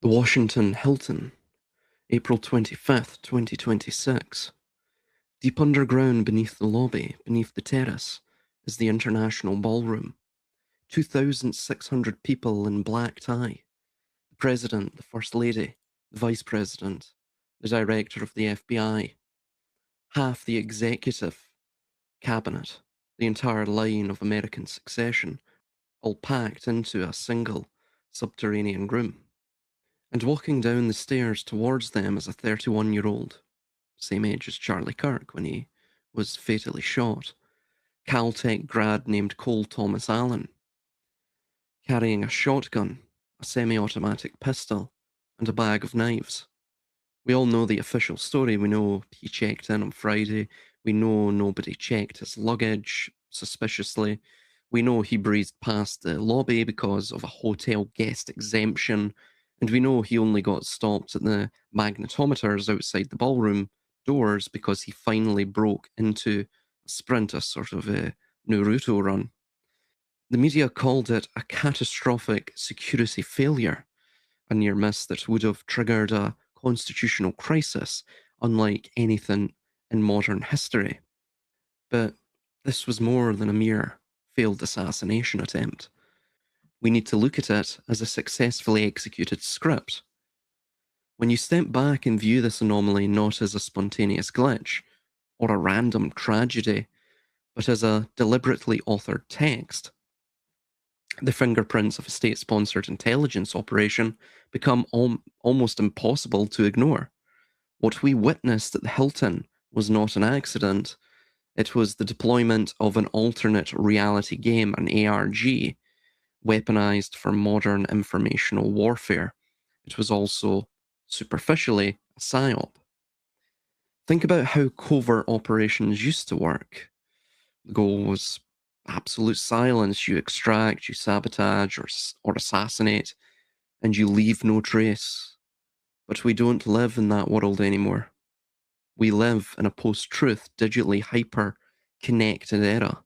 The Washington Hilton, April 25th, 2026. Deep underground beneath the lobby, beneath the terrace, is the International Ballroom. 2,600 people in black tie. The President, the First Lady, the Vice President, the Director of the FBI, half the executive cabinet, the entire line of American succession, all packed into a single subterranean room. And walking down the stairs towards them is a 31-year-old, same age as Charlie Kirk when he was fatally shot, Caltech grad named Cole Thomas Allen, carrying a shotgun, a semi-automatic pistol, and a bag of knives. We all know the official story. We know he checked in on Friday. We know nobody checked his luggage suspiciously. We know he breezed past the lobby because of a hotel guest exemption. And we know he only got stopped at the magnetometers outside the ballroom doors because he finally broke into a sprint, a sort of a Naruto run. The media called it a catastrophic security failure, a near miss that would have triggered a constitutional crisis unlike anything in modern history. But this was more than a mere failed assassination attempt. We need to look at it as a successfully executed script. When you step back and view this anomaly not as a spontaneous glitch or a random tragedy, but as a deliberately authored text, the fingerprints of a state-sponsored intelligence operation become almost impossible to ignore. What we witnessed at the Hilton was not an accident. It was the deployment of an alternate reality game, an ARG, weaponized for modern informational warfare. It was also, superficially, a Psyop. Think about how covert operations used to work. The goal was absolute silence. You extract, you sabotage, or assassinate, and you leave no trace. But we don't live in that world anymore. We live in a post-truth, digitally hyper-connected era.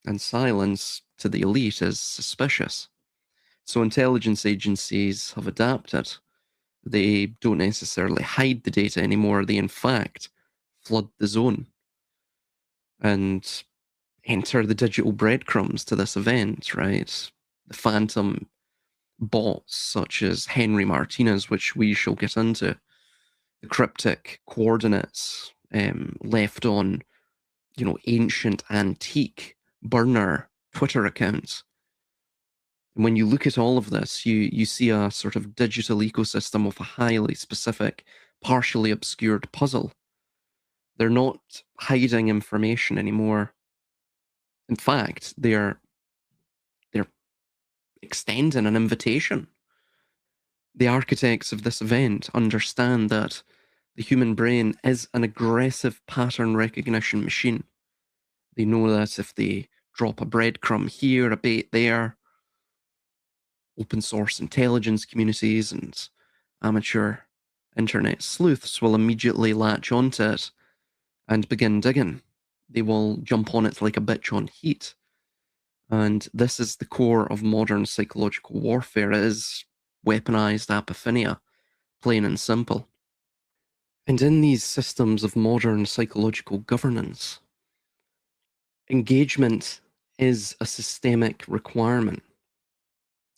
And silence to the elite is suspicious. So intelligence agencies have adapted. They don't necessarily hide the data anymore. They, in fact, flood the zone and enter the digital breadcrumbs to this event, right? The phantom bots such as Henry Martinez, which we shall get into, the cryptic coordinates left on, ancient, antique burner Twitter accounts. And when you look at all of this, you see a sort of digital ecosystem of a highly specific, partially obscured puzzle. They're not hiding information anymore. In fact, they're extending an invitation. The architects of this event understand that the human brain is an aggressive pattern recognition machine. They know that if they drop a breadcrumb here, a bait there, open source intelligence communities and amateur internet sleuths will immediately latch onto it and begin digging. They will jump on it like a bitch on heat. And this is the core of modern psychological warfare. It is weaponized apophenia, plain and simple. And in these systems of modern psychological governance, engagement is a systemic requirement.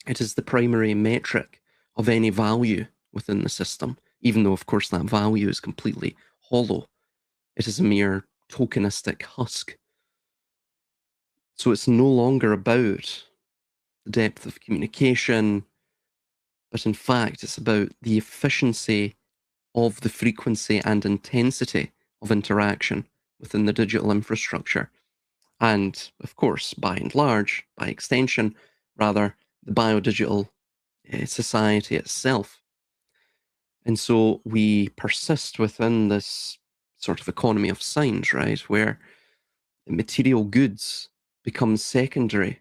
It is the primary metric of any value within the system, even though, of course, that value is completely hollow. It is a mere tokenistic husk. So it's no longer about the depth of communication, but in fact, it's about the efficiency of the frequency and intensity of interaction within the digital infrastructure. And of course, by and large, by extension, rather, the biodigital society itself. And so we persist within this sort of economy of signs, right, where material goods become secondary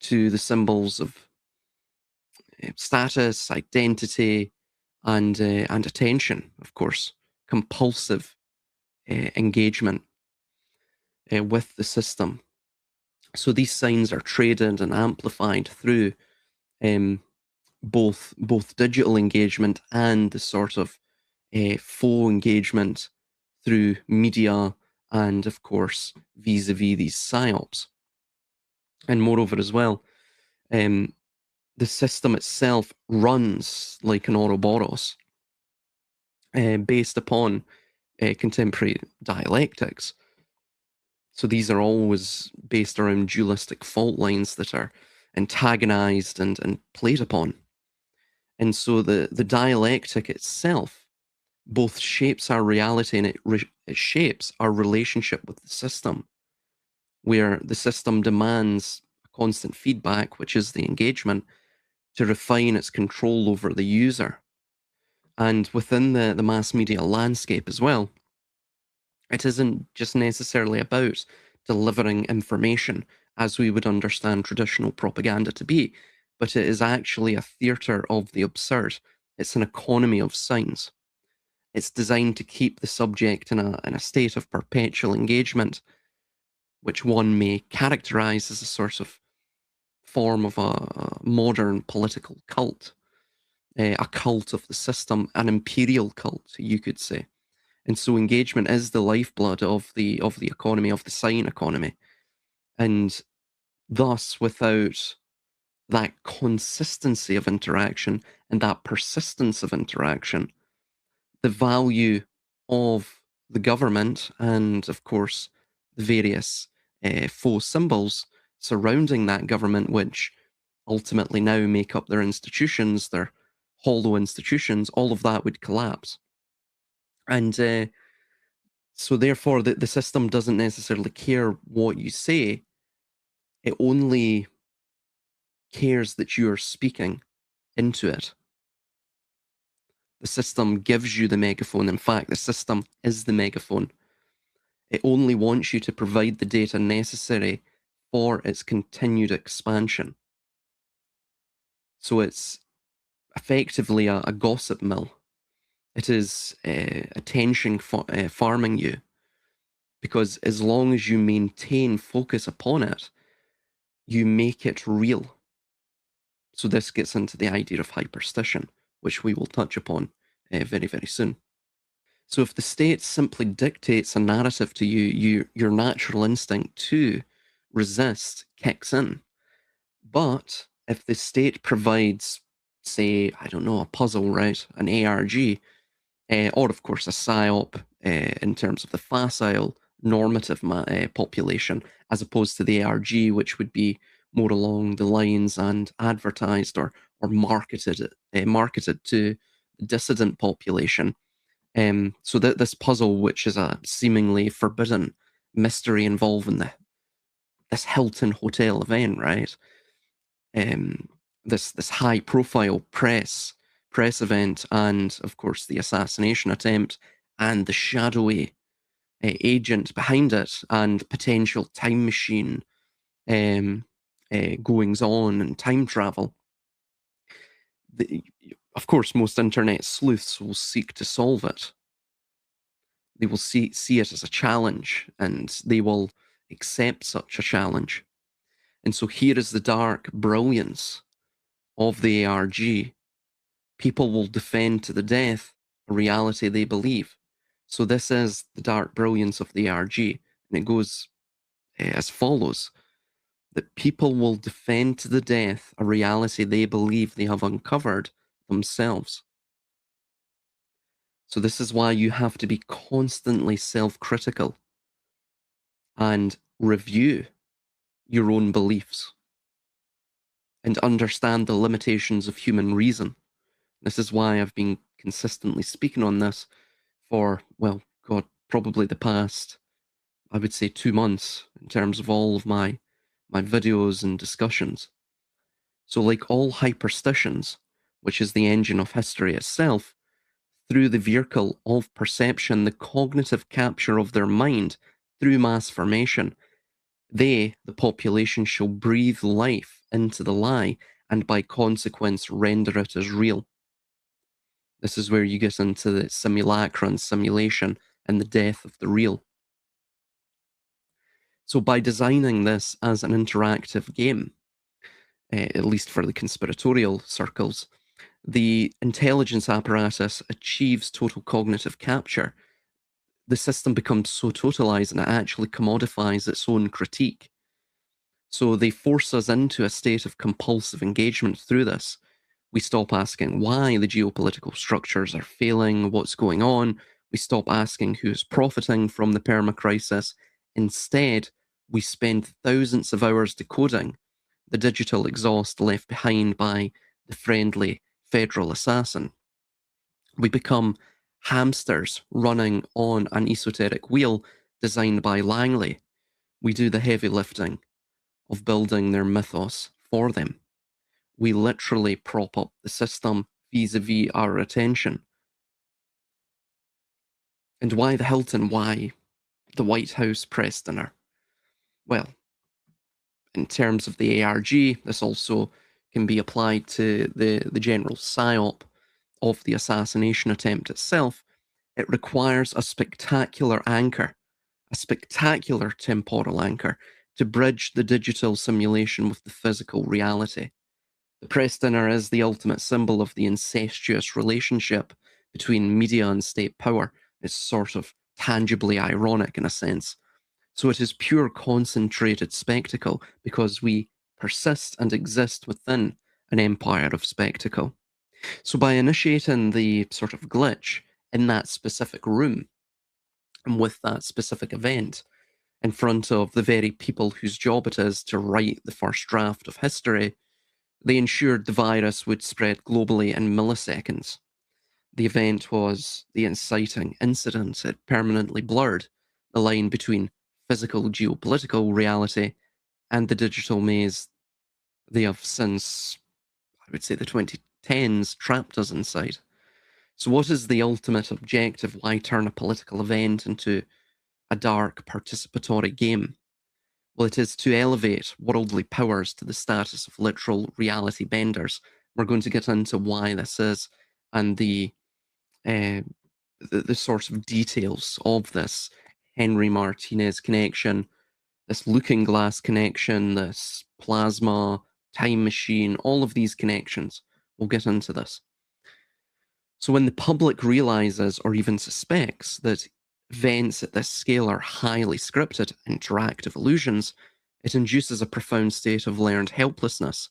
to the symbols of status, identity, and attention, of course, compulsive engagement with the system. So these signs are traded and amplified through both digital engagement and the sort of faux engagement through media and, of course, vis-a-vis these psyops. And moreover as well, um, the system itself runs like an Ouroboros, based upon contemporary dialectics. So these are always based around dualistic fault lines that are antagonized and played upon. And so the dialectic itself both shapes our reality and it shapes our relationship with the system, where the system demands constant feedback, which is the engagement, to refine its control over the user. And within the mass media landscape as well, it isn't just necessarily about delivering information as we would understand traditional propaganda to be, but it is actually a theatre of the absurd. It's an economy of signs. It's designed to keep the subject in a state of perpetual engagement, which one may characterize as a sort of form of a modern political cult, a cult of the system, an imperial cult, you could say. And so engagement is the lifeblood of the economy, of the sign economy. And thus, without that consistency of interaction and that persistence of interaction, the value of the government and, of course, the various faux symbols surrounding that government, which ultimately now make up their institutions, their hollow institutions, all of that would collapse. And so, therefore, the system doesn't necessarily care what you say, it only cares that you are speaking into it. The system gives you the megaphone. In fact, the system is the megaphone. It only wants you to provide the data necessary for its continued expansion. So it's effectively a gossip mill. It is attention farming you, because as long as you maintain focus upon it, you make it real. So this gets into the idea of hyperstition, which we will touch upon very, very soon. So if the state simply dictates a narrative to you, your natural instinct to resist kicks in. But if the state provides, say, I don't know, a puzzle, right, an ARG, or of course a psyop in terms of the facile normative population, as opposed to the ARG, which would be more along the lines and advertised or marketed to the dissident population. So that this puzzle, which is a seemingly forbidden mystery involving this Hilton hotel event, right? This high profile press event, and of course the assassination attempt, and the shadowy agent behind it, and potential time machine um, goings on and time travel. Of course, most internet sleuths will seek to solve it. They will see it as a challenge, and they will accept such a challenge. And so here is the dark brilliance of the ARG. People will defend to the death a reality they believe. So this is the dark brilliance of the ARG, and it goes as follows: that people will defend to the death a reality they believe they have uncovered themselves. So this is why you have to be constantly self-critical and review your own beliefs and understand the limitations of human reason. This is why I've been consistently speaking on this for, well, God, probably the past, I would say, 2 months in terms of all of my videos and discussions. So like all hyperstitions, which is the engine of history itself, through the vehicle of perception, the cognitive capture of their mind through mass formation, they, the population, shall breathe life into the lie and by consequence render it as real. This is where you get into the simulacra and simulation and the death of the real. So by designing this as an interactive game, at least for the conspiratorial circles, the intelligence apparatus achieves total cognitive capture. The system becomes so totalized and it actually commodifies its own critique. So they force us into a state of compulsive engagement through this. We stop asking why the geopolitical structures are failing, what's going on. We stop asking who's profiting from the perma-crisis. Instead, we spend thousands of hours decoding the digital exhaust left behind by the friendly federal assassin. We become hamsters running on an esoteric wheel designed by Langley. We do the heavy lifting of building their mythos for them. We literally prop up the system vis-a-vis our attention. And why the Hilton? Why the White House press dinner? Well, in terms of the ARG, this also can be applied to the general Psyop of the assassination attempt itself. It requires a spectacular anchor, a spectacular temporal anchor, to bridge the digital simulation with the physical reality. The press dinner is the ultimate symbol of the incestuous relationship between media and state power. It's sort of tangibly ironic in a sense. So it is pure concentrated spectacle because we persist and exist within an empire of spectacle. So by initiating the sort of glitch in that specific room and with that specific event in front of the very people whose job it is to write the first draft of history, they ensured the virus would spread globally in milliseconds. The event was the inciting incident. It permanently blurred the line between physical geopolitical reality and the digital maze they have since, I would say, the 2010s trapped us inside. So what is the ultimate objective? Why turn a political event into a dark participatory game? Well, it is to elevate worldly powers to the status of literal reality benders. We're going to get into why this is and uh, the sort of details of this Henry Martinez connection, this looking glass connection, this plasma time machine, all of these connections. We'll get into this. So when the public realizes or even suspects that events at this scale are highly scripted, interactive illusions, it induces a profound state of learned helplessness.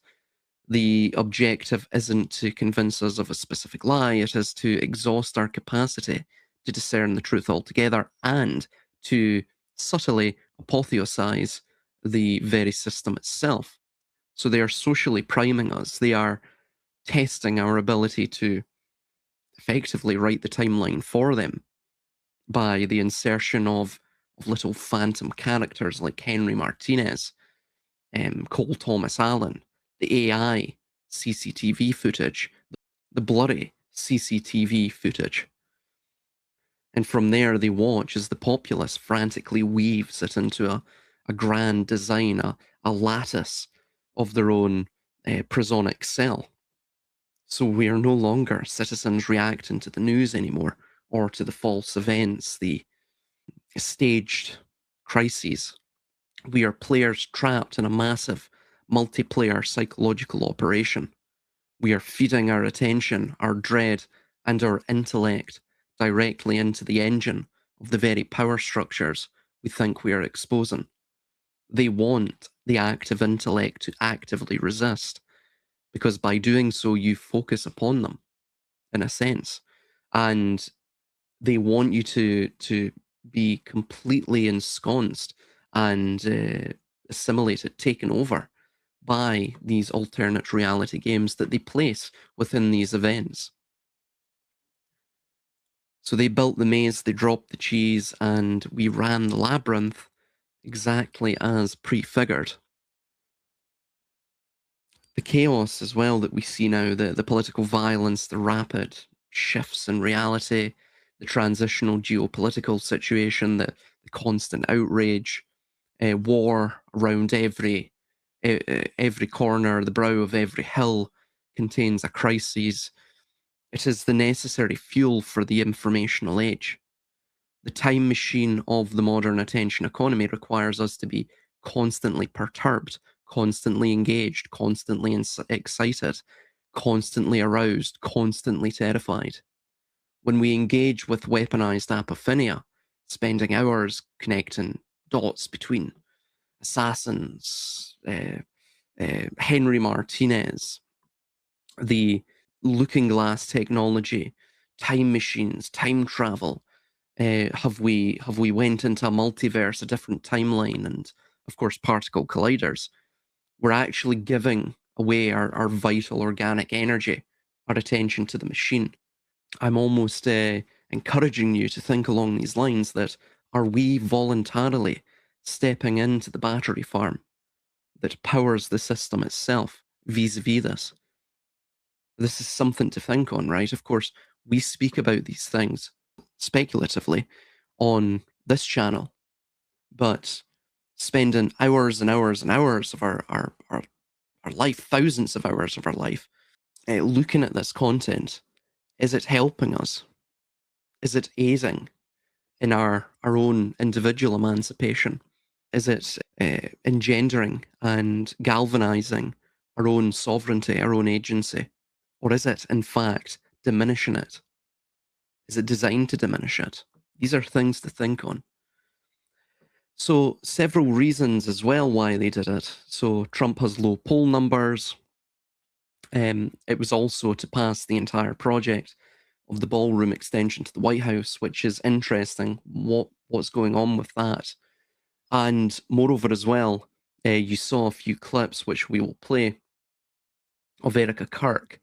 The objective isn't to convince us of a specific lie, it is to exhaust our capacity to discern the truth altogether and to subtly apotheosize the very system itself. So they are socially priming us, they are testing our ability to effectively write the timeline for them by the insertion of little phantom characters like Henry Martinez, Cole Thomas Allen, the AI CCTV footage, the blurry CCTV footage. And from there, they watch as the populace frantically weaves it into a grand design, a lattice of their own prisonic cell. So we are no longer citizens reacting to the news anymore, or to the false events, the staged crises. We are players trapped in a massive multiplayer psychological operation. We are feeding our attention, our dread, and our intellect directly into the engine of the very power structures we think we are exposing. They want the active intellect to actively resist, because by doing so, you focus upon them, in a sense. And they want you to be completely ensconced and assimilated, taken over by these alternate reality games that they place within these events. So they built the maze, they dropped the cheese, and we ran the labyrinth exactly as prefigured. The chaos as well that we see now, the political violence, the rapid shifts in reality, the transitional geopolitical situation, the constant outrage, war around every corner, the brow of every hill contains a crisis. It is the necessary fuel for the informational age. The time machine of the modern attention economy requires us to be constantly perturbed, constantly engaged, constantly excited, constantly aroused, constantly terrified. When we engage with weaponized apophenia, spending hours connecting dots between assassins, Henry Martinez, the looking glass technology, time machines, time travel. Have we went into a multiverse, a different timeline, and of course particle colliders? We're actually giving away our vital organic energy, our attention to the machine. I'm almost encouraging you to think along these lines that are we voluntarily stepping into the battery farm that powers the system itself vis-a-vis this? This is something to think on, right? Of course, we speak about these things speculatively on this channel, but spending hours and hours and hours of our life, thousands of hours of our life, looking at this content, is it helping us? Is it aiding in our own individual emancipation? Is it engendering and galvanizing our own sovereignty, our own agency? Or is it, in fact, diminishing it? Is it designed to diminish it? These are things to think on. So, several reasons as well why they did it. So, Trump has low poll numbers. It was also to pass the entire project of the ballroom extension to the White House, which is interesting. What's going on with that? And moreover, as well, you saw a few clips which we will play of Erica Kirk.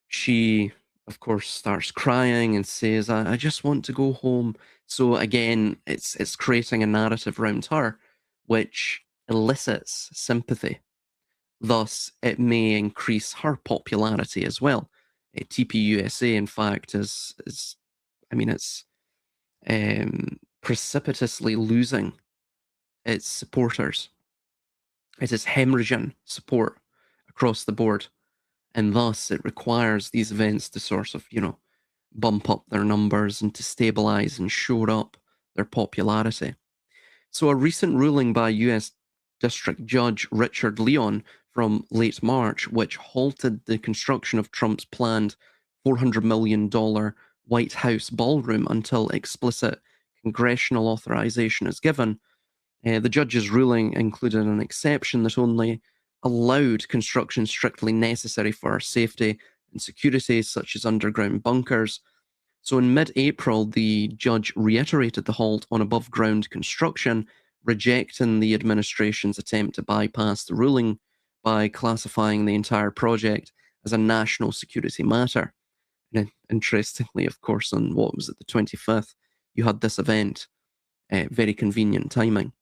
She, of course, starts crying and says, I just want to go home. So again, it's creating a narrative around her, which elicits sympathy. Thus, it may increase her popularity as well. TPUSA, in fact, is I mean, it's precipitously losing its supporters. It is hemorrhaging support across the board. And thus, it requires these events to sort of, bump up their numbers and to stabilize and shore up their popularity. So, a recent ruling by US District Judge Richard Leon from late March, which halted the construction of Trump's planned $400 million White House ballroom until explicit congressional authorization is given. The judge's ruling included an exception that only allowed construction strictly necessary for our safety and security, such as underground bunkers. So in mid-April, the judge reiterated the halt on above-ground construction, rejecting the administration's attempt to bypass the ruling by classifying the entire project as a national security matter. And interestingly, of course, on what was it, the 25th, you had this event. Very convenient timing.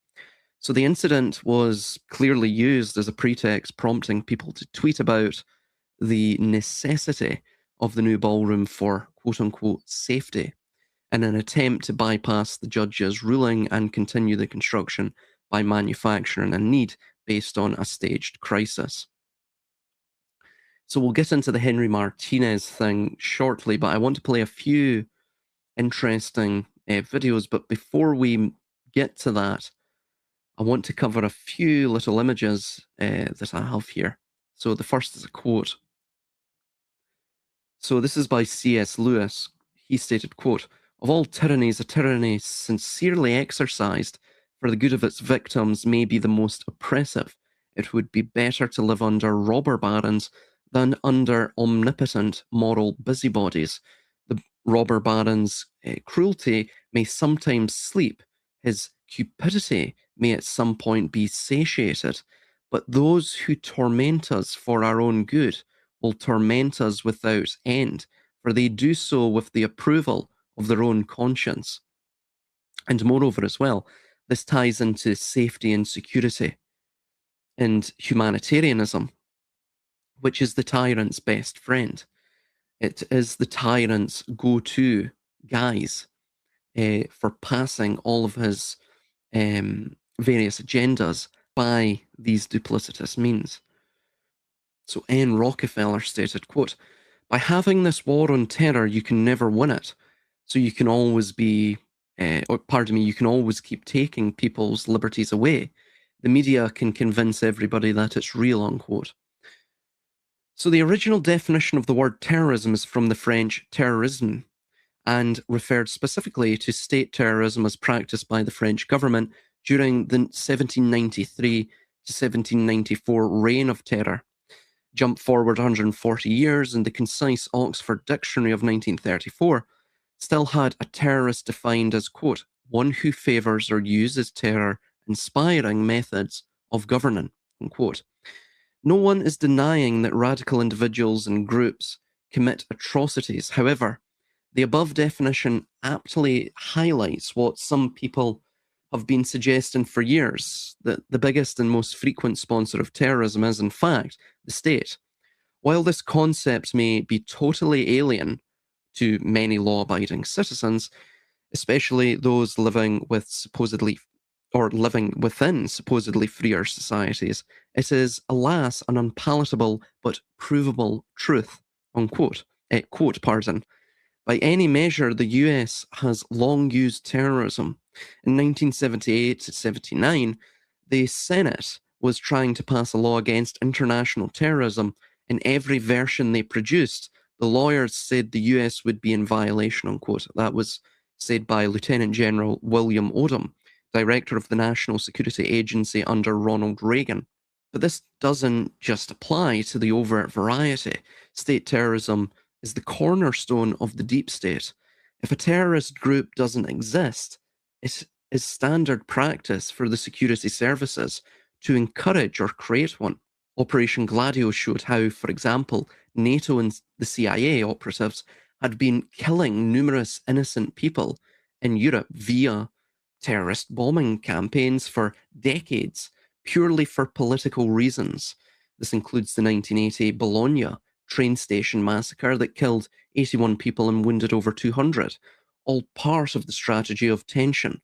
So the incident was clearly used as a pretext, prompting people to tweet about the necessity of the new ballroom for quote-unquote safety in an attempt to bypass the judge's ruling and continue the construction by manufacturing a need based on a staged crisis. So we'll get into the Henry Martinez thing shortly, but I want to play a few interesting videos. But before we get to that, I want to cover a few little images that I have here. So the first is a quote. So this is by C.S. Lewis. He stated, quote, "Of all tyrannies, a tyranny sincerely exercised for the good of its victims may be the most oppressive. It would be better to live under robber barons than under omnipotent moral busybodies. The robber baron's cruelty may sometimes sleep. His cupidity may at some point be satiated. But those who torment us for our own good will torment us without end, for they do so with the approval of their own conscience." And moreover, as well, this ties into safety and security and humanitarianism, which is the tyrant's best friend. It is the tyrant's go-to guise for passing all of his various agendas by these duplicitous means. So N. Rockefeller stated, quote, "By having this war on terror, you can never win it. So you can always you can always keep taking people's liberties away. the media can convince everybody that it's real, unquote. So the original definition of the word terrorism is from the French terrorisme and referred specifically to state terrorism as practiced by the French government during the 1793 to 1794 reign of terror. Jump forward 140 years, and the concise Oxford Dictionary of 1934 still had a terrorist defined as, quote, one who favours or uses terror inspiring methods of governing, unquote. No one is denying that radical individuals and groups commit atrocities. However, the above definition aptly highlights what some people have been suggesting for years, that the biggest and most frequent sponsor of terrorism is, in fact, the state. While this concept may be totally alien to many law-abiding citizens, especially those living within supposedly freer societies, it is, alas, an unpalatable but provable truth, unquote, quote, pardon. By any measure, the US has long used terrorism. In 1978 to 79, the Senate was trying to pass a law against international terrorism. In every version they produced, the lawyers said the US would be in violation, unquote. That was said by Lieutenant General William Odom, director of the National Security Agency under Ronald Reagan. But this doesn't just apply to the overt variety. State terrorism is the cornerstone of the deep state. If a terrorist group doesn't exist, it is standard practice for the security services to encourage or create one. Operation Gladio showed how, for example, NATO and the CIA operatives had been killing numerous innocent people in Europe via terrorist bombing campaigns for decades, purely for political reasons. This includes the 1980 Bologna train station massacre that killed 81 people and wounded over 200, all part of the strategy of tension.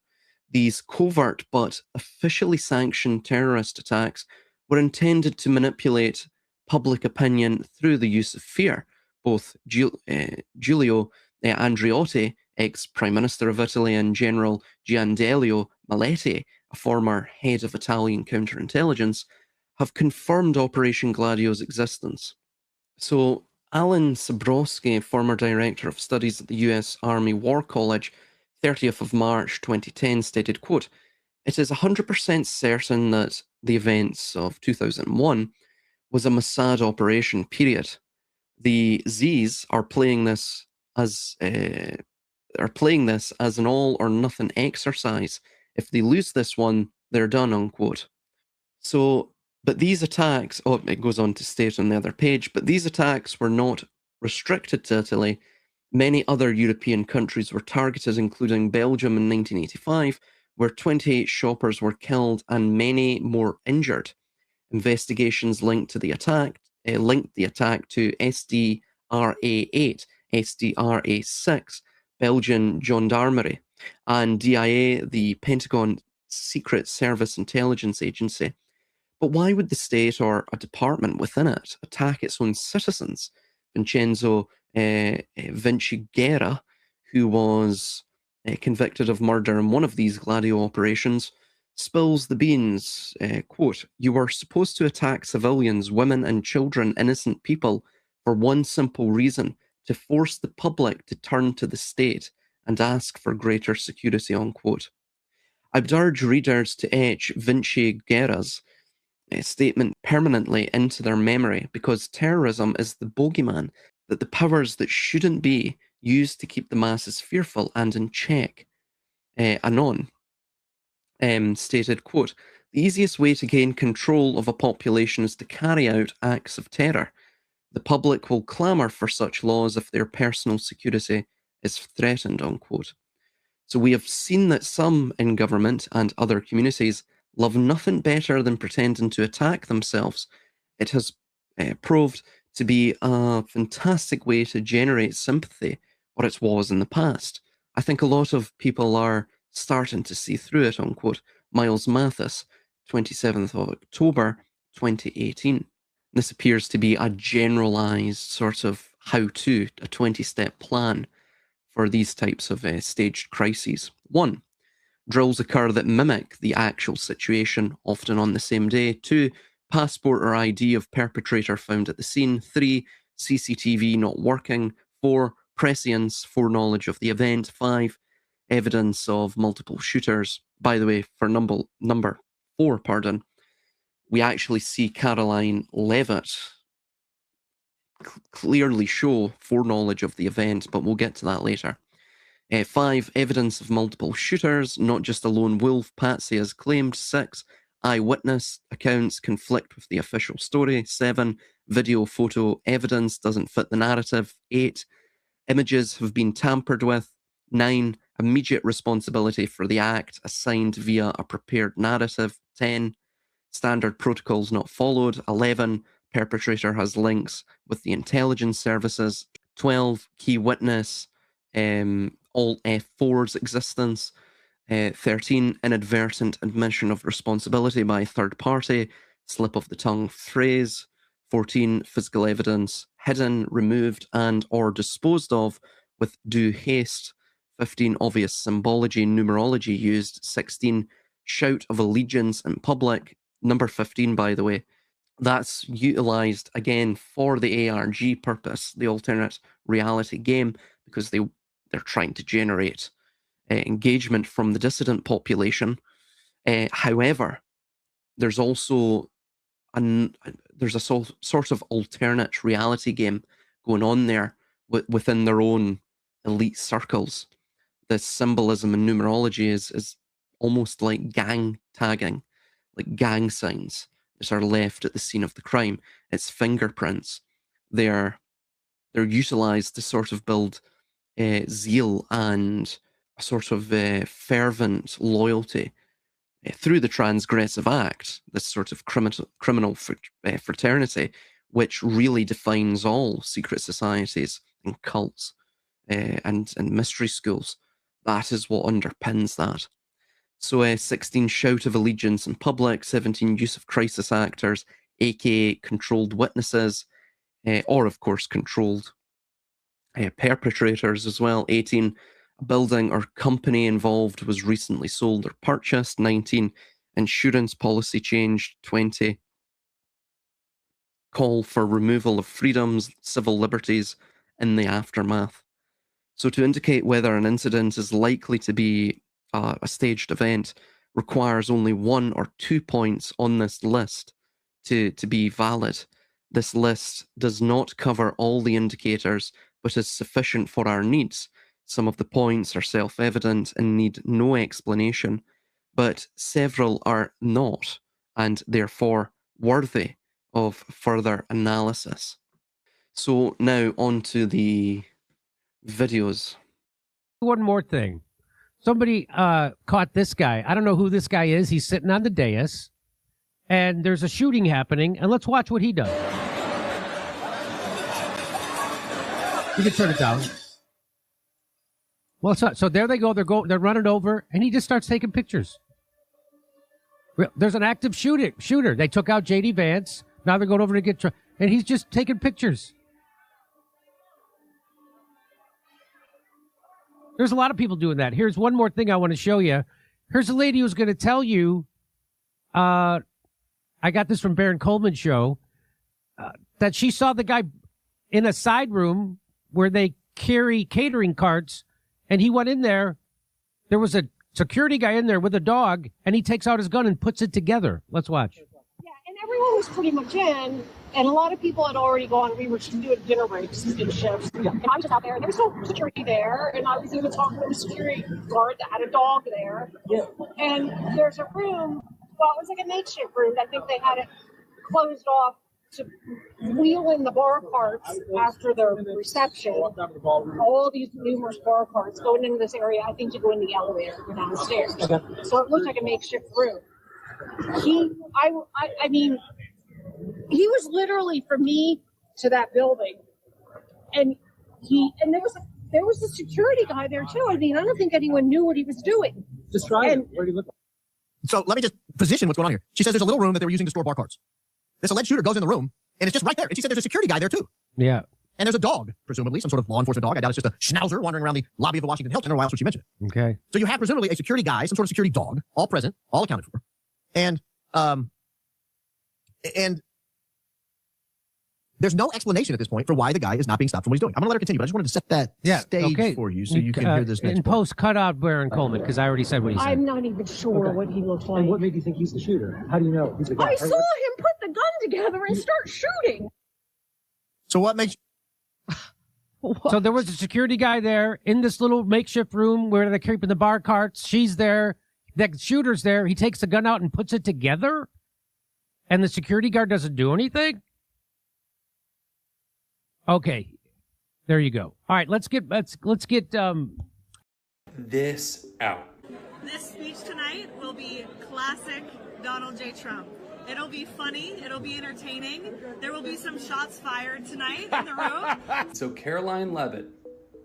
These covert but officially sanctioned terrorist attacks were intended to manipulate public opinion through the use of fear. Both Giulio Andreotti, ex-Prime Minister of Italy, and General Giandelio Maletti, a former head of Italian counterintelligence, have confirmed Operation Gladio's existence. So, Alan Sabrowski, former director of studies at the US Army War College, 30th of March 2010, stated, quote, it is 100% certain that the events of 2001 was a Mossad operation, period. The Zs are playing this as an all or nothing exercise. If they lose this one, they're done, unquote. So, but these attacks, oh, it goes on to state on the other page, but these attacks were not restricted to Italy. Many other European countries were targeted, including Belgium in 1985, where 28 shoppers were killed and many more injured. Investigations linked the attack to SDRA-8, SDRA-6, Belgian Gendarmerie, and DIA, the Pentagon Secret Service Intelligence Agency. But why would the state or a department within it attack its own citizens? Vincenzo Vinciguerra, who was convicted of murder in one of these Gladio operations, spills the beans. Quote, you were supposed to attack civilians, women and children, innocent people, for one simple reason, to force the public to turn to the state and ask for greater security, unquote. I would urge readers to etch Vinciguerra's statement permanently into their memory, because terrorism is the bogeyman that the powers that shouldn't be use to keep the masses fearful and in check. Anon stated, quote, the easiest way to gain control of a population is to carry out acts of terror. The public will clamour for such laws if their personal security is threatened, unquote. So we have seen that some in government and other communities love nothing better than pretending to attack themselves. It has proved to be a fantastic way to generate sympathy, or it was in the past. I think a lot of people are starting to see through it, unquote. Miles Mathis, 27th of October, 2018. This appears to be a generalized sort of how-to, a 20-step plan for these types of staged crises. 1. Drills occur that mimic the actual situation, often on the same day. 2, passport or ID of perpetrator found at the scene. 3, CCTV not working. 4, prescience, foreknowledge of the event. 5, evidence of multiple shooters. By the way, for number 4, we actually see Caroline Levitt clearly show foreknowledge of the event, but we'll get to that later. 5, evidence of multiple shooters, not just a lone wolf, Patsy has claimed. 6, eyewitness accounts conflict with the official story. 7, video photo evidence doesn't fit the narrative. 8, images have been tampered with. 9, immediate responsibility for the act assigned via a prepared narrative. 10, standard protocols not followed. 11, perpetrator has links with the intelligence services. 12, key witness, all F4's existence. 13, inadvertent admission of responsibility by third party, slip of the tongue phrase. 14, physical evidence hidden, removed, and or disposed of with due haste. 15, obvious symbology, numerology used. 16, shout of allegiance in public. Number 15, by the way, that's utilized again for the ARG purpose, the alternate reality game, because they're trying to generate engagement from the dissident population. However, there's also there's a sort of alternate reality game going on there within their own elite circles. This symbolism and numerology is almost like gang tagging, like gang signs that are left at the scene of the crime. It's fingerprints. They're utilized to sort of build zeal and a sort of fervent loyalty through the transgressive act, this sort of criminal fraternity, which really defines all secret societies and cults and mystery schools. That is what underpins that. So 16, shout of allegiance in public. 17, use of crisis actors, aka controlled witnesses, or of course controlled perpetrators as well. 18, a building or company involved was recently sold or purchased. 19, insurance policy changed. 20, call for removal of freedoms, civil liberties in the aftermath. So to indicate whether an incident is likely to be a staged event requires only 1 or 2 points on this list to be valid. This list does not cover all the indicators, but is sufficient for our needs. Some of the points are self-evident and need no explanation, but several are not, and therefore worthy of further analysis. So now on to the videos. One more thing. Somebody caught this guy. I don't know who this guy is. He's sitting on the dais, and there's a shooting happening, and let's watch what he does. You can turn it down. Well, so there they go. They're running over, and he just starts taking pictures. There's an active shooter. They took out J.D. Vance. Now they're going over to get, and he's just taking pictures. There's a lot of people doing that. Here's one more thing I want to show you. Here's a lady who's going to tell you, I got this from Baron Coleman's show, that she saw the guy in a side room where they carry catering carts, and he went in there. There was a security guy in there with a dog, and he takes out his gun and puts it together. Let's watch. Yeah, and everyone was pretty much in, and a lot of people had already gone. We were just doing dinner breaks and shifts. Yeah. And I was just out there. There was no security there, and I was even talking to the security guard that had a dog there. Yeah. And there's a room. Well, it was like a makeshift room. I think they had it closed off to wheel in the bar carts after the reception. All these numerous bar carts going into this area, I think, to go in the elevator or downstairs. Okay. So it looked like a makeshift room. I mean, he was literally from me to that building, and there was a security guy there too. I mean, I don't think anyone knew what he was doing. Describe it. Where do you look? So let me just position what's going on here. She says there's a little room that they were using to store bar carts. This alleged shooter goes in the room, and it's just right there. And she said there's a security guy there too. Yeah. And there's a dog, presumably, some sort of law enforcement dog. I doubt it's just a schnauzer wandering around the lobby of the Washington Hilton, or why else would you mention it? Okay. So you have presumably a security guy, some sort of security dog, all present, all accounted for. And there's no explanation at this point for why the guy is not being stopped from what he's doing. I'm going to let her continue, but I just wanted to set that stage for you so you can hear this next in post, cut out Baron Coleman, because I already said what he said. I'm not even sure what he looks like. And what made you think he's the shooter? How do you know he's the guy? I saw him put the gun together and start shooting. So what makes So there was a security guy there in this little makeshift room where they're keeping the bar carts. She's there. The shooter's there. He takes the gun out and puts it together. And the security guard doesn't do anything? Okay. There you go. All right, let's get this out. This speech tonight will be classic Donald J. Trump. It'll be funny. It'll be entertaining. There will be some shots fired tonight in the room. So Caroline Leavitt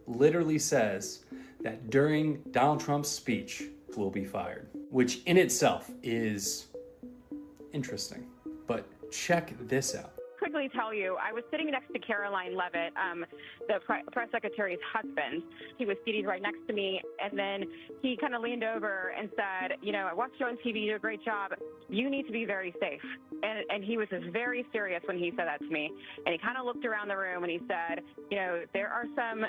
literally says that during Donald Trump's speech will be fired, which in itself is interesting. But check this out. Quickly tell you, I was sitting next to Caroline Leavitt, the press secretary's husband. He was seated right next to me, and then he kind of leaned over and said, you know, I watched you on TV, you do a great job. You need to be very safe. And he was just very serious when he said that to me. And he kind of looked around the room and he said, you know, there are some...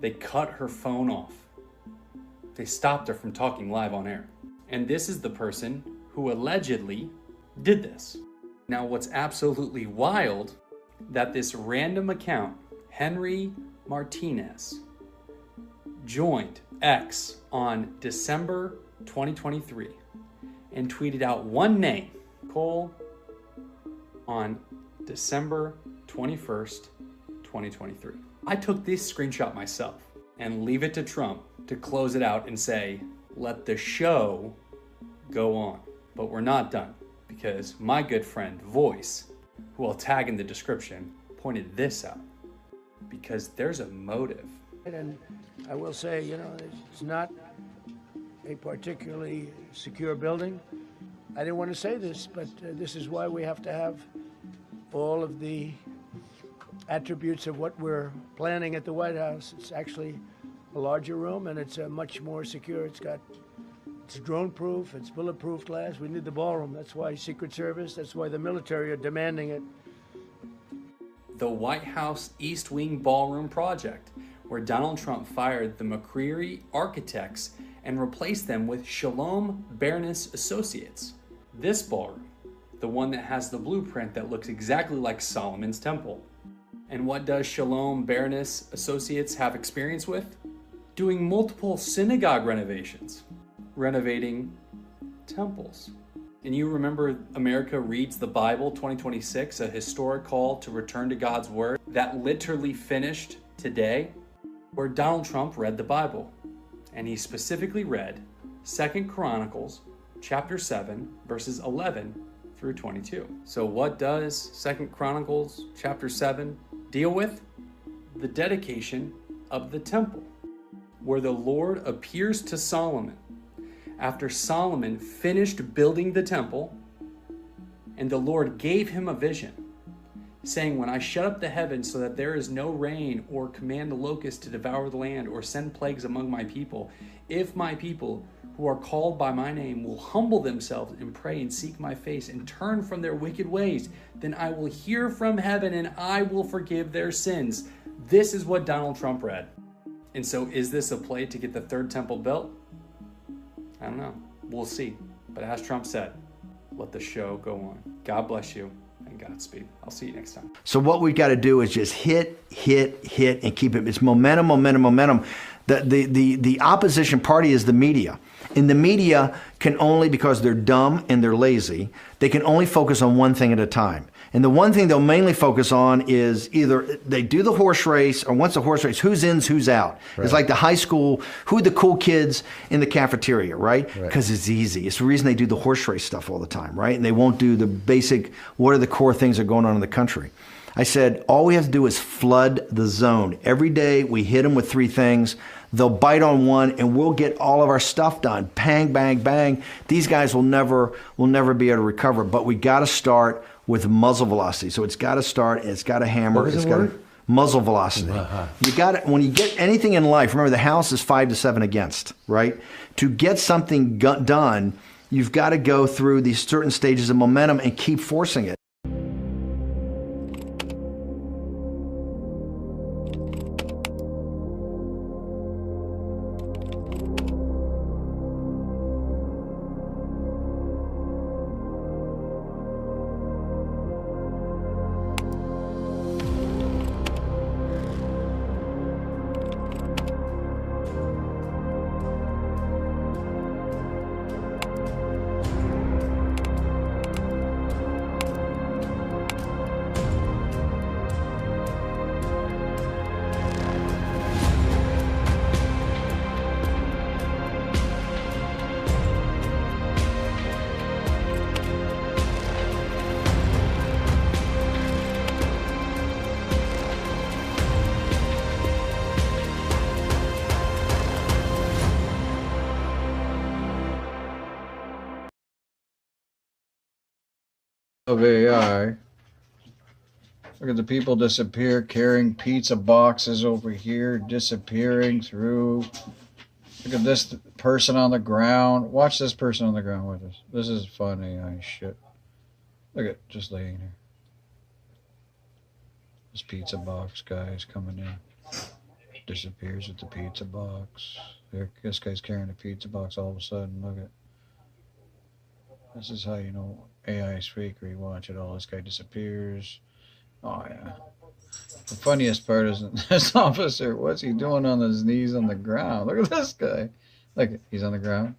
They cut her phone off. They stopped her from talking live on air. And this is the person who allegedly did this. Now, what's absolutely wild, that this random account, Henry Martinez, joined X on December 2023 and tweeted out one name, Cole, on December 21st, 2023. I took this screenshot myself and leave it to Trump to close it out and say, let the show go on. But we're not done, because my good friend Voice, who I'll tag in the description, pointed this out, because there's a motive. And I will say, you know, it's not a particularly secure building. I didn't want to say this, but this is why we have to have all of the attributes of what we're planning at the White House. It's actually a larger room, and it's much more secure. It's drone-proof, it's bulletproof glass. We need the ballroom. That's why Secret Service, that's why the military are demanding it. The White House East Wing Ballroom Project, where Donald Trump fired the McCreary architects and replaced them with Shalom Baroness Associates. This ballroom, the one that has the blueprint that looks exactly like Solomon's Temple. And what does Shalom Baroness Associates have experience with? Doing multiple synagogue renovations. Renovating temples. And you remember America Reads the Bible 2026, a historic call to return to God's Word that literally finished today, where Donald Trump read the Bible. And he specifically read 2 Chronicles chapter 7, verses 11 through 22. So what does 2 Chronicles chapter 7 deal with? The dedication of the temple, where the Lord appears to Solomon after Solomon finished building the temple, and the Lord gave him a vision, saying, when I shut up the heavens so that there is no rain, or command the locust to devour the land, or send plagues among my people, if my people who are called by my name will humble themselves and pray and seek my face and turn from their wicked ways, then I will hear from heaven and I will forgive their sins. This is what Donald Trump read. And so is this a play to get the third temple built? I don't know. We'll see. But as Trump said, let the show go on. God bless you and Godspeed. I'll see you next time. So what we've got to do is just hit, and keep it. It's momentum. The opposition party is the media. And the media can only, because they're dumb and they're lazy, they can only focus on one thing at a time. And the one thing they'll mainly focus on is either they do the horse race, or once the horse race, who's in, who's out. Right. It's like the high school, who are the cool kids in the cafeteria, right? Because it's easy. It's the reason they do the horse race stuff all the time, right? And they won't do the basic, what are the core things that are going on in the country? I said, all we have to do is flood the zone. Every day we hit them with 3 things. They'll bite on one and we'll get all of our stuff done. Bang, bang, bang. These guys will never be able to recover, but we got to start with muzzle velocity. So it's got to start, it's got to hammer, it's got to muzzle velocity. You got it when you get anything in life. Remember, the house is 5 to 7 against, right? To get something done, you've got to go through these certain stages of momentum and keep forcing it. Of AI. Look at the people disappear carrying pizza boxes over here, disappearing through. Look at this person on the ground. Watch this person on the ground with us. This is fun AI shit. Look at just laying here. This pizza box guy's coming in. Disappears with the pizza box. There, this guy's carrying a pizza box all of a sudden. Look at. This is how you know AI is fakery. Watch it all. This guy disappears. Oh, yeah. The funniest part is this officer. What's he doing on his knees on the ground? Look at this guy. Look, he's on the ground.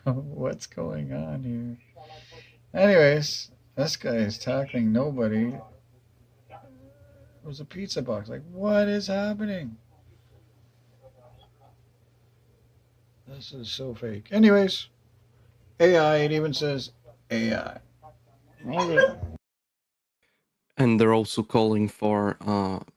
What's going on here? Anyways, this guy is tackling nobody. It was a pizza box. Like, what is happening? This is so fake. Anyways, AI, it even says AI. Okay. And they're also calling for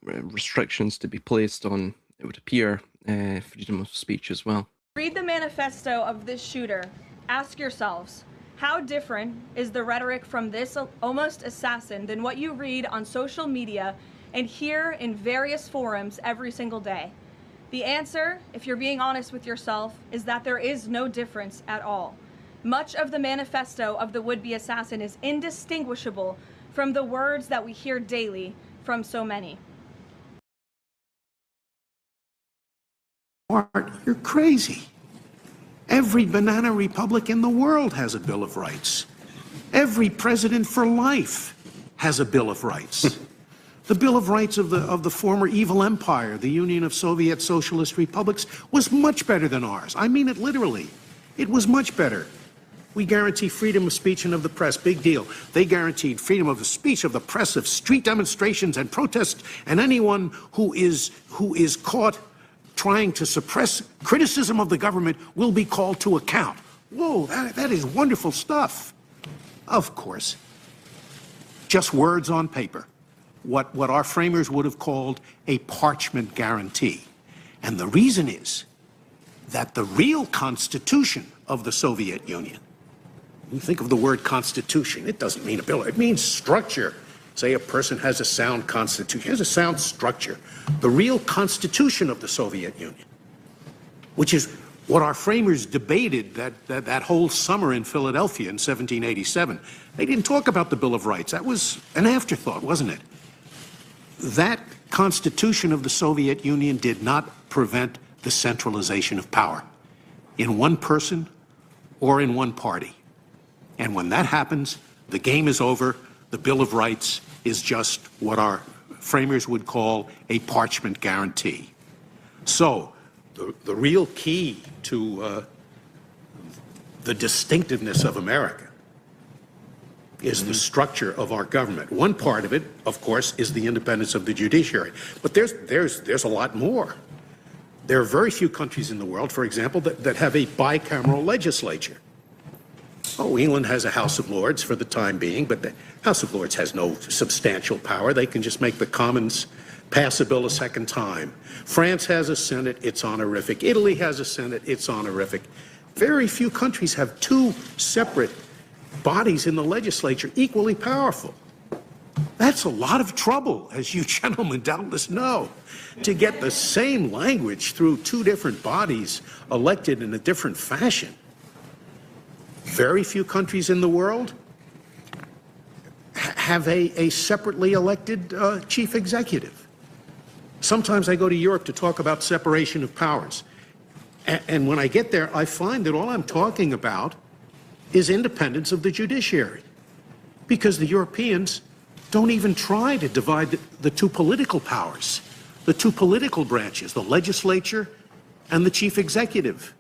restrictions to be placed on, it would appear, freedom of speech as well. Read the manifesto of this shooter. Ask yourselves, how different is the rhetoric from this almost assassin than what you read on social media and hear in various forums every single day? The answer, if you're being honest with yourself, is that there is no difference at all. Much of the manifesto of the would-be assassin is indistinguishable from the words that we hear daily from so many. You're crazy. Every banana republic in the world has a Bill of Rights. Every president for life has a Bill of Rights. The Bill of Rights of the former evil empire, the Union of Soviet Socialist Republics, was much better than ours. I mean it literally. It was much better. We guarantee freedom of speech and of the press. Big deal. They guaranteed freedom of the speech, of the press, of street demonstrations and protests, and anyone who is caught trying to suppress criticism of the government will be called to account. Whoa, that is wonderful stuff. Of course. Just words on paper. What our framers would have called a parchment guarantee. And the reason is that the real constitution of the Soviet Union, you think of the word constitution, it doesn't mean a bill, it means structure. Say a person has a sound constitution, has a sound structure. The real constitution of the Soviet Union, which is what our framers debated that whole summer in Philadelphia in 1787. They didn't talk about the Bill of Rights. That was an afterthought, wasn't it? That constitution of the Soviet Union did not prevent the centralization of power in one person or in one party. And when that happens, the game is over. The Bill of Rights is just what our framers would call a parchment guarantee. So the real key to the distinctiveness of America is the structure of our government. One part of it, of course, is the independence of the judiciary. But there's a lot more. There are very few countries in the world, for example, that have a bicameral legislature. Oh, England has a House of Lords for the time being, but the House of Lords has no substantial power. They can just make the Commons pass a bill a second time. France has a Senate, it's honorific. Italy has a Senate, it's honorific. Very few countries have two separate bodies in the legislature equally powerful. That's a lot of trouble, as you gentlemen doubtless know, to get the same language through two different bodies elected in a different fashion. Very few countries in the world have a separately elected chief executive. Sometimes I go to Europe to talk about separation of powers. And when I get there, I find that all I'm talking about is independence of the judiciary. Because the Europeans don't even try to divide the two political powers, the two political branches, the legislature and the chief executive.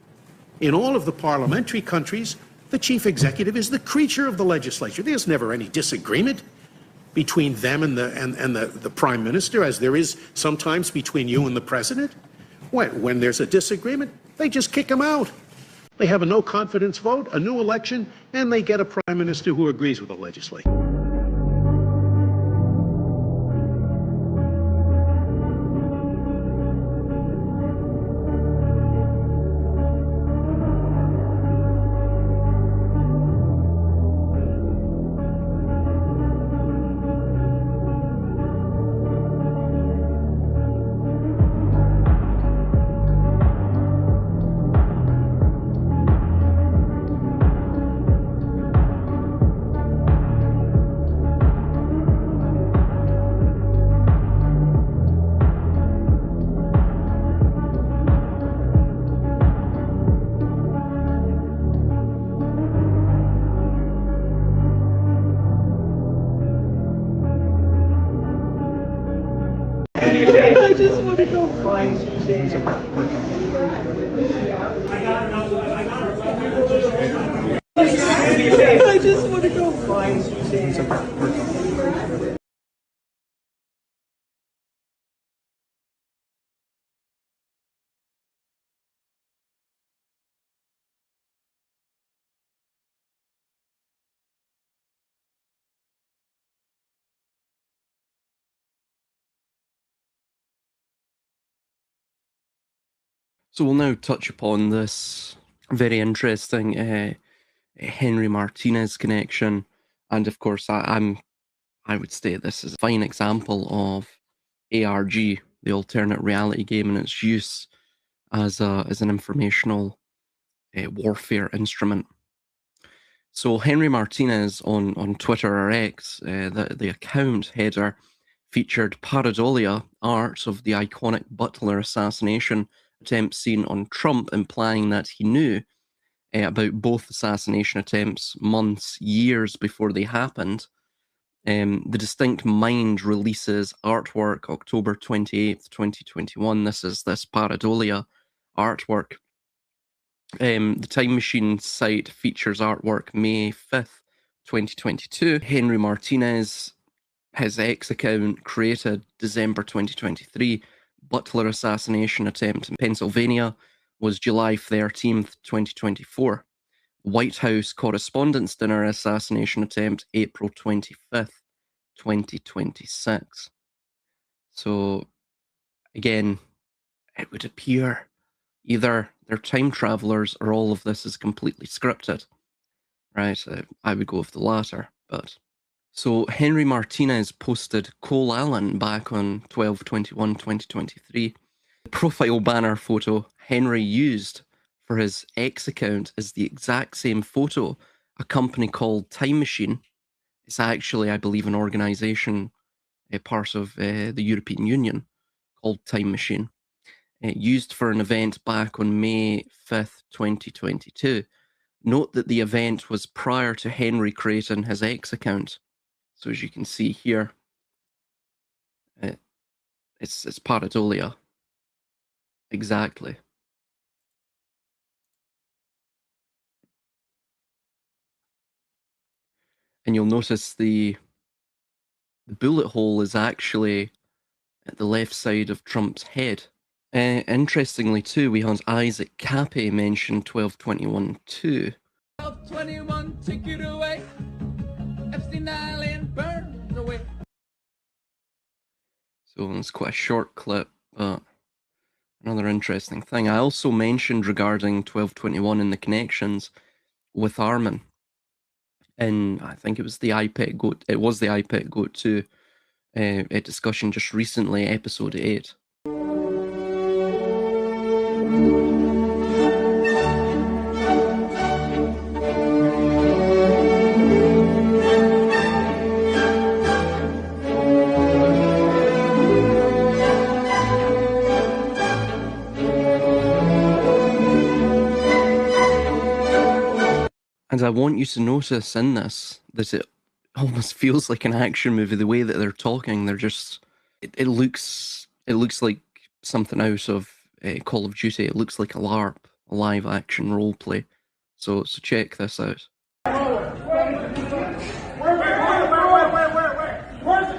In all of the parliamentary countries, the chief executive is the creature of the legislature. There's never any disagreement between them and the prime minister, as there is sometimes between you and the president. When there's a disagreement, they just kick him out. They have a no confidence vote, a new election, and they get a prime minister who agrees with the legislature. I just want to go find things. I just want to go find things. So we'll now touch upon this very interesting Henry Martinez connection, and of course, I would say this is a fine example of ARG, the alternate reality game, and its use as an informational warfare instrument. So Henry Martinez on Twitter or X, the account header featured pareidolia art of the iconic Butler assassination attempt seen on Trump, implying that he knew about both assassination attempts months, years before they happened. The Distinct Mind releases artwork October 28th, 2021. This is this pareidolia artwork. The Time Machine site features artwork May 5th, 2022. Henry Martinez, his X account created December 2023. Butler assassination attempt in Pennsylvania was July 13th, 2024. White House Correspondents' Dinner assassination attempt, April 25th, 2026. So, again, it would appear either they're time travelers or all of this is completely scripted. Right? I would go with the latter, but... So Henry Martinez posted Cole Allen back on 12/21/2023. The profile banner photo Henry used for his X account is the exact same photo a company called Time Machine. It's actually, I believe, an organization, a part of the European Union, called Time Machine, used for an event back on May 5th, 2022. Note that the event was prior to Henry creating his X account. So as you can see here, it's pareidolia. Exactly. And you'll notice the bullet hole is actually at the left side of Trump's head. Interestingly too, we had Isaac Cappy mention 12/21/2. 12/21, take it away. Epstein Island burns away. So it's quite a short clip, but Another interesting thing. I also mentioned regarding 1221 and the connections with Armin. And I think it was the iPet Goat. It was the iPet Goat 2 a discussion just recently, episode 8. And I want you to notice in this that it almost feels like an action movie. The way that they're talking, they're just it looks like something out of Call of Duty. It looks like a LARP, a live action role play. So check this out. Where's it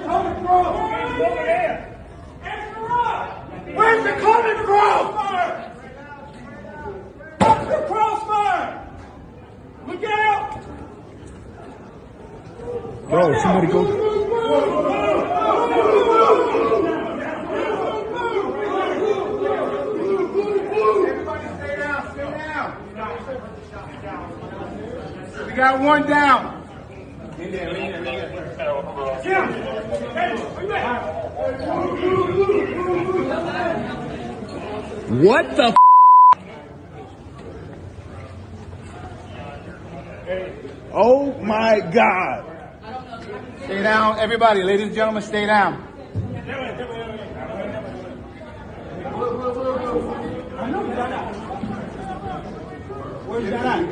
coming from? Where's it coming from? What's the crossfire? Look out! Bro, somebody go. Everybody stay down, stay down. We got one down. Jim! What the Oh my God. Stay down, everybody, ladies and gentlemen, stay down. Where's that at?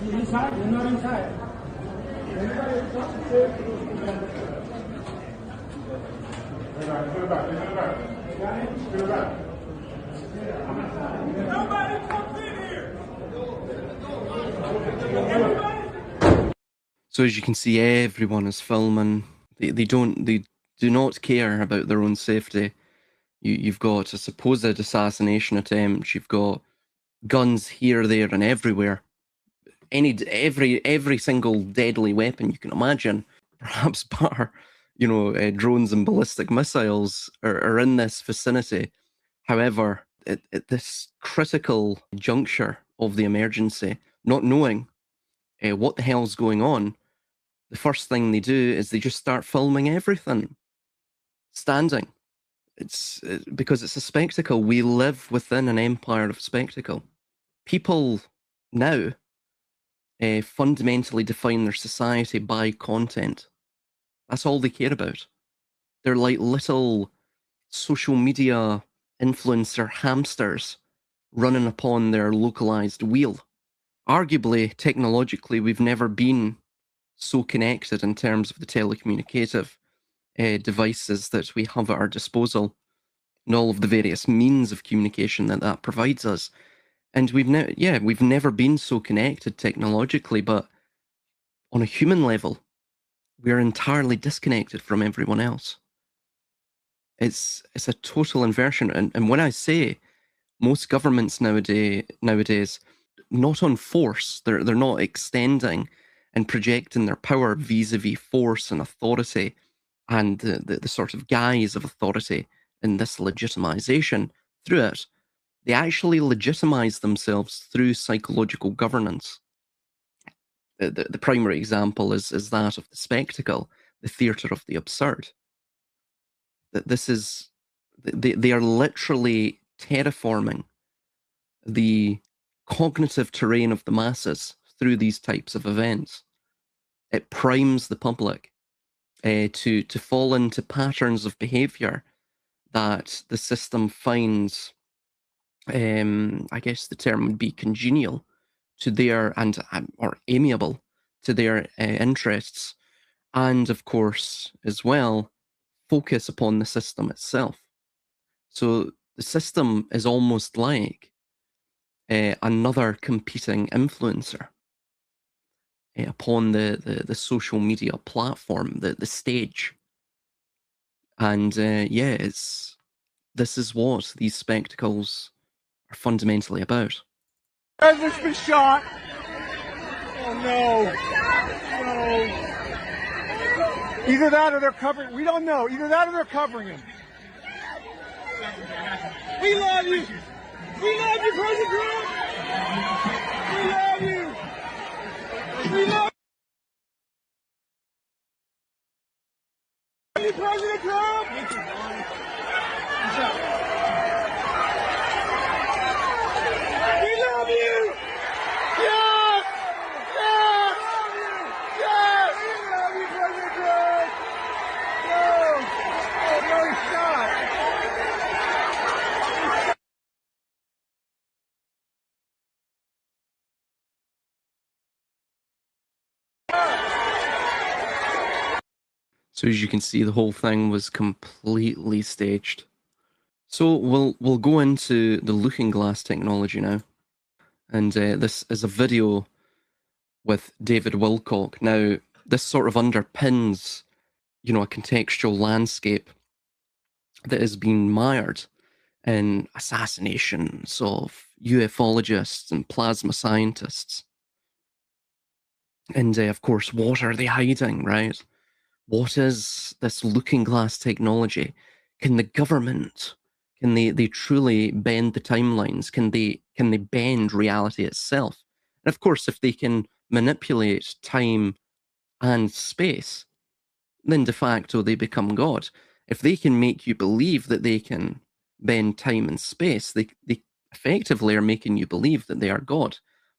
He's inside, you're not inside. Nobody comes in here. So as you can see, everyone is filming. They do not care about their own safety. You've got a supposed assassination attempt. You've got guns here, there, and everywhere. Every single deadly weapon you can imagine, perhaps bar, drones and ballistic missiles are in this vicinity. However, at this critical juncture of the emergency, not knowing what the hell's going on, the first thing they do is they just start filming everything, standing. It's because it's a spectacle. We live within an empire of spectacle. People now fundamentally define their society by content. That's all they care about. They're like little social media influencer hamsters running upon their localized wheel. Arguably, technologically, we've never been so connected in terms of the telecommunicative devices that we have at our disposal and all of the various means of communication that provides us. And we've never been so connected technologically, but on a human level, we're entirely disconnected from everyone else. It's a total inversion. And when I say most governments nowadays, not on force, they're not extending and projecting their power vis-a-vis force and authority and the sort of guise of authority in this legitimization through it. They actually legitimize themselves through psychological governance. The primary example is that of the spectacle, the theatre of the absurd. That they are literally terraforming the cognitive terrain of the masses through these types of events. It primes the public to fall into patterns of behavior that the system finds, I guess the term would be congenial to their, or amiable to their interests, and of course, as well, focus upon the system itself. So the system is almost like another competing influencer upon the social media platform, the stage. And this is what these spectacles are fundamentally about. President's been shot. Oh no. No. Either that or they're covering. We don't know. Either that or they're covering him. We love you. We love you, President Trump. We love you. We love you, President Trump. We love you. Yes. Yes. Yes. We love you, President Trump. No. Oh, no, he's not. So as you can see, the whole thing was completely staged. So we'll go into the looking glass technology now. And this is a video with David Wilcock. Now, this sort of underpins, you know, a contextual landscape that has been mired in assassinations of ufologists and plasma scientists. And of course, what are they hiding, right? What is this looking glass technology? Can the government, can they truly bend the timelines? Can they bend reality itself? And of course, if they can manipulate time and space, then de facto they become God. If they can make you believe that they can bend time and space, they effectively are making you believe that they are God.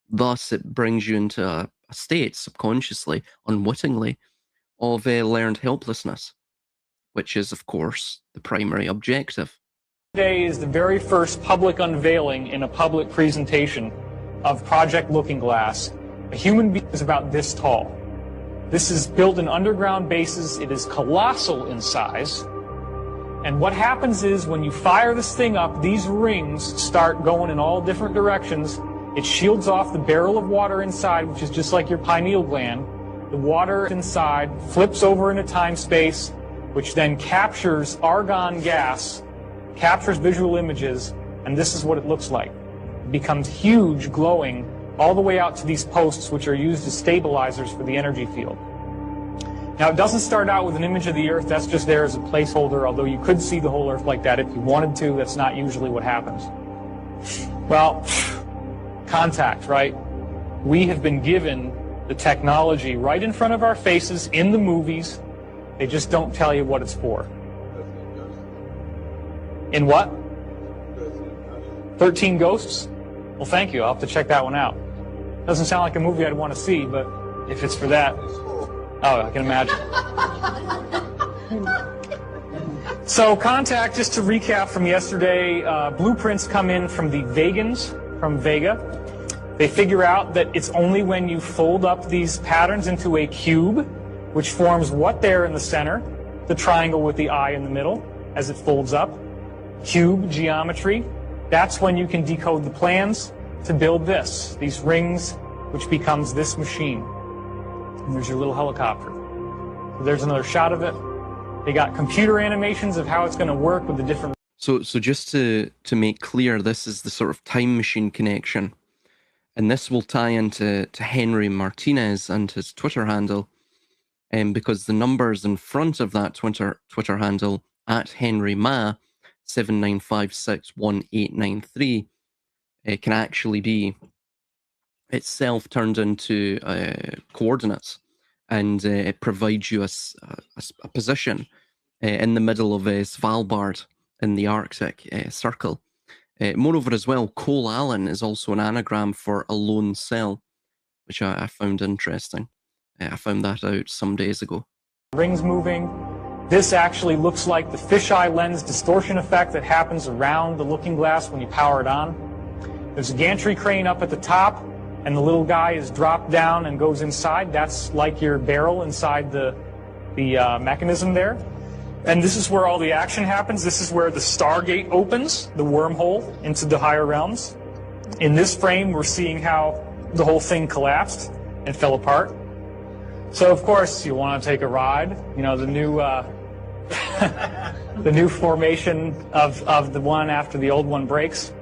Thus, it brings you into a state, subconsciously, unwittingly, of learned helplessness, which is, of course, the primary objective. Today is the very first public unveiling in a public presentation of Project Looking Glass. A human being is about this tall. This is built in underground bases. It is colossal in size. And what happens is when you fire this thing up, these rings start going in all different directions. It shields off the barrel of water inside, which is just like your pineal gland. The water inside flips over into time-space, which then captures argon gas, captures visual images, and this is what it looks like. It becomes huge, glowing, all the way out to these posts, which are used as stabilizers for the energy field. Now, it doesn't start out with an image of the Earth. That's just there as a placeholder, although you could see the whole Earth like that if you wanted to. That's not usually what happens. Well, contact, right? We have been given the technology right in front of our faces in the movies. They just don't tell you what it's for. In what? 13 Ghosts? Well, thank you. I'll have to check that one out. Doesn't sound like a movie I'd want to see, but if it's for that, oh, I can imagine. So, contact, just to recap from yesterday, blueprints come in from the Vegans, from Vega. They figure out that it's only when you fold up these patterns into a cube, which forms what there in the center, the triangle with the eye in the middle, as it folds up, cube geometry, that's when you can decode the plans to build this, these rings, which becomes this machine. And there's your little helicopter. So there's another shot of it. They got computer animations of how it's going to work with the different... So just to make clear, this is the sort of time machine connection. And this will tie into Henry Martinez and his Twitter handle, because the numbers in front of that Twitter handle, at Henry Ma 79561893, can actually be itself turned into coordinates, and it provides you a position in the middle of Svalbard in the Arctic Circle. Moreover, as well, Cole Allen is also an anagram for a lone cell, which I found interesting. I found that out some days ago. Rings moving. This actually looks like the fisheye lens distortion effect that happens around the looking glass when you power it on. There's a gantry crane up at the top, and the little guy is dropped down and goes inside. That's like your barrel inside the mechanism there. And this is where all the action happens. This is where the Stargate opens, the wormhole into the higher realms. In this frame, we're seeing how the whole thing collapsed and fell apart. So, of course, you want to take a ride. You know, the new the new formation of the one after the old one breaks.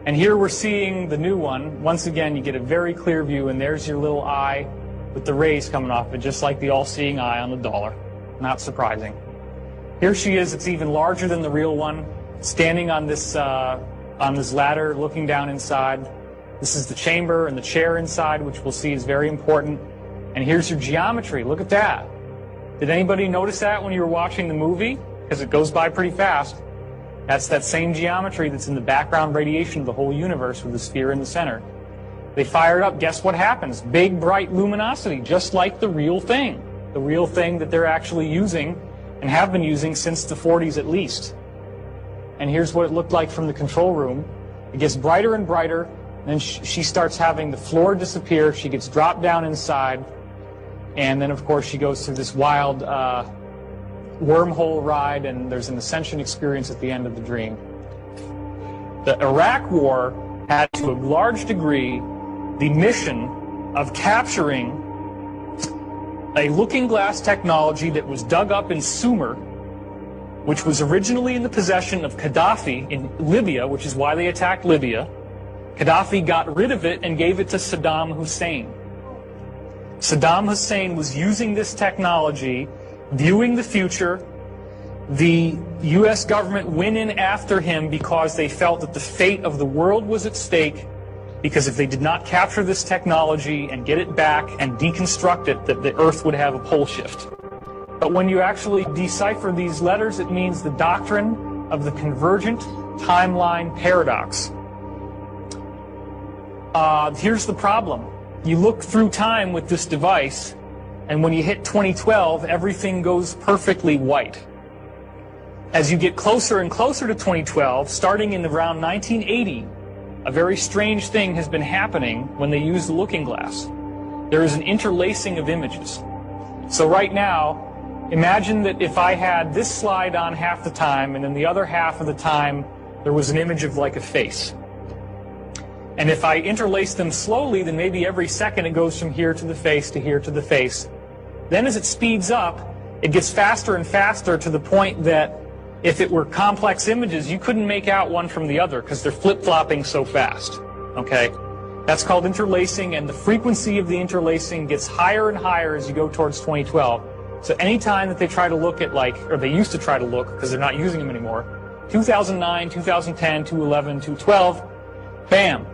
And here we're seeing the new one. Once again, you get a very clear view, and there's your little eye with the rays coming off it, just like the all-seeing eye on the dollar. Not surprising. Here she is. It's even larger than the real one, standing on this ladder, looking down inside. This is the chamber and the chair inside, which we'll see is very important. And here's your geometry. Look at that. Did anybody notice that when you were watching the movie? Because it goes by pretty fast. That's that same geometry that's in the background radiation of the whole universe with the sphere in the center. They fire it up. Guess what happens? Big, bright luminosity, just like the real thing. The real thing that they're actually using and have been using since the 40s at least. And here's what it looked like from the control room. It gets brighter and brighter, and then she starts having the floor disappear. She gets dropped down inside, and then, of course, she goes through this wild wormhole ride, and there's an ascension experience at the end of the dream. The Iraq War had, to a large degree, the mission of capturing a looking glass technology that was dug up in Sumer, which was originally in the possession of Gaddafi in Libya, which is why they attacked Libya. Gaddafi got rid of it and gave it to Saddam Hussein. Saddam Hussein was using this technology, viewing the future. The U.S. government went in after him because they felt that the fate of the world was at stake, because if they did not capture this technology and get it back and deconstruct it, that the Earth would have a pole shift. But when you actually decipher these letters, it means the doctrine of the convergent timeline paradox. Here's the problem. You look through time with this device, and when you hit 2012, everything goes perfectly white. As you get closer and closer to 2012, starting in around 1980, a very strange thing has been happening when they use the looking glass. There is an interlacing of images. So right now, imagine that if I had this slide on half the time, and then the other half of the time, there was an image of like a face. And if I interlace them slowly, then maybe every second it goes from here to the face to here to the face. Then as it speeds up, it gets faster and faster to the point that if it were complex images, you couldn't make out one from the other because they're flip-flopping so fast. Okay? That's called interlacing, and the frequency of the interlacing gets higher and higher as you go towards 2012. So anytime that they try to look at, like, or they used to try to look because they're not using them anymore, 2009, 2010, 2011, 2012, bam.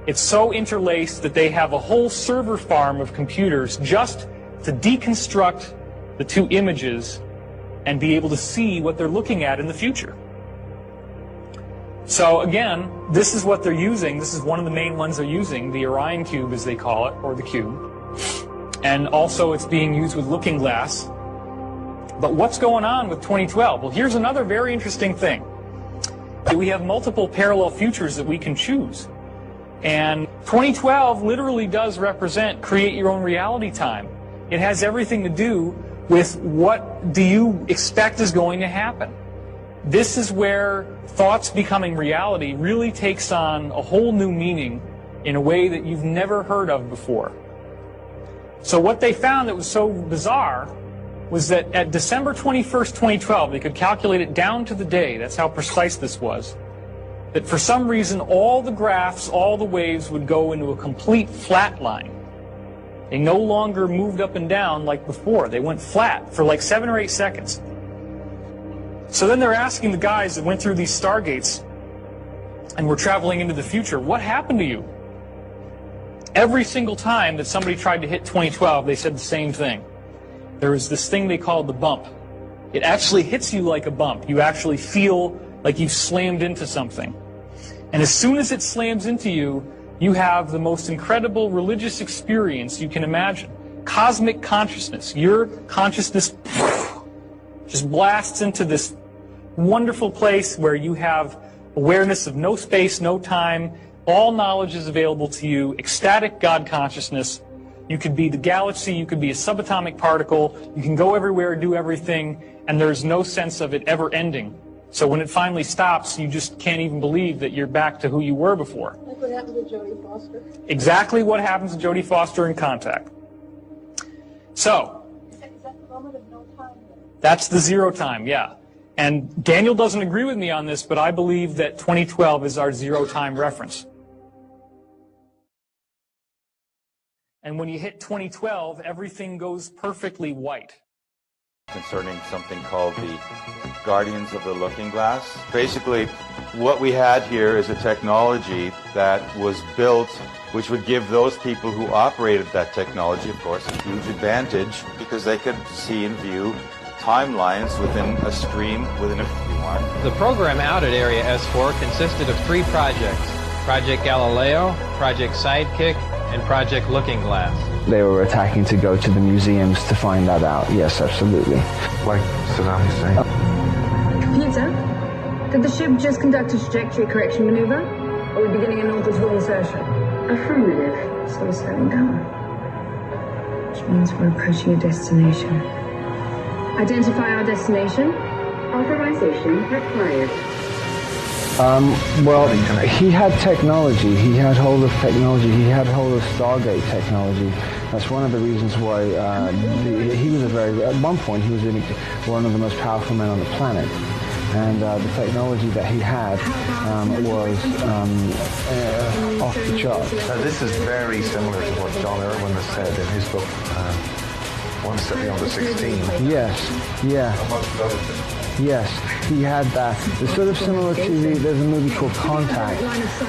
It's so interlaced that they have a whole server farm of computers just to deconstruct the two images and be able to see what they're looking at in the future. So again, this is what they're using. This is one of the main ones they're using, the Orion Cube as they call it, or the cube. And also it's being used with looking glass. But what's going on with 2012? Well, here's another very interesting thing. We have multiple parallel futures that we can choose. And 2012 literally does represent create your own reality time. It has everything to do with what do you expect is going to happen. This is where thoughts becoming reality really takes on a whole new meaning in a way that you've never heard of before. So what they found that was so bizarre was that at December 21st, 2012, they could calculate it down to the day, that's how precise this was, that for some reason all the graphs, all the waves would go into a complete flat line. They no longer moved up and down like before. They went flat for like 7 or 8 seconds. So then they're asking the guys that went through these stargates and were traveling into the future, what happened to you? Every single time that somebody tried to hit 2012, they said the same thing. There was this thing they called the bump. It actually hits you like a bump. You actually feel like you've slammed into something. And as soon as it slams into you, you have the most incredible religious experience you can imagine. Cosmic consciousness. Your consciousness just blasts into this wonderful place where you have awareness of no space, no time. All knowledge is available to you. Ecstatic God consciousness. You could be the galaxy. You could be a subatomic particle. You can go everywhere, do everything, and there's no sense of it ever ending. So when it finally stops, you just can't even believe that you're back to who you were before. Like what happened to Jodie Foster? Exactly what happens to Jodie Foster in Contact. So, Is that the moment of no time? That's the zero time, yeah. And Daniel doesn't agree with me on this, but I believe that 2012 is our zero time reference. And when you hit 2012, everything goes perfectly white. concerning something called the Guardians of the Looking Glass. Basically, what we had here is a technology that was built which would give those people who operated that technology, of course, a huge advantage because they could see and view timelines within a stream within a F1. The program out at Area S4 consisted of 3 projects: Project Galileo, Project Sidekick, and Project Looking Glass. They were attacking to go to the museums to find that out. Yes, absolutely. Like Saddam Hussein. Computer, did the ship just conduct a trajectory correction maneuver? Or are we beginning a north-to-wall insertion? Affirmative. So we're slowing down. Which means we're approaching a destination. Identify our destination. Authorization required. Well, he had technology. He had hold of technology. He had hold of Stargate technology. That's one of the reasons why he was at one point, he was one of the most powerful men on the planet. And the technology that he had was off the charts. This is very similar to what John Irwin has said in his book, One City on the 16. Yes, yeah. Yes, he had that. It's sort of similar to there's a movie called Contact,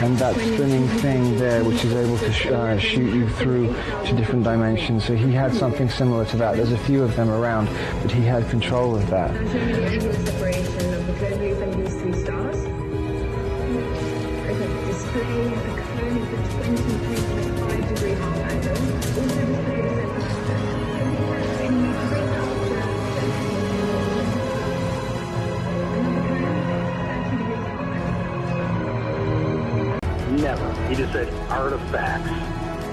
and that spinning thing there, which is able to shoot you through to different dimensions. So he had something similar to that. There's a few of them around, but he had control of that. Separation of the cone loop and these 3 stars. Okay, display a cone of the 23.5 degree half angle. Also display the Never. He just said artifacts,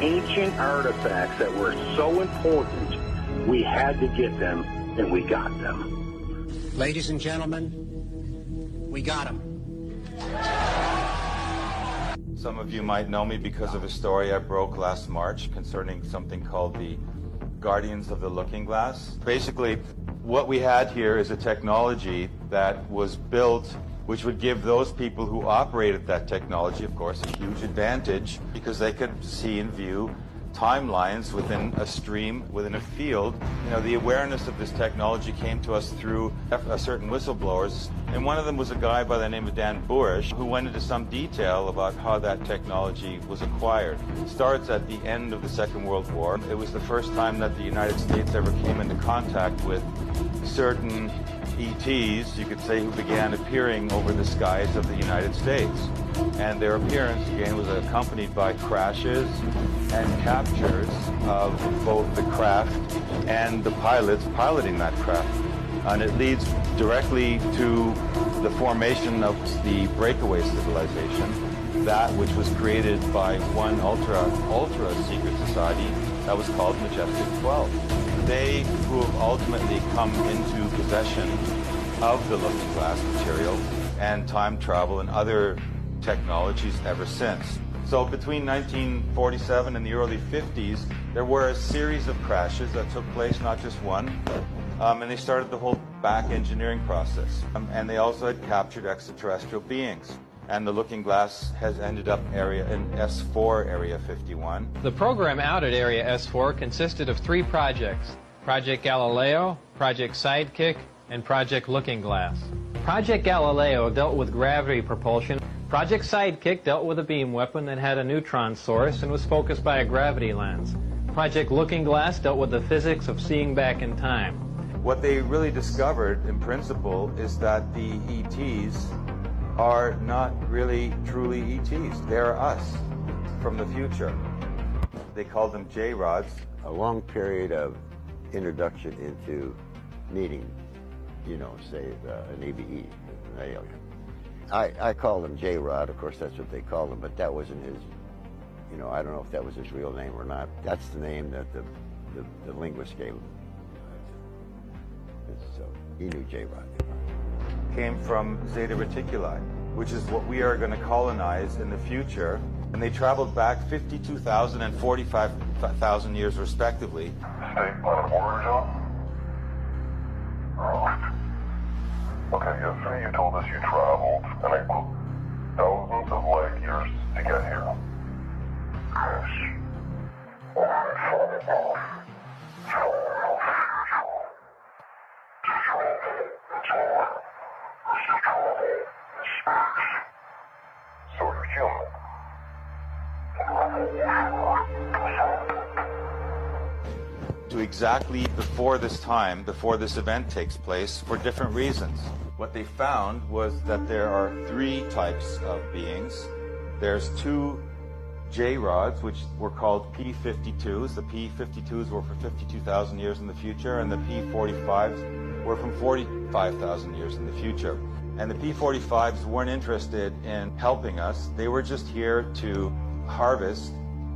ancient artifacts that were so important, we had to get them, and we got them. Ladies and gentlemen, we got him. Some of you might know me because of a story I broke last March concerning something called the Guardians of the Looking Glass. Basically, what we had here is a technology that was built which would give those people who operated that technology, of course, a huge advantage because they could see and view timelines within a stream, within a field. You know, the awareness of this technology came to us through certain whistleblowers, and one of them was a guy by the name of Dan Burish, who went into some detail about how that technology was acquired. It starts at the end of the Second World War. It was the first time that the United States ever came into contact with certain ETs, you could say, who began appearing over the skies of the United States. And their appearance, again, was accompanied by crashes and captures of both the craft and the pilots piloting that craft. And it leads directly to the formation of the breakaway civilization, that which was created by one ultra secret society that was called Majestic 12. They who have ultimately come into possession of the Looking Glass material and time travel and other technologies ever since. So between 1947 and the early 50s, there were a series of crashes that took place, not just one, and they started the whole back engineering process. And they also had captured extraterrestrial beings. And the Looking Glass has ended up in S4 Area 51. The program out at Area S4 consisted of 3 projects: Project Galileo, Project Sidekick, and Project Looking Glass. Project Galileo dealt with gravity propulsion. Project Sidekick dealt with a beam weapon that had a neutron source and was focused by a gravity lens. Project Looking Glass dealt with the physics of seeing back in time. What they really discovered, in principle, is that the ETs are not really truly ETs. They're us from the future. They called them J-rods. A long period of introduction into needing, say an EBE, an alien. I call them J-Rod, of course that's what they call him, but that wasn't his, I don't know if that was his real name or not. That's the name that the linguist gave him. So he knew J-Rod. Came from Zeta Reticuli, which is what we are going to colonize in the future. And they traveled back 52,000 and 45,000 years respectively. State point of order, John? Okay, yesterday you told us you traveled, and I quote, thousands of light years to get here. Yes. to exactly before this time, before this event takes place, for different reasons. What they found was that there are 3 types of beings. There's 2 J-rods, which were called P-52s. The P-52s were for 52,000 years in the future, and the P-45s were from 45,000 years in the future. And the P-45s weren't interested in helping us. They were just here to harvest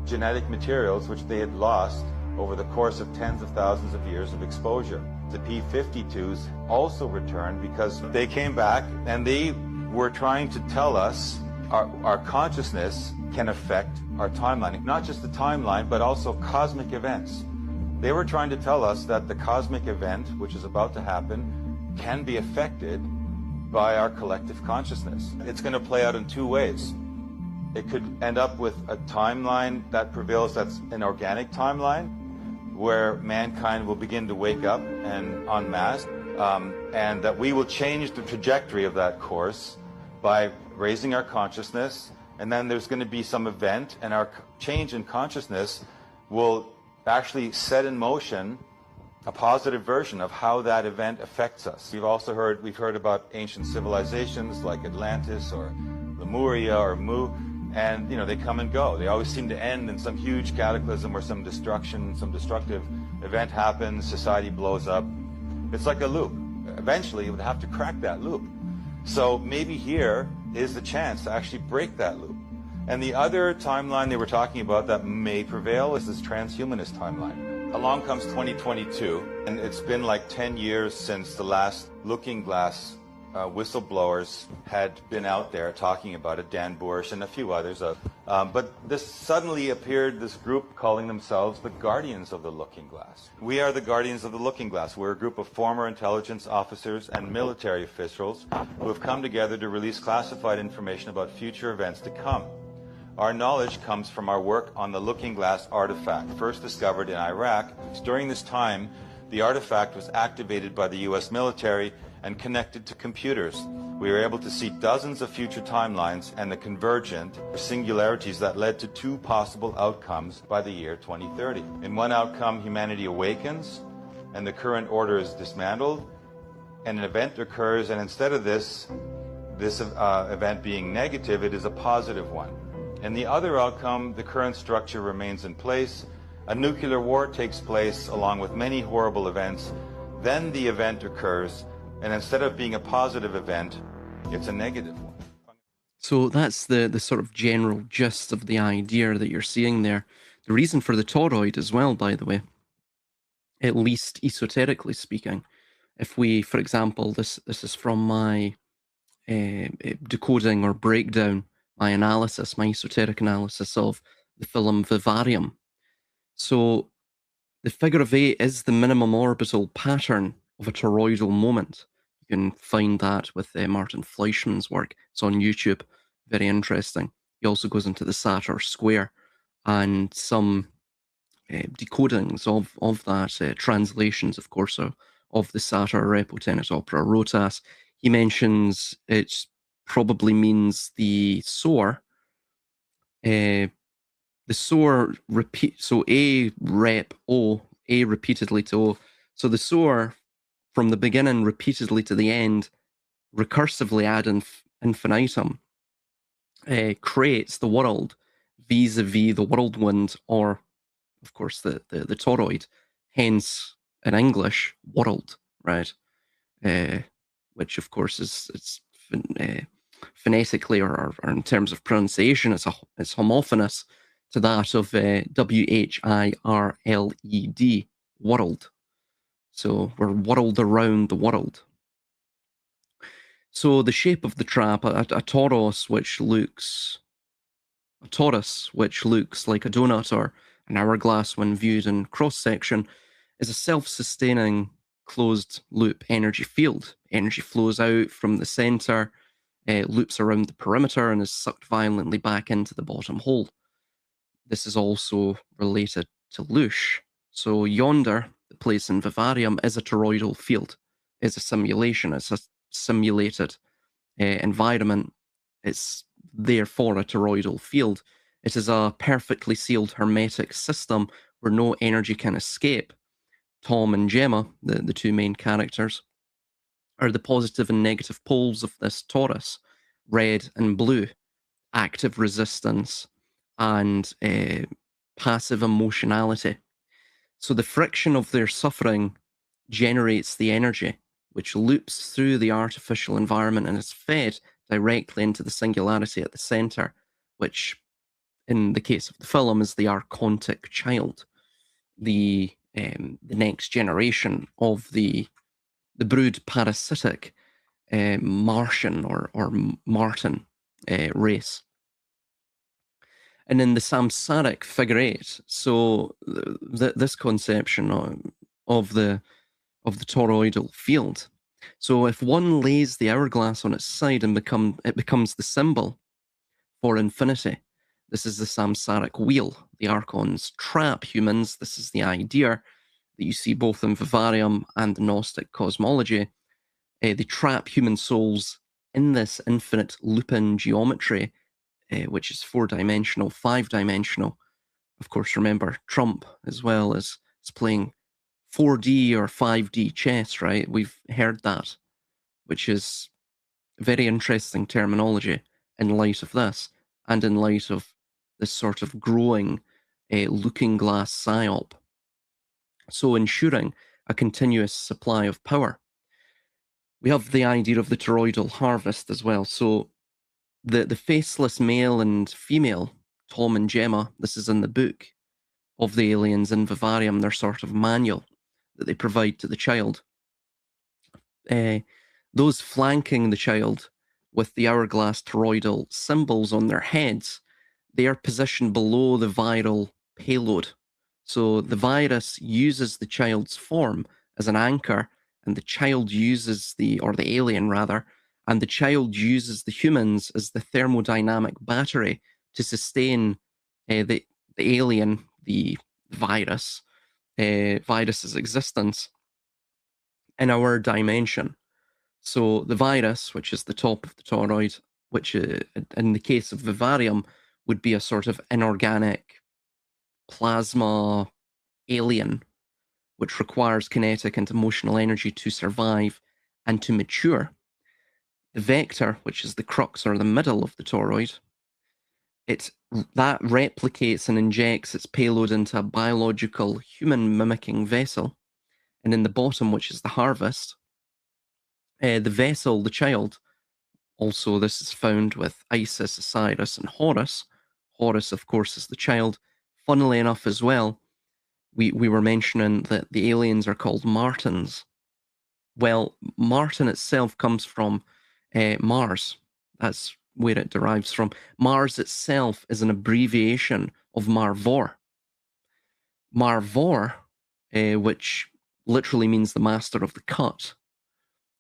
genetic materials which they had lost over the course of tens of thousands of years of exposure. The P-52s also returned because they came back and they were trying to tell us our consciousness can affect our timeline. Not just the timeline, but also cosmic events. They were trying to tell us that the cosmic event, which is about to happen, can be affected by our collective consciousness. It's going to play out in 2 ways. It could end up with a timeline that prevails that's an organic timeline, where mankind will begin to wake up and en masse, and that we will change the trajectory of that course by raising our consciousness, and then there's going to be some event, and our change in consciousness will actually set in motion a positive version of how that event affects us. We've heard about ancient civilizations like Atlantis or Lemuria or Mu, and they come and go. They always seem to end in some huge cataclysm or some destruction, some destructive event happens, society blows up. It's like a loop. Eventually you would have to crack that loop. So maybe here is the chance to actually break that loop. And the other timeline they were talking about that may prevail is this transhumanist timeline. Along comes 2022, and it's been like 10 years since the last Looking Glass whistleblowers had been out there talking about it, Dan Bush and a few others. But this suddenly appeared, this group calling themselves the Guardians of the Looking Glass. We are the Guardians of the Looking Glass. We're a group of former intelligence officers and military officials who have come together to release classified information about future events to come. Our knowledge comes from our work on the Looking Glass artifact, first discovered in Iraq. During this time, the artifact was activated by the US military and connected to computers. We were able to see dozens of future timelines and the convergent singularities that led to 2 possible outcomes by the year 2030. In one outcome, humanity awakens and the current order is dismantled, and an event occurs, and instead of this event being negative, it is a positive one. In the other outcome, the current structure remains in place, a nuclear war takes place along with many horrible events, then the event occurs, and instead of being a positive event, it's a negative one. So that's the sort of general gist of the idea that you're seeing there. The reason for the toroid as well, by the way, at least esoterically speaking, if we, for example, this is from my decoding or breakdown, my analysis, my esoteric analysis of the film Vivarium. So the figure of 8 is the minimum orbital pattern of a toroidal moment. You can find that with Martin Fleischmann's work. It's on YouTube. Very interesting. He also goes into the Saturn square and some decodings of that, translations, of course, of the Saturn Repotenet Opera Rotas. He mentions it probably means the soar. The soar repeat, so A rep O, A repeatedly to O. So the soar from the beginning repeatedly to the end, recursively ad infinitum, creates the world vis-a-vis the whirlwind, or of course the toroid, hence in English world, right? Which of course is phonetically or in terms of pronunciation, it's homophonous to that of WHIRLED, world. So we're whirled around the world. So the shape of the trap, a torus which looks like a donut or an hourglass when viewed in cross-section, is a self-sustaining closed loop energy field. Energy flows out from the center, loops around the perimeter, and is sucked violently back into the bottom hole. This is also related to Loosh. So yonder, the place in Vivarium, is a toroidal field, is a simulation, it's a simulated environment. It's therefore a toroidal field. It is a perfectly sealed hermetic system where no energy can escape. Tom and Gemma, the two main characters, are the positive and negative poles of this torus, red and blue, active resistance and passive emotionality. So the friction of their suffering generates the energy, which loops through the artificial environment and is fed directly into the singularity at the center, which, in the case of the film, is the archontic child, the next generation of the brood parasitic Martian or Martin race. And in the samsaric figure 8, so this conception of the toroidal field. So if one lays the hourglass on its side and it becomes the symbol for infinity. This is the samsaric wheel. The archons trap humans. This is the idea that you see both in Vivarium and the Gnostic cosmology. They trap human souls in this infinite loop-in geometry, which is 4-dimensional, 5-dimensional. Of course, remember, Trump as well is playing 4D or 5D chess, right? We've heard that, which is very interesting terminology in light of this, and in light of this sort of growing looking glass psyop. So ensuring a continuous supply of power. We have the idea of the toroidal harvest as well. So the faceless male and female, Tom and Gemma, this is in the book of the aliens in Vivarium, their sort of manual that they provide to the child. Those flanking the child with the hourglass toroidal symbols on their heads, they are positioned below the viral payload. So the virus uses the child's form as an anchor, and the child uses or the alien rather, and the child uses the humans as the thermodynamic battery to sustain the alien, the virus's existence in our dimension. So the virus, which is the top of the toroid, which in the case of Vivarium would be a sort of inorganic plasma alien, which requires kinetic and emotional energy to survive and to mature. The vector, which is the crux or the middle of the toroid, that replicates and injects its payload into a biological human mimicking vessel. And in the bottom, which is the harvest, the vessel, the child, also this is found with Isis, Osiris, and Horus. Horus, of course, is the child. Funnily enough as well, we were mentioning that the aliens are called Martins. Well, Martin itself comes from Mars. That's where it derives from. Mars itself is an abbreviation of Marvor. Marvor, which literally means the master of the cut,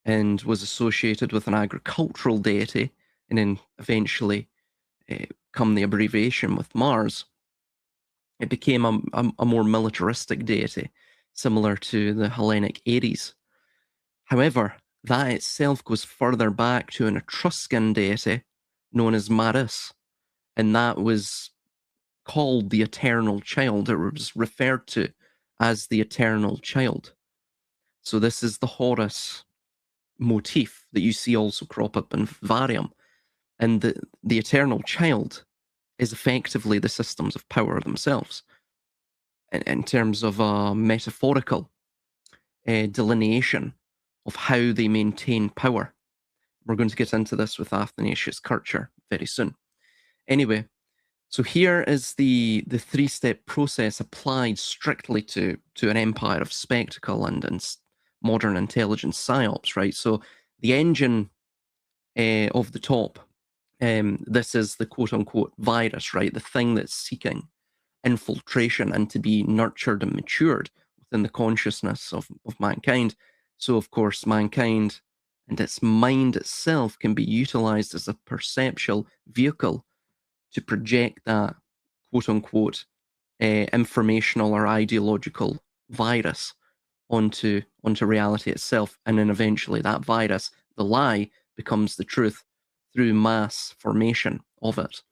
and was associated with an agricultural deity, and then eventually come the abbreviation with Mars. It became a more militaristic deity, similar to the Hellenic Ares. However, that itself goes further back to an Etruscan deity known as Maris, and that was called the Eternal Child. It was referred to as the Eternal Child. So this is the Horus motif that you see also crop up in Vivarium. And the Eternal Child is effectively the systems of power themselves in terms of a metaphorical delineation of how they maintain power. We're going to get into this with Athanasius Kircher very soon. Anyway, so here is the three-step process applied strictly to an empire of spectacle and modern intelligence psyops, right? So the engine of the top, this is the quote-unquote virus, right? The thing that's seeking infiltration and to be nurtured and matured within the consciousness of mankind. So, of course, mankind and its mind itself can be utilized as a perceptual vehicle to project that quote-unquote informational or ideological virus onto reality itself. And then eventually that virus, the lie, becomes the truth through mass formation of it.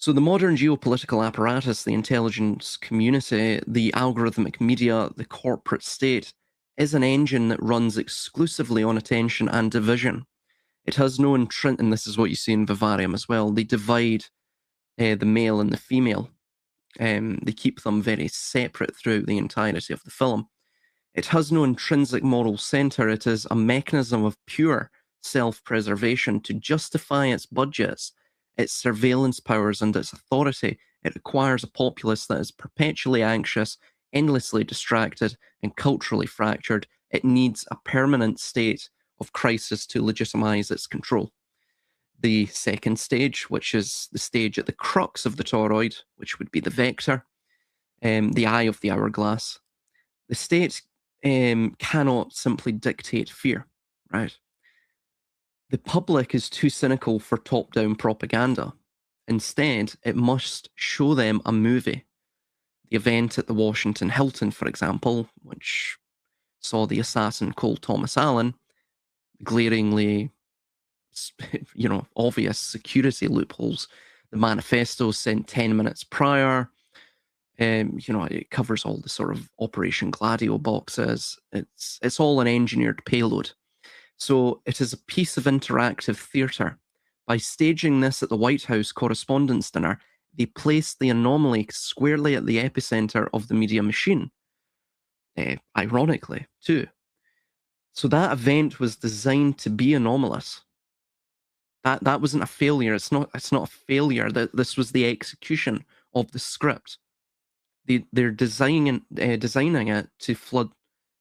So the modern geopolitical apparatus, the intelligence community, the algorithmic media, the corporate state, is an engine that runs exclusively on attention and division. It has no and this is what you see in Vivarium as well, they divide the male and the female. They keep them very separate throughout the entirety of the film. It has no intrinsic moral center. It is a mechanism of pure self-preservation to justify its budgets, its surveillance powers, and its authority. It requires a populace that is perpetually anxious, endlessly distracted, and culturally fractured. It needs a permanent state of crisis to legitimize its control. The second stage, which is the stage at the crux of the toroid, which would be the vector, the eye of the hourglass. The state cannot simply dictate fear, right? The public is too cynical for top-down propaganda. Instead, it must show them a movie. The event at the Washington Hilton, for example, which saw the assassin Cole Thomas Allen, glaringly, obvious security loopholes. The manifesto sent 10 minutes prior. It covers all the sort of Operation Gladio boxes. It's all an engineered payload. So it is a piece of interactive theatre. By staging this at the White House Correspondents' Dinner, they placed the anomaly squarely at the epicenter of the media machine. Ironically, too. So that event was designed to be anomalous. That wasn't a failure. It's not a failure. That this was the execution of the script. They're designing it to flood.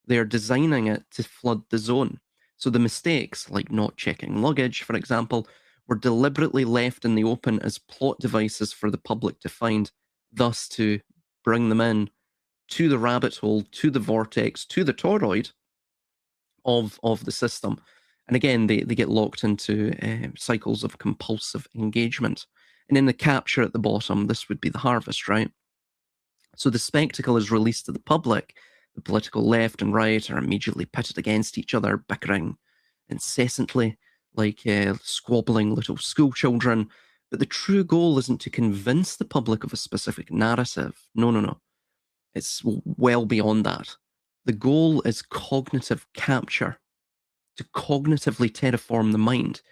They're designing it to flood the zone. So the mistakes, like not checking luggage, for example, were deliberately left in the open as plot devices for the public to find, thus to bring them in to the rabbit hole, to the vortex, to the toroid of the system. And again, they get locked into cycles of compulsive engagement. And in the capture at the bottom, this would be the harvest, right? So the spectacle is released to the public. The political left and right are immediately pitted against each other, bickering incessantly, like squabbling little school children. But the true goal isn't to convince the public of a specific narrative. No. It's well beyond that. The goal is cognitive capture, to cognitively terraform the mind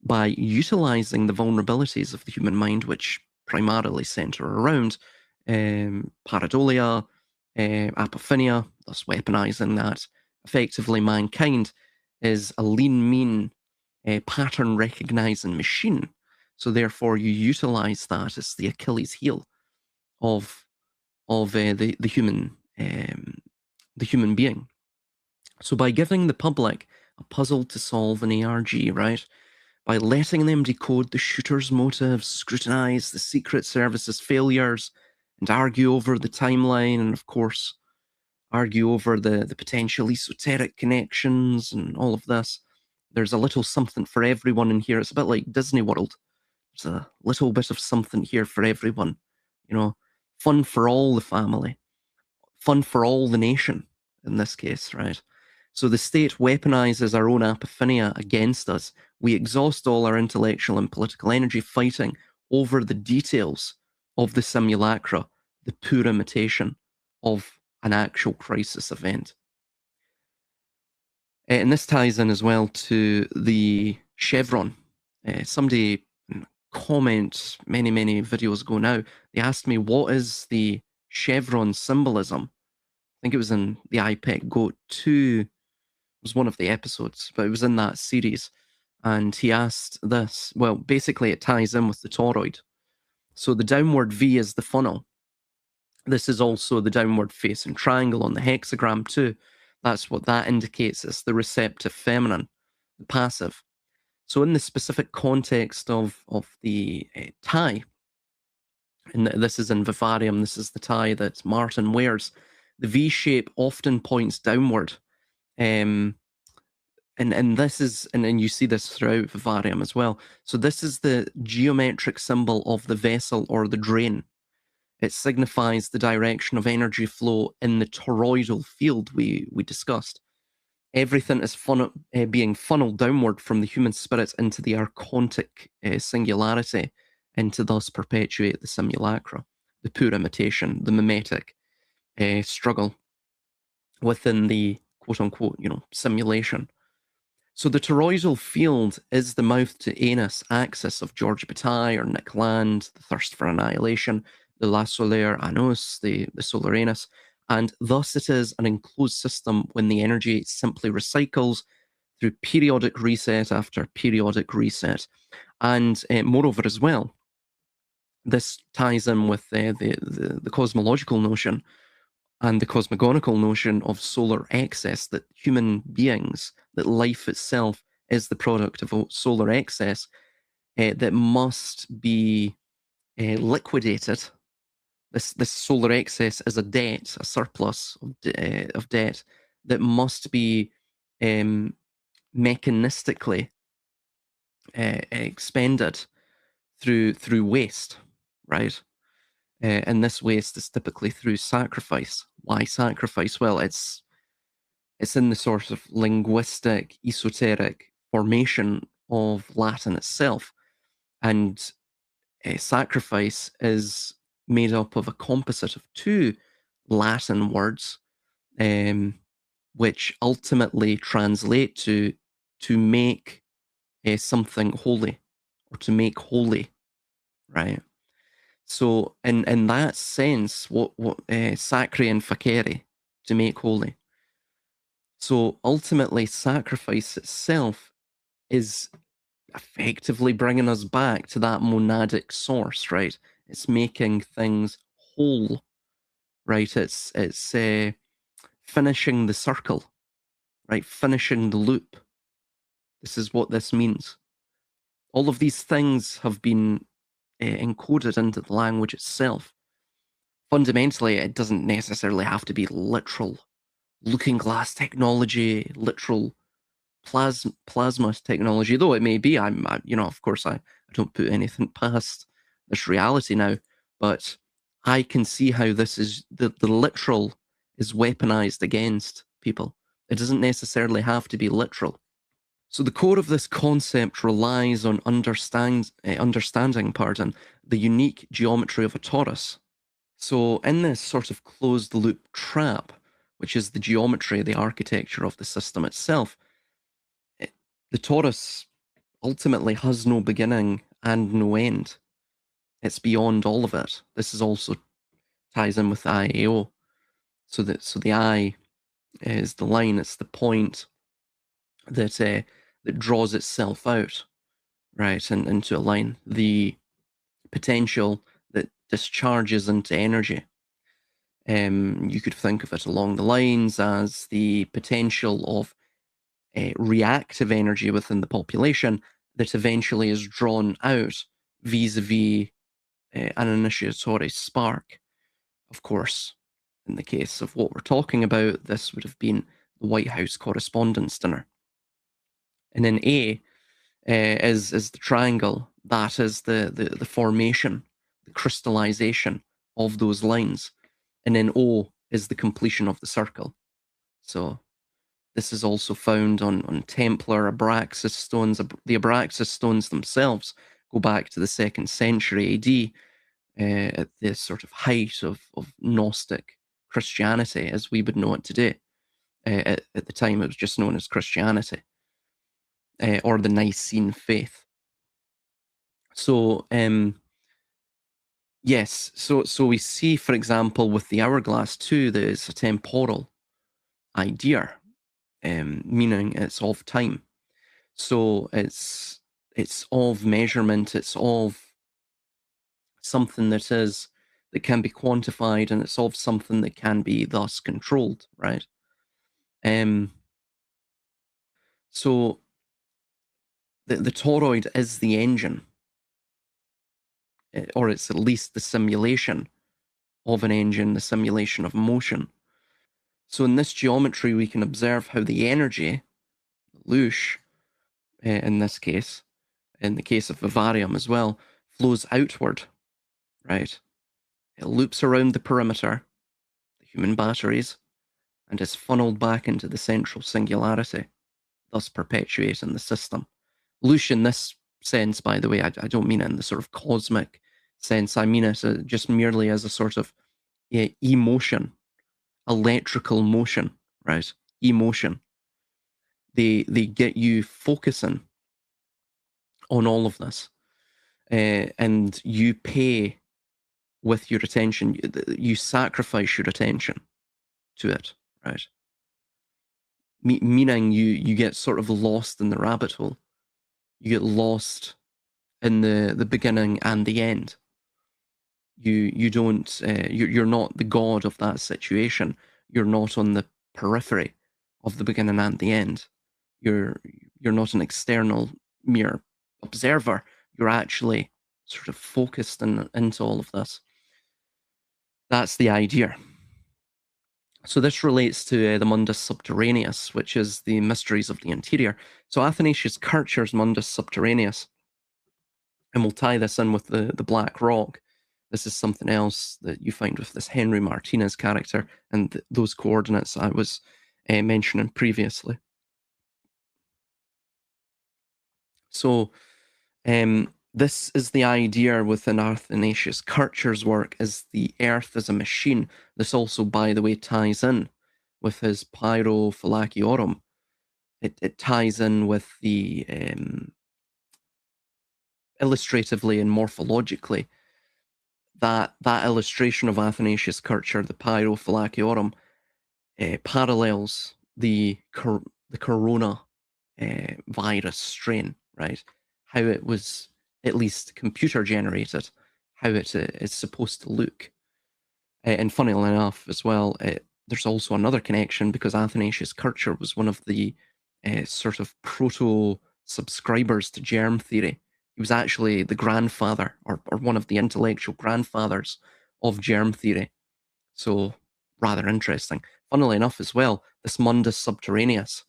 by utilizing the vulnerabilities of the human mind, which primarily center around pareidolia, apophenia, thus weaponizing that. Effectively, mankind is a lean, mean, pattern recognizing machine. So therefore, you utilize that as the Achilles heel of the human being. So by giving the public a puzzle to solve in ARG, right? By letting them decode the shooter's motives, scrutinize the Secret Service's failures, and argue over the timeline, and of course, argue over the potential esoteric connections and all of this. There's a little something for everyone in here. It's a bit like Disney World. There's a little bit of something here for everyone. Fun for all the family. Fun for all the nation, in this case, right? So the state weaponizes our own apophenia against us. We exhaust all our intellectual and political energy fighting over the details of the simulacra, the poor imitation of an actual crisis event. And this ties in as well to the chevron. Somebody comment many videos ago now, they asked me, what is the chevron symbolism? I think it was in the IPEC Goat 2, was one of the episodes, but it was in that series. And he asked this, well, basically it ties in with the toroid. So the downward V is the funnel. This is also the downward facing triangle on the hexagram too. That's what that indicates. It's the receptive feminine, the passive. So in the specific context of the tie, and this is in Vivarium, this is the tie that Martin wears, the V shape often points downward. And this is, and you see this throughout Vivarium as well. So this is the geometric symbol of the vessel or the drain. It signifies the direction of energy flow in the toroidal field we discussed. Everything is being funneled downward from the human spirit into the archontic singularity, and to thus perpetuate the simulacra, the poor imitation, the mimetic struggle within the quote-unquote, simulation. So the toroidal field is the mouth-to-anus axis of George Bataille or Nick Land, the thirst for annihilation, the la solaire anus, the solar anus, and thus it is an enclosed system when the energy simply recycles through periodic reset after periodic reset. And moreover as well, this ties in with the cosmological notion and the cosmogonical notion of solar excess, that human beings, that life itself is the product of solar excess that must be liquidated. This solar excess is a debt, a surplus of debt that must be mechanistically expended through waste, right? And this waste is typically through sacrifice. Why sacrifice? Well, it's in the sort of linguistic, esoteric formation of Latin itself. And sacrifice is made up of a composite of two Latin words, which ultimately translate to make something holy, or to make holy, right? So in that sense, what sacre and facere, to make holy. So ultimately, sacrifice itself is effectively bringing us back to that monadic source, right? It's making things whole, right? It's finishing the circle, right? Finishing the loop. This is what this means. All of these things have been encoded into the language itself. Fundamentally, it doesn't necessarily have to be literal looking glass technology, literal plasma technology, though it may be. Of course, I don't put anything past this reality now, but I can see how this is the literal is weaponized against people. It doesn't necessarily have to be literal. So the core of this concept relies on understanding, the unique geometry of a torus. So in this sort of closed loop trap, which is the geometry, the architecture of the system itself, the torus ultimately has no beginning and no end. It's beyond all of it. This is also ties in with the IAO. So the I is the line, it's the point that draws itself out, right, and into a line. The potential that discharges into energy. You could think of it along the lines as the potential of reactive energy within the population that eventually is drawn out vis-a-vis an initiatory spark. Of course, in the case of what we're talking about, this would have been the White House Correspondents' Dinner. And then A is the triangle. That is the formation, the crystallization of those lines. And then O is the completion of the circle. So this is also found on Templar Abraxas stones. The Abraxas stones themselves go back to the 2nd century AD, at the sort of height of Gnostic Christianity as we would know it today. At the time, it was just known as Christianity, or the Nicene faith. So, yes, so we see, for example, with the hourglass too, there's a temporal idea, meaning it's of time. So it's of measurement, it's of something that can be quantified, and it's of something that can be thus controlled, right? So the toroid is the engine, or it's at least the simulation of an engine, the simulation of motion. So in this geometry, we can observe how the energy, loosh, in this case, in the case of vivarium as well, flows outward, right? It loops around the perimeter, the human batteries, and is funneled back into the central singularity, thus perpetuating the system. Loosh in this sense, by the way. I don't mean it in the sort of cosmic sense. I mean it just merely as a sort of emotion, electrical motion, right? Emotion. They get you focusing on all of this, and you pay with your attention. You sacrifice your attention to it, right? Meaning you get sort of lost in the rabbit hole. You get lost in the beginning and the end. You don't. You're not the god of that situation. You're not on the periphery of the beginning and the end. You're not an external mere observer. You're actually sort of focused into all of this. That's the idea. So this relates to the Mundus Subterraneus, which is the mysteries of the interior. So Athanasius Kircher's Mundus Subterraneus, and we'll tie this in with the Black Rock. This is something else that you find with this Henry Martinez character and those coordinates I was mentioning previously. So this is the idea within Athanasius Kircher's work, is the earth as a machine. This also, by the way, ties in with his Pyrophyllaciorum. It ties in with the illustratively and morphologically, that illustration of Athanasius Kircher, the Pyrophyllaciorum, parallels the corona virus strain, right? How it was at least computer generated, how it is supposed to look. And funnily enough as well, there's also another connection, because Athanasius Kircher was one of the sort of proto-subscribers to germ theory. He was actually the grandfather, or one of the intellectual grandfathers of germ theory. So, rather interesting. Funnily enough as well, this Mundus Subterraneus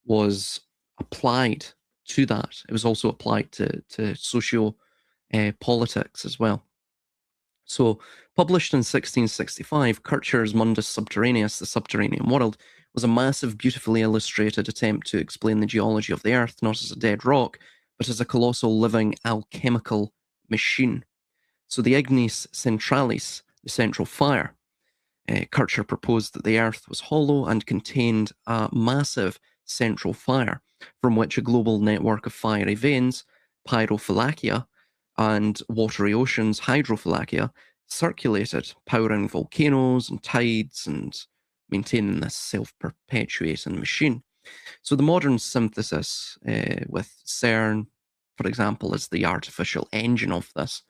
was applied to that. It was also applied to socio-politics as well. So, published in 1665, Kircher's Mundus Subterraneus, The Subterranean World, was a massive, beautifully illustrated attempt to explain the geology of the Earth, not as a dead rock, but as a colossal living alchemical machine. So the ignis centralis, the central fire, Kircher proposed that the Earth was hollow and contained a massive central fire, from which a global network of fiery veins, pyrophyllakia, and watery oceans, hydrophyllakia, circulated, powering volcanoes and tides and maintaining this self-perpetuating machine. So the modern synthesis with CERN, for example, is the artificial engine of this.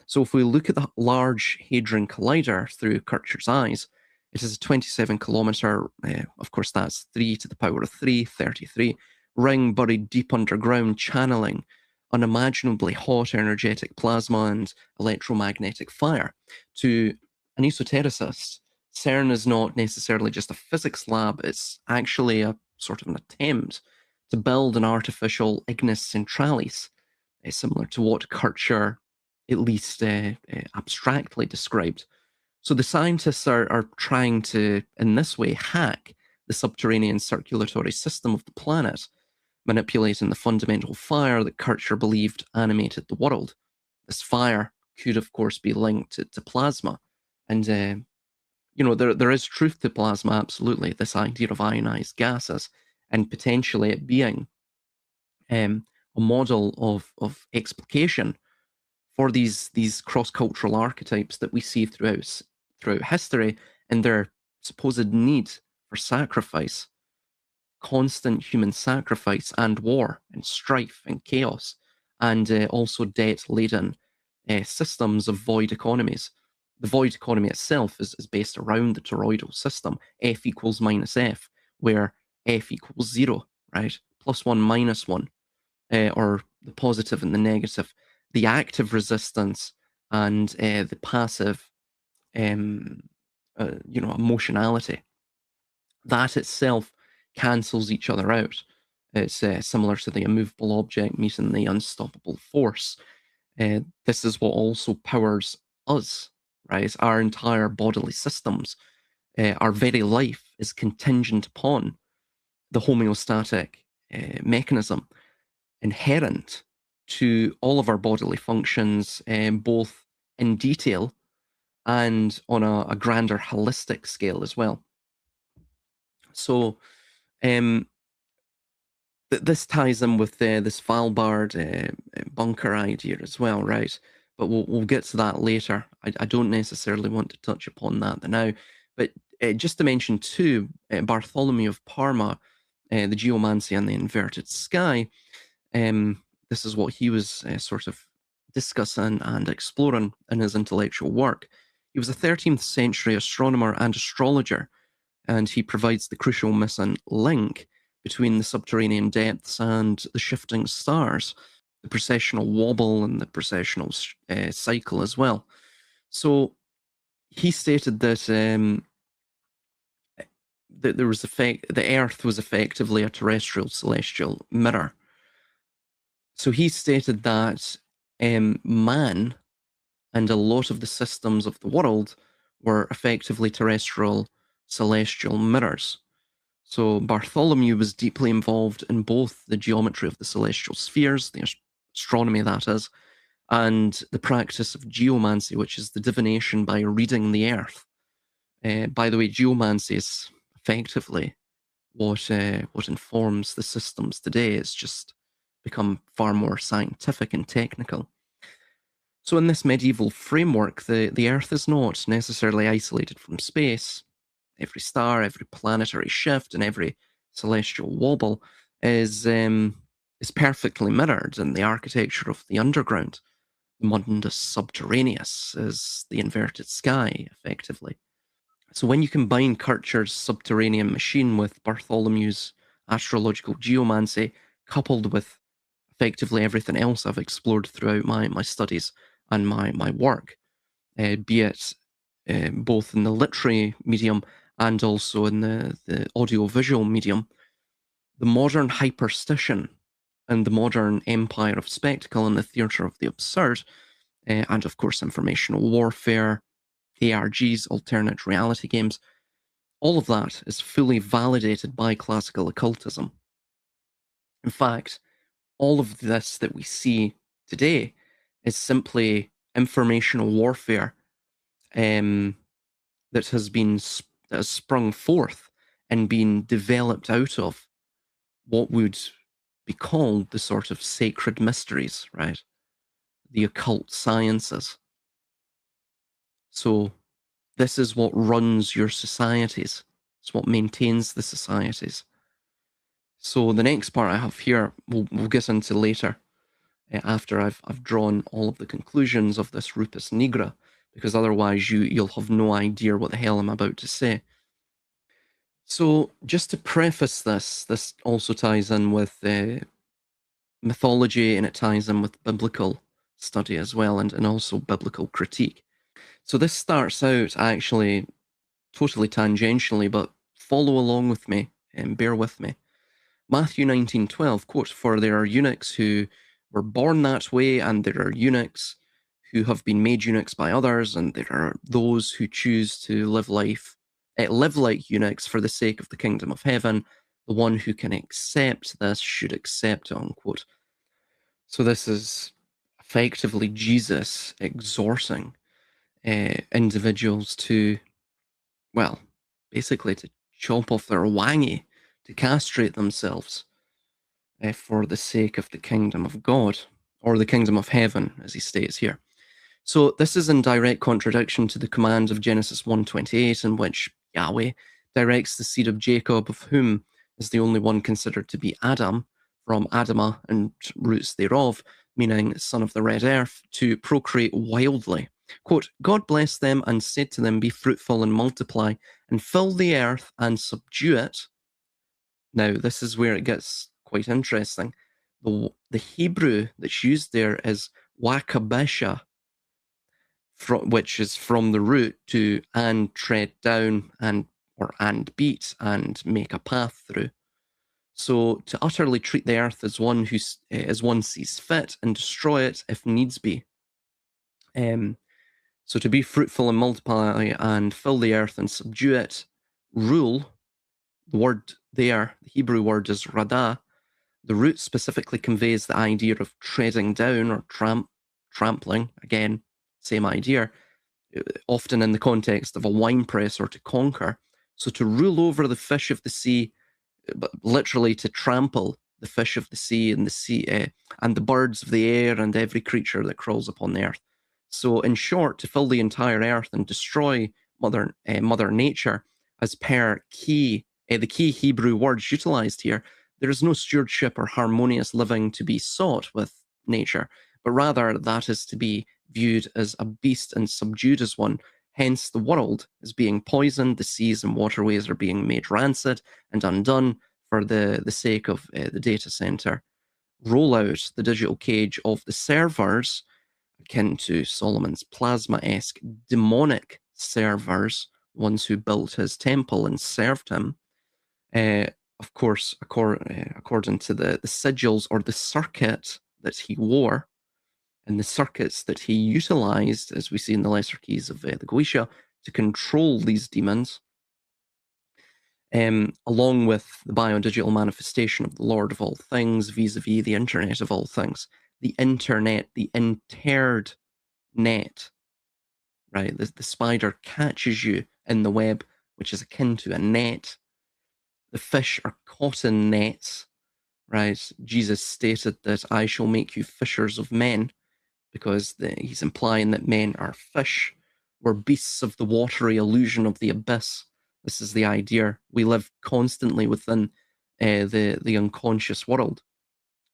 So if we look at the Large Hadron Collider through Kircher's eyes, it is a 27-kilometer, of course that's 3 to the power of 3, 33, ring buried deep underground, channeling unimaginably hot energetic plasma and electromagnetic fire. To an esotericist, CERN is not necessarily just a physics lab, it's actually a sort of an attempt to build an artificial ignis centralis, similar to what Kircher at least abstractly described. So the scientists are trying to, in this way, hack the subterranean circulatory system of the planet, manipulating the fundamental fire that Kircher believed animated the world. This fire could, of course, be linked to plasma. And, you know, there is truth to plasma, absolutely, this idea of ionized gases, and potentially it being a model of explication for these cross-cultural archetypes that we see throughout history, and their supposed need for sacrifice, constant human sacrifice and war and strife and chaos, and also debt-laden systems of void economies. The void economy itself is based around the toroidal system, F equals minus F, where F equals 0, right? Plus 1 minus 1, or the positive and the negative, the active resistance and the passive, emotionality. That itself cancels each other out. It's similar to the immovable object meeting the unstoppable force. This is what also powers us, right? Our entire bodily systems, our very life is contingent upon the homeostatic mechanism inherent to all of our bodily functions, both in detail and on a grander holistic scale as well. So this ties in with this Svalbard bunker idea as well, right? But we'll get to that later. I don't necessarily want to touch upon that now. But just to mention too, Bartholomew of Parma, the geomancy and the inverted sky, this is what he was sort of discussing and exploring in his intellectual work. He was a 13th century astronomer and astrologer, and he provides the crucial missing link between the subterranean depths and the shifting stars, the precessional wobble and the precessional cycle as well. So he stated that that there was the Earth was effectively a terrestrial celestial mirror. So he stated that man and a lot of the systems of the world were effectively terrestrial celestial mirrors. So Bartholomew was deeply involved in both the geometry of the celestial spheres, the astronomy that is, and the practice of geomancy, which is the divination by reading the earth. By the way, geomancy is effectively what informs the systems today. It's just become far more scientific and technical. So in this medieval framework, the Earth is not necessarily isolated from space. Every star, every planetary shift, and every celestial wobble is perfectly mirrored in the architecture of the underground. The mundus subterraneus is the inverted sky, effectively. So when you combine Kircher's subterranean machine with Bartholomew's astrological geomancy, coupled with effectively everything else I've explored throughout my studies and my work, be it both in the literary medium and also in the audiovisual medium, the modern hyperstition and the modern empire of spectacle and the theatre of the absurd, and of course informational warfare, ARGs, alternate reality games, all of that is fully validated by classical occultism. In fact, all of this that we see today is simply informational warfare that has sprung forth and been developed out of what would be called the sort of sacred mysteries, right? The occult sciences. So this is what runs your societies. It's what maintains the societies. So the next part I have here, we'll get into later, after I've drawn all of the conclusions of this Rupus Nigra, because otherwise you'll have no idea what the hell I'm about to say. So just to preface this also ties in with mythology, and it ties in with biblical study as well, and also biblical critique. So this starts out actually totally tangentially, but follow along with me and bear with me. Matthew 19:12, quote, "For there are eunuchs who were born that way, and there are eunuchs who have been made eunuchs by others, and there are those who choose to live like eunuchs for the sake of the kingdom of heaven. The one who can accept this should accept it," unquote. So this is effectively Jesus exhorting individuals to, well, basically to chop off their wangy, to castrate themselves for the sake of the kingdom of God, or the kingdom of heaven, as he states here. So this is in direct contradiction to the command of Genesis 1:28, in which Yahweh directs the seed of Jacob, of whom is the only one considered to be Adam, from Adamah and roots thereof, meaning son of the red earth, to procreate wildly. Quote, "God blessed them and said to them, be fruitful and multiply, and fill the earth and subdue it." Now, this is where it gets quite interesting. The Hebrew that's used there is wakabesha, which is from the root to and tread down and beat and make a path through. So to utterly treat the earth as one sees fit and destroy it if needs be. So to be fruitful and multiply and fill the earth and subdue it, rule, the word there, the Hebrew word is radah, The root specifically conveys the idea of treading down or trampling, again, same idea, often in the context of a winepress or to conquer. So to rule over the fish of the sea, but literally to trample the fish of the sea and and the birds of the air and every creature that crawls upon the earth. So in short, to fill the entire earth and destroy Mother Nature, as per the key Hebrew words utilized here, there is no stewardship or harmonious living to be sought with nature, but rather that is to be viewed as a beast and subdued as one. Hence, the world is being poisoned, the seas and waterways are being made rancid and undone for the sake of the data center. Roll out the digital cage of the servers, akin to Solomon's plasma-esque demonic servers, ones who built his temple and served him. Of course, according to the sigils or the circuit that he wore, and the circuits that he utilized, as we see in the lesser keys of the Goetia, to control these demons, along with the biodigital manifestation of the Lord of all things vis-a-vis the Internet of all things. The Internet, the interred net, right? The spider catches you in the web, which is akin to a net. The fish are caught in nets, right? Jesus stated that I shall make you fishers of men, because he's implying that men are fish. We're beasts of the watery illusion of the abyss. This is the idea. We live constantly within the unconscious world.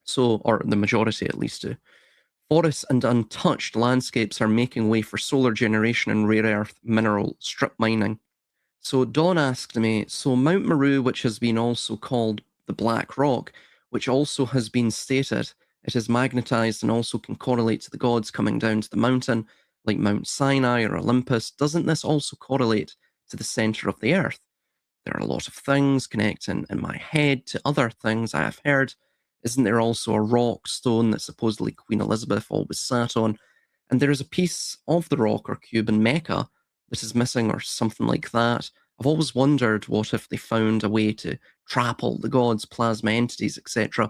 So, or the majority at least do. Forests and untouched landscapes are making way for solar generation and rare earth mineral strip mining. So Don asked me, so Mount Meru, which has been also called the Black Rock, which also has been stated it is magnetized and also can correlate to the gods coming down to the mountain, like Mount Sinai or Olympus, doesn't this also correlate to the center of the earth? There are a lot of things connecting in my head to other things I have heard. Isn't there also a rock stone that supposedly Queen Elizabeth always sat on? And there is a piece of the rock or cube in Mecca that is missing or something like that. I've always wondered, what if they found a way to trap all the gods, plasma entities, etc.,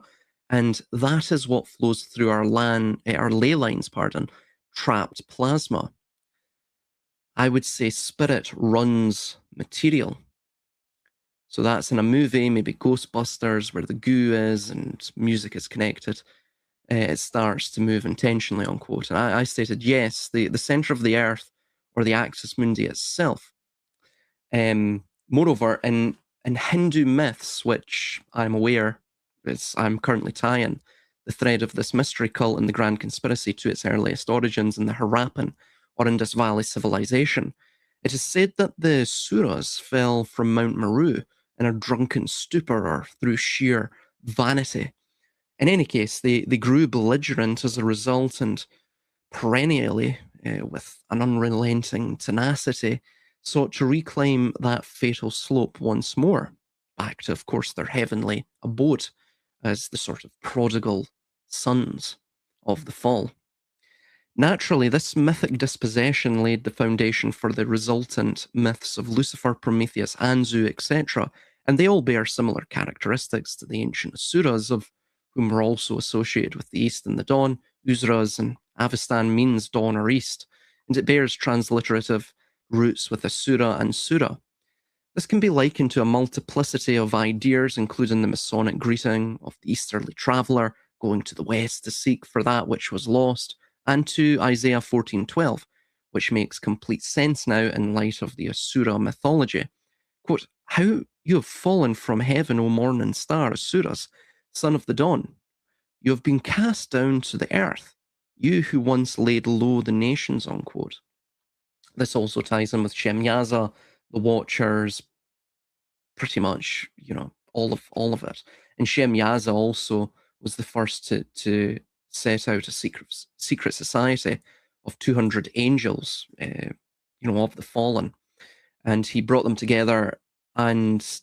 and that is what flows through our ley lines, trapped plasma. I would say spirit runs material. So that's in a movie, maybe Ghostbusters, where the goo is and music is connected. It starts to move intentionally, unquote. And I stated, yes, the center of the earth, or the axis mundi itself. Moreover, in Hindu myths, which I'm aware I'm currently tying the thread of this mystery cult and the grand conspiracy to its earliest origins in the Harappan or Indus Valley civilization, it is said that the Suras fell from Mount Meru in a drunken stupor or through sheer vanity. In any case, they grew belligerent as a result and perennially, with an unrelenting tenacity, sought to reclaim that fatal slope once more, back to, of course, their heavenly abode as the sort of prodigal sons of the fall. Naturally, this mythic dispossession laid the foundation for the resultant myths of Lucifer, Prometheus, Anzu, etc., and they all bear similar characteristics to the ancient Asuras, of whom were also associated with the East and the Dawn. Usras and Avestan means dawn or east, and it bears transliterative roots with Asura and Sura. This can be likened to a multiplicity of ideas, including the Masonic greeting of the easterly traveller going to the west to seek for that which was lost, and to Isaiah 14:12, which makes complete sense now in light of the Asura mythology. Quote, how you have fallen from heaven, O morning star, Asuras, son of the dawn. You have been cast down to the earth, you who once laid low the nations, unquote. This also ties in with Shemyaza, the Watchers, pretty much, all of it. And Shemyaza also was the first to set out a secret society of 200 angels, of the fallen. And he brought them together and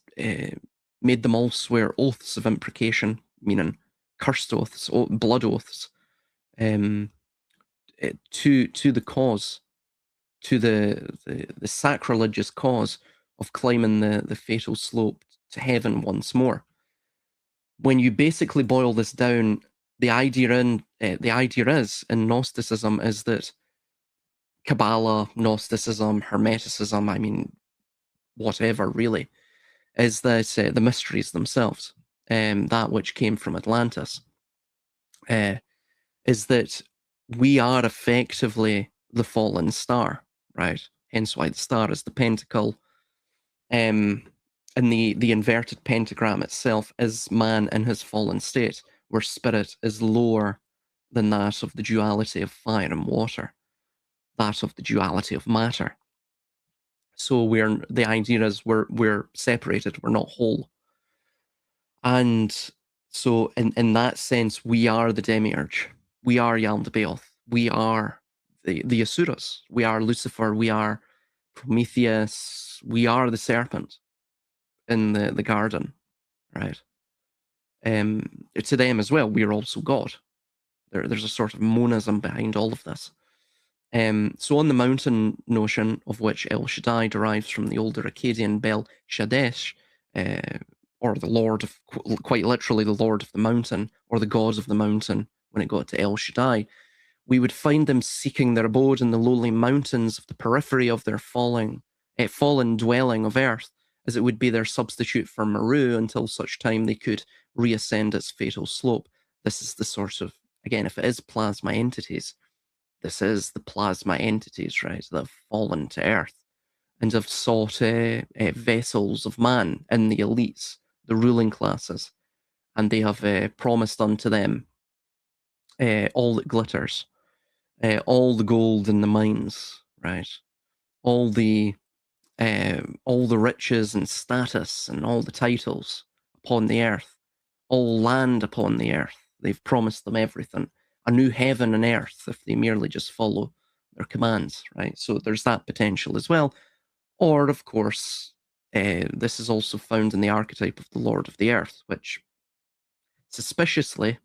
made them all swear oaths of imprecation, meaning cursed oaths, blood oaths, to the cause, to the sacrilegious cause of climbing the fatal slope to heaven once more. when you basically boil this down, the idea is in Gnosticism is that Kabbalah, Gnosticism, Hermeticism, I mean, whatever really, is that the mysteries themselves, that which came from Atlantis, is that we are effectively the fallen star, right? Hence why the star is the pentacle. And the inverted pentagram itself is man in his fallen state, where spirit is lower than that of the duality of fire and water, that of the duality of matter. So the idea is we're separated, we're not whole. And so in that sense, we are the demiurge. We are Yaldabaoth. We are the Asuras. We are Lucifer. We are Prometheus. We are the serpent in the garden, right? To them as well, we are also God. There's a sort of monism behind all of this. So on the mountain notion, of which El Shaddai derives from the older Akkadian Bel Shadesh, or the Lord of, quite literally the Lord of the mountain, or the God of the mountain, when it got to El Shaddai, we would find them seeking their abode in the lowly mountains of the periphery of their fallen dwelling of earth, as it would be their substitute for Meru until such time they could reascend its fatal slope. This is the sort of, again, if it is plasma entities, this is the plasma entities, right, that have fallen to earth and have sought vessels of man in the elites, the ruling classes, and they have promised unto them all that glitters, all the gold in the mines, right, all the riches and status and all the titles upon the earth, all land upon the earth. They've promised them everything, a new heaven and earth if they merely just follow their commands, right? So there's that potential as well. Or, of course, this is also found in the archetype of the Lord of the Earth, which suspiciously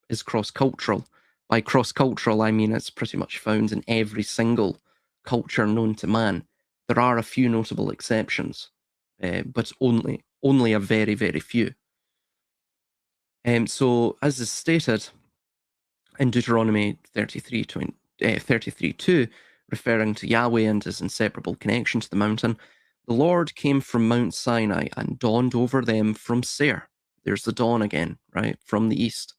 is cross-cultural. By cross-cultural, I mean it's pretty much found in every single culture known to man. There are a few notable exceptions, but only a very, very few. So, as is stated in Deuteronomy 33:2, referring to Yahweh and his inseparable connection to the mountain, the Lord came from Mount Sinai and dawned over them from Seir. There's the dawn again, right, from the east.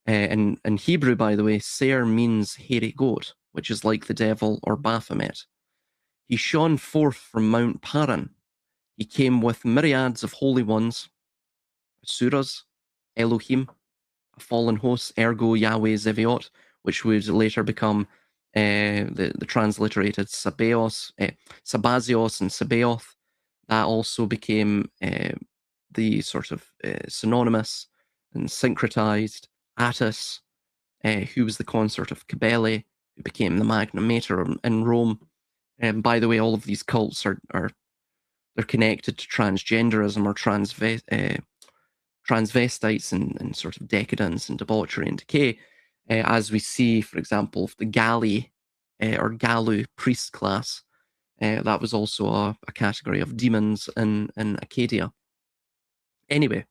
In Hebrew, by the way, Seir means hairy goat, which is like the devil or Baphomet. He shone forth from Mount Paran. He came with myriads of holy ones, Asuras, Elohim, a fallen host, ergo Yahweh Zeviot, which would later become the transliterated Sabazios and Sabaoth. That also became the sort of synonymous and syncretized Attis, who was the consort of Cybele, who became the Magna Mater in Rome. And by the way, all of these cults are they're connected to transgenderism or transvestites and sort of decadence and debauchery and decay, as we see, for example, the Gali or Galu priest class. That was also a category of demons in Acadia. Anyway,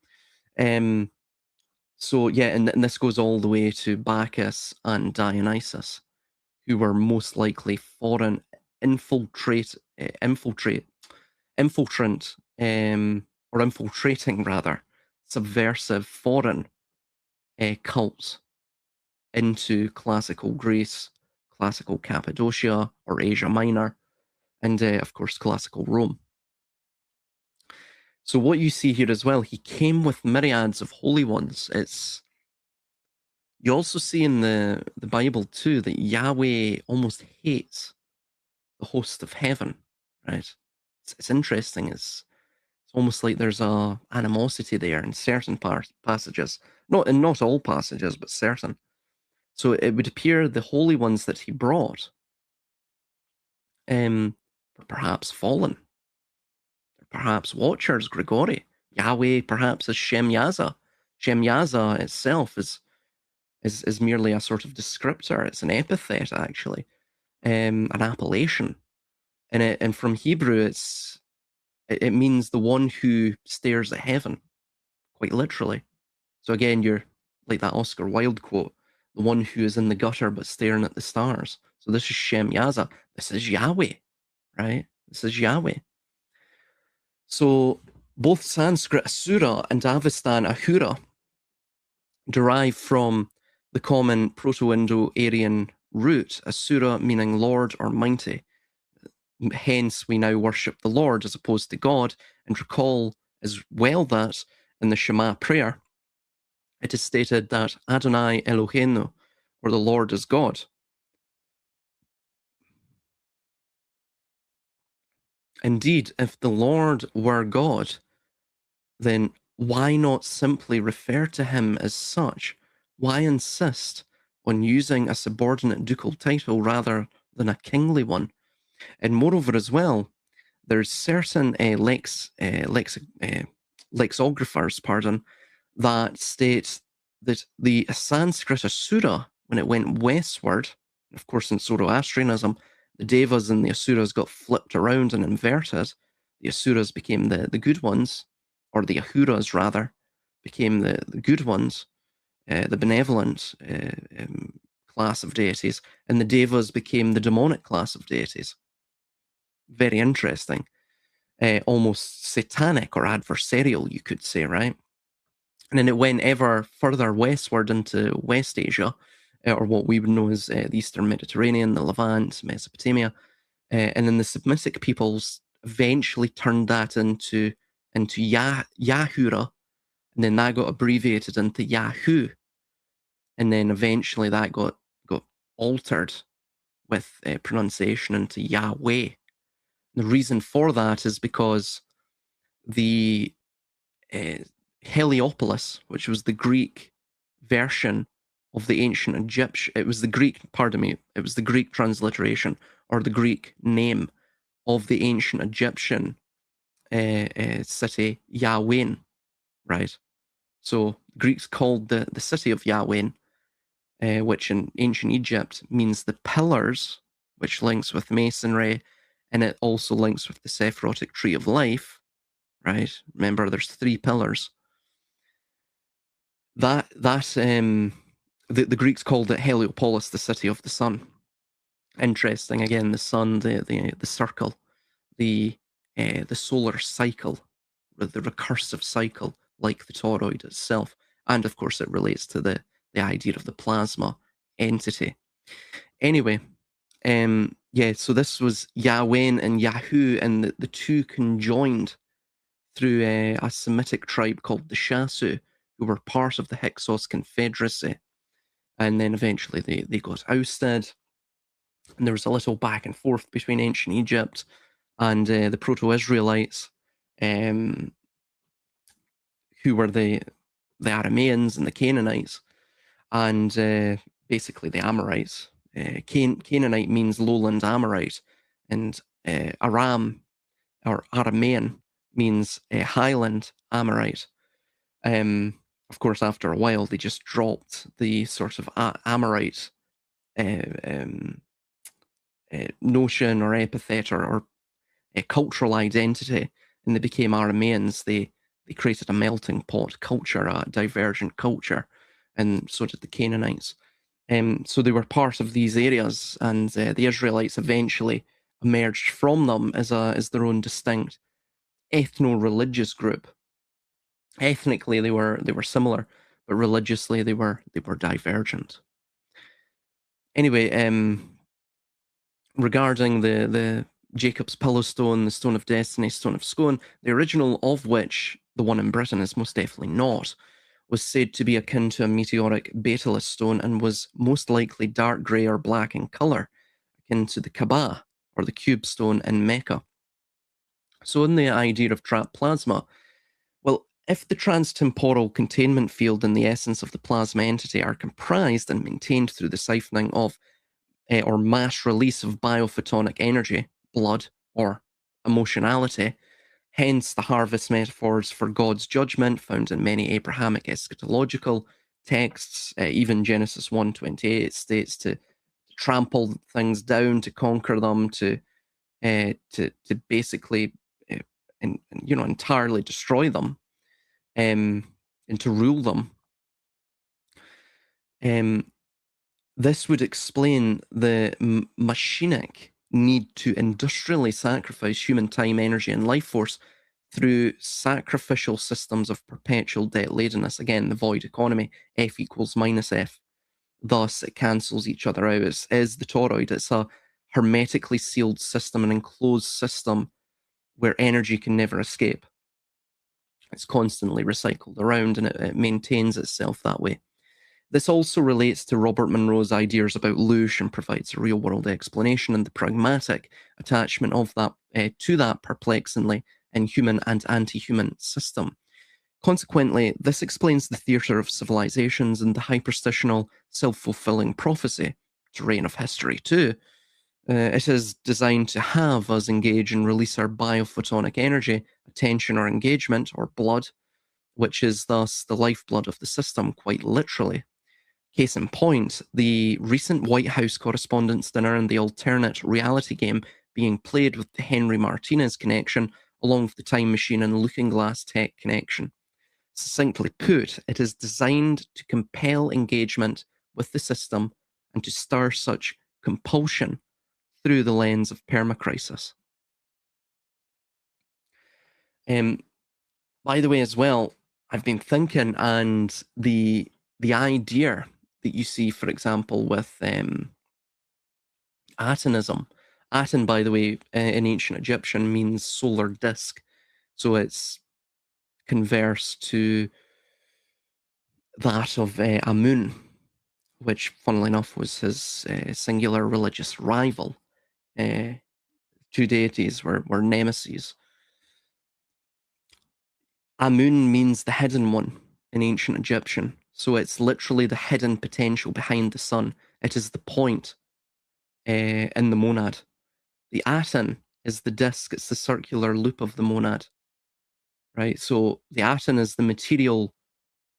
so yeah, and this goes all the way to Bacchus and Dionysus, who were most likely foreign infiltrating subversive foreign cults into classical Greece, classical Cappadocia or Asia Minor, and of course classical Rome. So what you see here as well, he came with myriads of holy ones. You also see in the Bible too that Yahweh almost hates the host of heaven, right? It's interesting. It's almost like there's a animosity there in certain passages, not all passages, but certain. So it would appear the holy ones that he brought were perhaps fallen, perhaps watchers, Grigori. Yahweh perhaps is Shem Yaza. Shem Yaza itself is merely a sort of descriptor. It's an epithet, actually, an appellation, and from Hebrew it means the one who stares at heaven, quite literally, So again, you're like that Oscar Wilde quote, the one who is in the gutter but staring at the stars. So this is Shem Yaza. This is Yahweh, right? This is Yahweh. So both Sanskrit Asura and Avestan Ahura derive from the common Proto-Indo-Aryan root, Asura meaning Lord or mighty. Hence, we now worship the Lord as opposed to God, and recall as well that in the Shema prayer, it is stated that Adonai Eloheinu, or the Lord is God. Indeed, if the Lord were God, then why not simply refer to him as such? Why insist on using a subordinate ducal title rather than a kingly one? And moreover as well, there's certain lexicographers, that state that the Sanskrit Asura, when it went westward, of course in Zoroastrianism, the Devas and the Asuras got flipped around and inverted. The Asuras became the good ones, or the Ahuras rather, became the good ones, the benevolent class of deities, and the Devas became the demonic class of deities. Very interesting. Almost satanic or adversarial, you could say, right? And then it went ever further westward into West Asia, or what we would know as the Eastern Mediterranean, the Levant, Mesopotamia, and then the Semitic peoples eventually turned that into Yahura, and then that got abbreviated into Yahoo, and then eventually that got altered with pronunciation into Yahweh. The reason for that is because the Heliopolis, which was the Greek version of the ancient Egyptian, it was the Greek transliteration, or the Greek name of the ancient Egyptian city Yawen, right? So Greeks called the city of Yawen, which in ancient Egypt means the pillars, which links with masonry, and it also links with the Sephirotic tree of life, right? Remember, there's 3 pillars. The Greeks called it Heliopolis, the city of the sun. Interesting, again, the sun, the circle, the solar cycle, the recursive cycle, like the toroid itself, and of course it relates to the idea of the plasma entity. Anyway, so this was Yawen and Yahoo, and the two conjoined through a Semitic tribe called the Shasu, who were part of the Hyksos Confederacy. And then eventually they got ousted. And there was a little back and forth between ancient Egypt and the Proto-Israelites, who were the Arameans and the Canaanites, and basically the Amorites. Canaanite means lowland Amorite, and Aram, or Aramean, means highland Amorite. Of course, after a while, they just dropped the sort of Amorite notion or epithet or a cultural identity, and they became Arameans. They created a melting pot culture, a divergent culture, and so did the Canaanites. So they were part of these areas, and the Israelites eventually emerged from them as their own distinct ethno-religious group. Ethnically, they were similar, but religiously they were divergent. Anyway, regarding the Jacob's Pillow Stone, the Stone of Destiny, Stone of Scone, the original of which, the one in Britain, is most definitely not, was said to be akin to a meteoric betulous stone and was most likely dark grey or black in colour, akin to the Kaaba, or the cube stone in Mecca. So in the idea of trapped plasma, well, if the transtemporal containment field and the essence of the plasma entity are comprised and maintained through the siphoning of or mass release of biophotonic energy, blood, or emotionality, hence the harvest metaphors for God's judgment found in many Abrahamic eschatological texts, even Genesis 1:28 states to trample things down, to conquer them, to basically entirely destroy them, and to rule them. This would explain the machinic need to industrially sacrifice human time, energy, and life force through sacrificial systems of perpetual debt ladenness. Again, the void economy, F equals minus F. Thus, it cancels each other out. It is the toroid. It's a hermetically sealed system, an enclosed system where energy can never escape. It's constantly recycled around, and it maintains itself that way. This also relates to Robert Monroe's ideas about loosh and provides a real-world explanation and the pragmatic attachment of that to that perplexingly inhuman and anti-human system. Consequently, this explains the theatre of civilizations and the hyperstitional, self-fulfilling prophecy, terrain of history too. It is designed to have us engage and release our biophotonic energy, attention or engagement, or blood, which is thus the lifeblood of the system, quite literally. Case in point, the recent White House Correspondents' Dinner and the alternate reality game being played with the Henry Martinez connection, along with the time machine and looking glass tech connection. Succinctly put, it is designed to compel engagement with the system and to stir such compulsion through the lens of permacrisis. By the way, as well, I've been thinking, and the idea that you see, for example, with Atonism. Aton, by the way, in ancient Egyptian means solar disk, so it's converse to that of Amun, which, funnily enough, was his singular religious rival. Two deities were nemesis. Amun means the hidden one in ancient Egyptian, so it's literally the hidden potential behind the sun. It is the point in the monad. The aton is the disk, it's the circular loop of the monad, right? So the aton is the material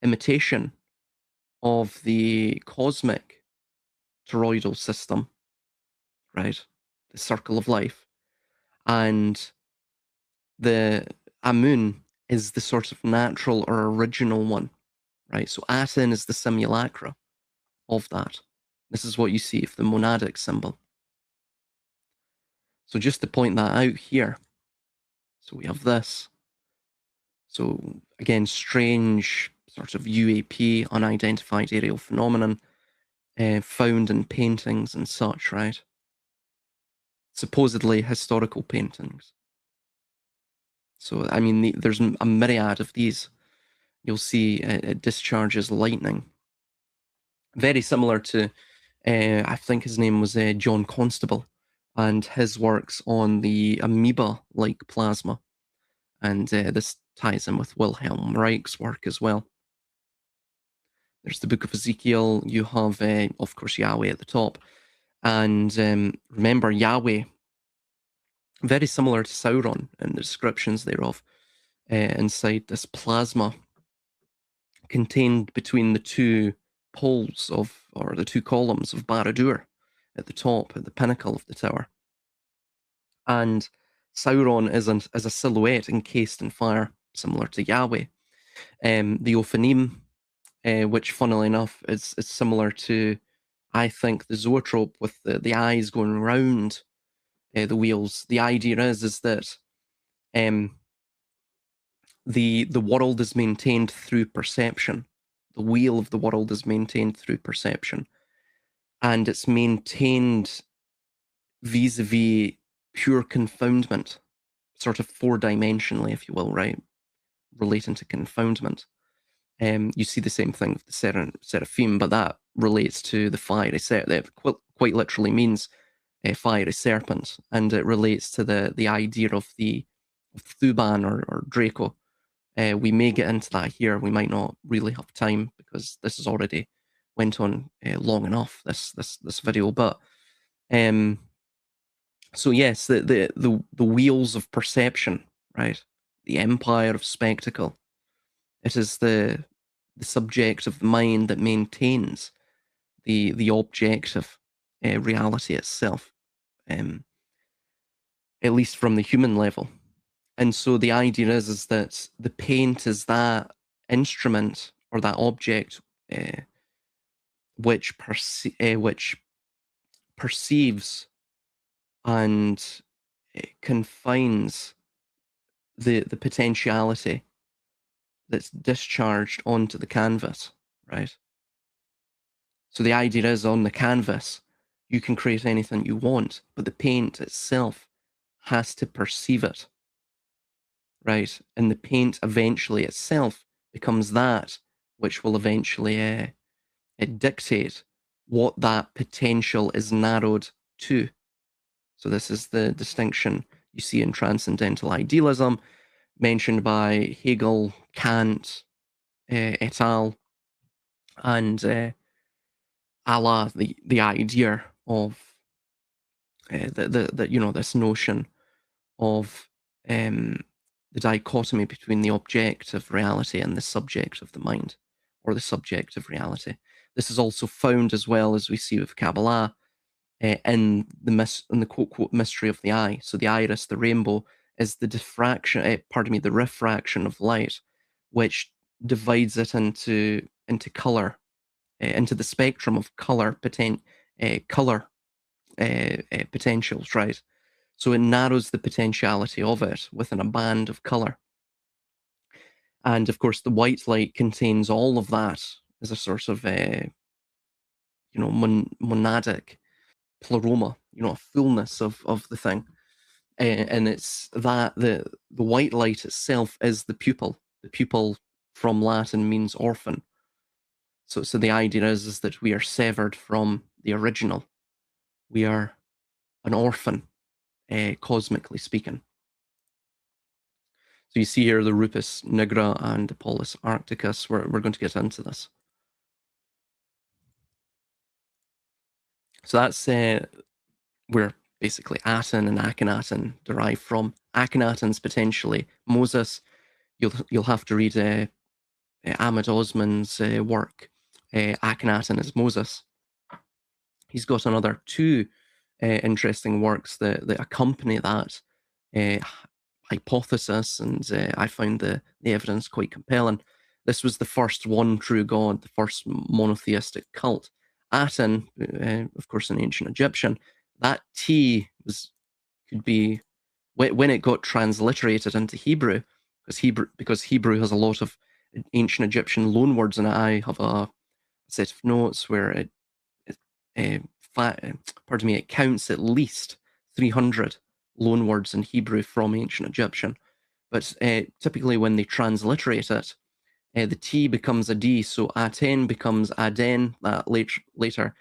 imitation of the cosmic toroidal system, right? The circle of life. And the Amun is the sort of natural or original one, right? So Aten is the simulacra of that. This is what you see of the monadic symbol. So just to point that out here, so we have this. So again, strange sort of UAP, unidentified aerial phenomenon, found in paintings and such, right? Supposedly historical paintings. So, I mean, there's a myriad of these. You'll see it discharges lightning. Very similar to, I think his name was John Constable, and his works on the amoeba-like plasma. And this ties in with Wilhelm Reich's work as well. There's the Book of Ezekiel. You have, of course, Yahweh at the top. And remember, Yahweh, very similar to Sauron in the descriptions thereof, inside this plasma contained between the two poles of, or the two columns of Barad-dûr at the top, at the pinnacle of the tower. And Sauron is a silhouette encased in fire, similar to Yahweh. The Ophanim, which, funnily enough, is similar to, I think, the zoetrope with the eyes going round the wheels. The idea is that the world is maintained through perception. The wheel of the world is maintained through perception. And it's maintained vis-a-vis pure confoundment, sort of four-dimensionally, if you will, right? Relating to confoundment. You see the same thing with the seraphim, but that relates to the fiery serpent. That quite literally means a fiery serpent, and it relates to the idea of Thuban or Draco. We may get into that here. We might not really have time because this has already went on long enough, this video. But so yes, the wheels of perception, right? The empire of spectacle. It is the subject of the mind that maintains the objective reality itself, at least from the human level. And so the idea is that the paint is that instrument or that object which perceives and confines the potentiality that's discharged onto the canvas, right? So the idea is, on the canvas, you can create anything you want, but the paint itself has to perceive it, right? And the paint eventually itself becomes that which will eventually dictate what that potential is narrowed to. So this is the distinction you see in transcendental idealism, mentioned by Hegel, Kant, et al., and a la the idea of this notion of the dichotomy between the objective reality and the subjective of the mind, or the subjective reality. This is also found, as well as we see with Kabbalah, in the quote quote mystery of the eye. So the iris, the rainbow, is the the refraction of light, which divides it into color, into the spectrum of color potentials, right? So it narrows the potentiality of it within a band of color. And of course, the white light contains all of that as a sort of monadic pleroma, a fullness of the thing. And it's that the white light itself is the pupil. The pupil from Latin means orphan. So the idea is that we are severed from the original. We are an orphan, cosmically speaking. So you see here the Rupus nigra and the Polus arcticus. We're going to get into this. So that's where basically Aten and Akhenaten derive from. Akhenaten's potentially Moses. You'll have to read Ahmed Osman's work. Akhenaten is Moses. He's got another two interesting works that accompany that hypothesis, and I found the evidence quite compelling. This was the first one true God, the first monotheistic cult. Aten, of course, an ancient Egyptian. That T could be, when it got transliterated into Hebrew, because Hebrew has a lot of ancient Egyptian loanwords, and I have a set of notes where it counts at least 300 loanwords in Hebrew from ancient Egyptian. But typically when they transliterate it, the T becomes a D, so Aten becomes Aden, that later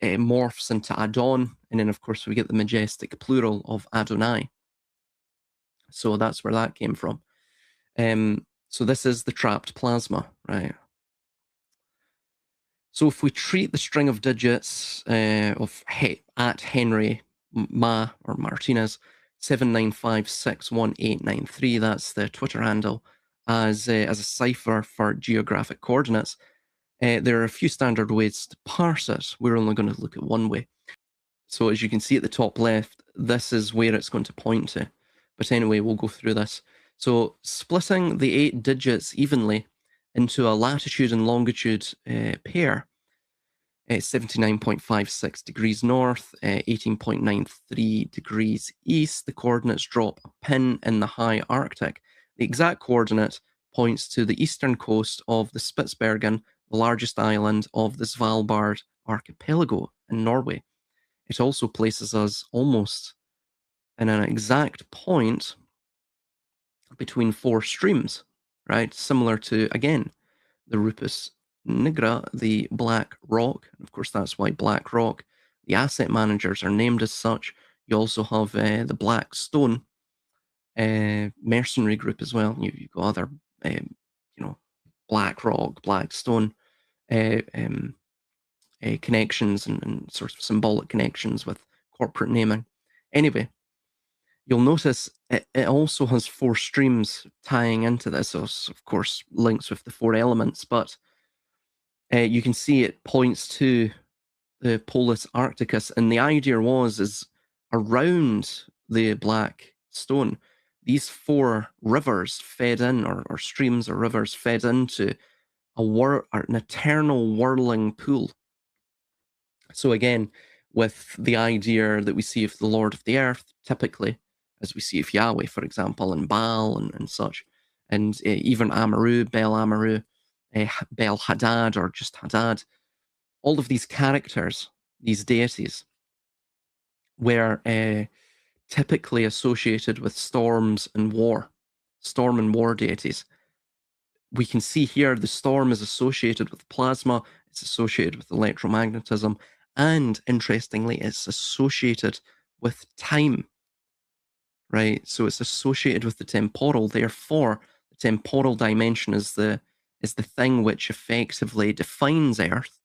morphs into Adon, and then of course we get the majestic plural of Adonai. So that's where that came from. So this is the trapped plasma, right? So if we treat the string of digits at Henry Ma or Martinez 795618893, that's the Twitter handle, as a cipher for geographic coordinates, there are a few standard ways to parse it. We're only going to look at one way. So as you can see at the top left, this is where it's going to point to. But anyway, we'll go through this. So splitting the 8 digits evenly into a latitude and longitude pair, 79.56 degrees north, 18.93 degrees east. The coordinates drop a pin in the high Arctic. The exact coordinate points to the eastern coast of the Spitsbergen, the largest island of the Svalbard archipelago in Norway. It also places us almost in an exact point between 4 streams, right? Similar to, again, the Rupus nigra, the black rock. Of course, that's why black rock. The asset managers are named as such. You also have the Black Stone mercenary group as well. You've got other, Black Rock, Black Stone connections and sort of symbolic connections with corporate naming. Anyway, you'll notice it also has 4 streams tying into this. So, of course, links with the 4 elements, but you can see it points to the Polus Arcticus, and the idea is around the Black Stone, these 4 rivers fed in, or streams or rivers fed into an eternal whirling pool. So again, with the idea that we see of the Lord of the Earth, typically, as we see of Yahweh, for example, and Baal and such, and even Amaru, Bel Hadad, or just Hadad, all of these characters, these deities, were typically associated with storms and war, storm and war deities. We can see here the storm is associated with plasma, it's associated with electromagnetism, and interestingly, it's associated with time, right? So it's associated with the temporal. Therefore, the temporal dimension is the thing which effectively defines Earth,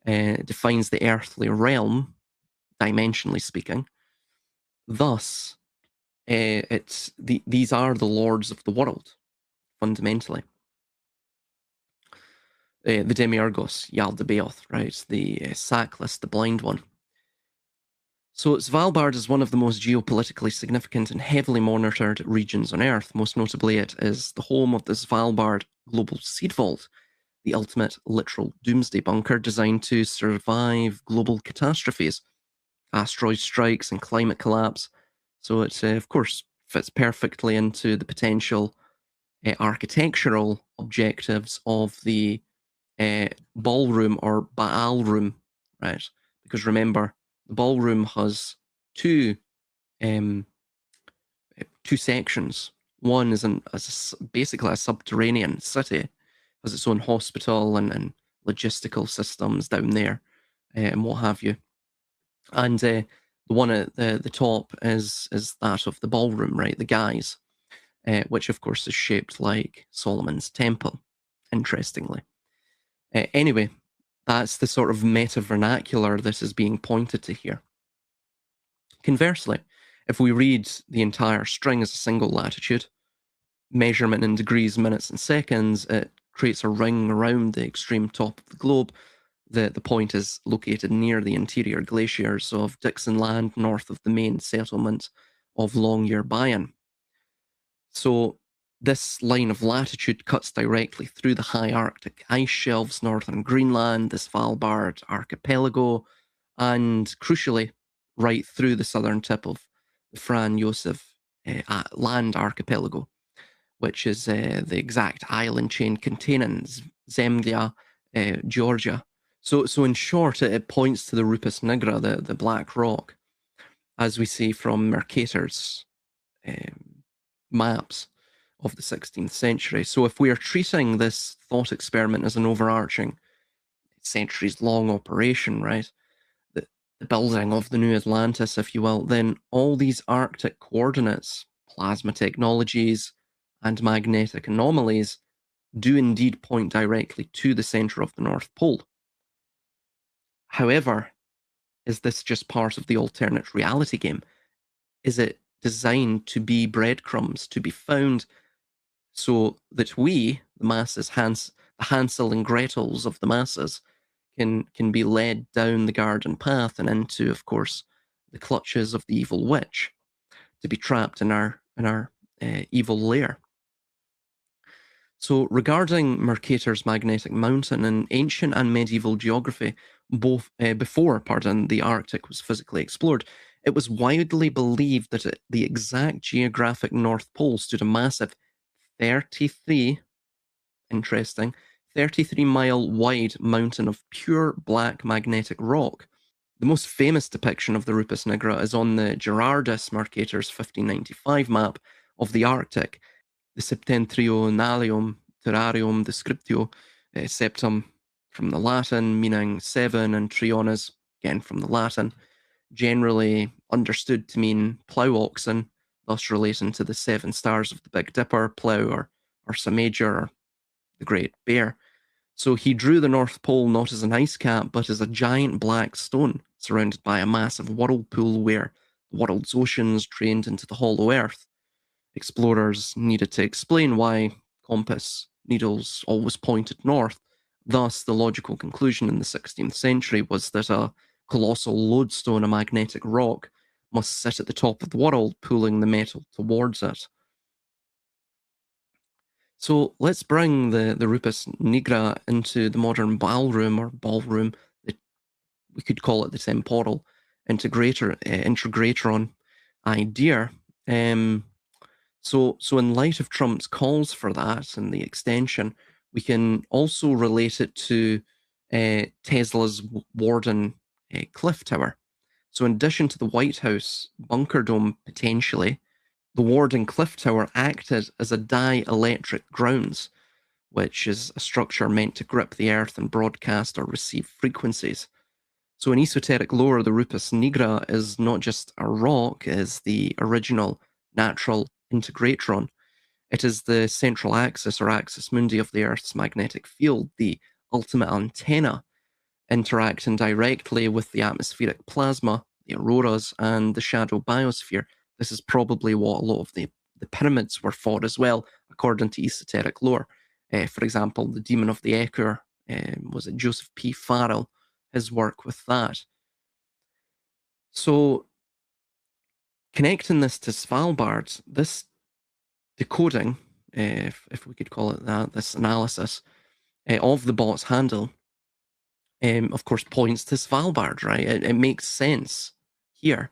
defines the earthly realm, dimensionally speaking. Thus, these are the lords of the world, fundamentally. The Demiurgos, Yaldabaoth, right? The Sackless, the blind one. So Svalbard is one of the most geopolitically significant and heavily monitored regions on Earth. Most notably, it is the home of the Svalbard Global Seed Vault, the ultimate literal doomsday bunker designed to survive global catastrophes, asteroid strikes and climate collapse. So it, of course, fits perfectly into the potential architectural objectives of the ballroom or Baal room, right? Because remember, the ballroom has two sections. One is basically a subterranean city, has its own hospital and logistical systems down there, and what have you. And the one at the top is that of the ballroom, right? The guys, which of course is shaped like Solomon's temple, interestingly. Anyway, that's the sort of meta vernacular that is being pointed to here. Conversely, if we read the entire string as a single latitude, measurement in degrees, minutes, and seconds, it creates a ring around the extreme top of the globe. The point is located near the interior glaciers of Dixon Land, north of the main settlement of Longyearbyen. So this line of latitude cuts directly through the high Arctic ice shelves, northern Greenland, the Svalbard archipelago, and crucially, right through the southern tip of the Franz Josef land archipelago, which is the exact island chain containing Zemlya, Georgia. So in short, it points to the Rupus Nigra, the black rock, as we see from Mercator's maps of the 16th century. So if we are treating this thought experiment as an overarching, centuries-long operation, right, the building of the new Atlantis, if you will, then all these Arctic coordinates, plasma technologies, and magnetic anomalies do indeed point directly to the center of the North Pole. However, is this just part of the alternate reality game? Is it designed to be breadcrumbs, to be found so that we, the masses, the Hansel and Gretels of the masses, can be led down the garden path and into, of course, the clutches of the evil witch, to be trapped in our evil lair? So regarding Mercator's magnetic mountain, in ancient and medieval geography, both before the Arctic was physically explored, it was widely believed that the exact geographic North Pole stood a massive 33-mile wide mountain of pure black magnetic rock. The most famous depiction of the Rupus Nigra is on the Gerardus Mercator's 1595 map of the Arctic, the Septentrionalium Terrarium Descriptio, septum from the Latin, meaning seven, and triones, again from the Latin, generally understood to mean plough oxen, thus relating to the 7 stars of the Big Dipper, plough or Ursa Major, or the Great Bear. So he drew the North Pole not as an ice cap, but as a giant black stone surrounded by a massive whirlpool where the world's oceans drained into the hollow earth. Explorers needed to explain why compass needles always pointed north. Thus, the logical conclusion in the 16th century was that a colossal lodestone, a magnetic rock, must sit at the top of the world, pulling the metal towards it. So let's bring the Rupus Nigra into the modern ballroom, we could call it the temporal integratron idea. So in light of Trump's calls for that and the extension, we can also relate it to Tesla's Warden Cliff Tower. So in addition to the White House bunker dome, potentially, the Warden Cliff Tower acted as a dielectric grounds, which is a structure meant to grip the Earth and broadcast or receive frequencies. So in esoteric lore, the Rupus nigra is not just a rock, it is the original natural integratron. It is the central axis or axis mundi of the Earth's magnetic field, the ultimate antenna, interacting directly with the atmospheric plasma, the auroras, and the shadow biosphere. This is probably what a lot of the pyramids were for as well, according to esoteric lore. For example, the Demon of the Echo, was it Joseph P. Farrell, his work with that. So, connecting this to Svalbard, this decoding, if we could call it that, this analysis of the bot's handle, of course, points to Svalbard, right? It makes sense here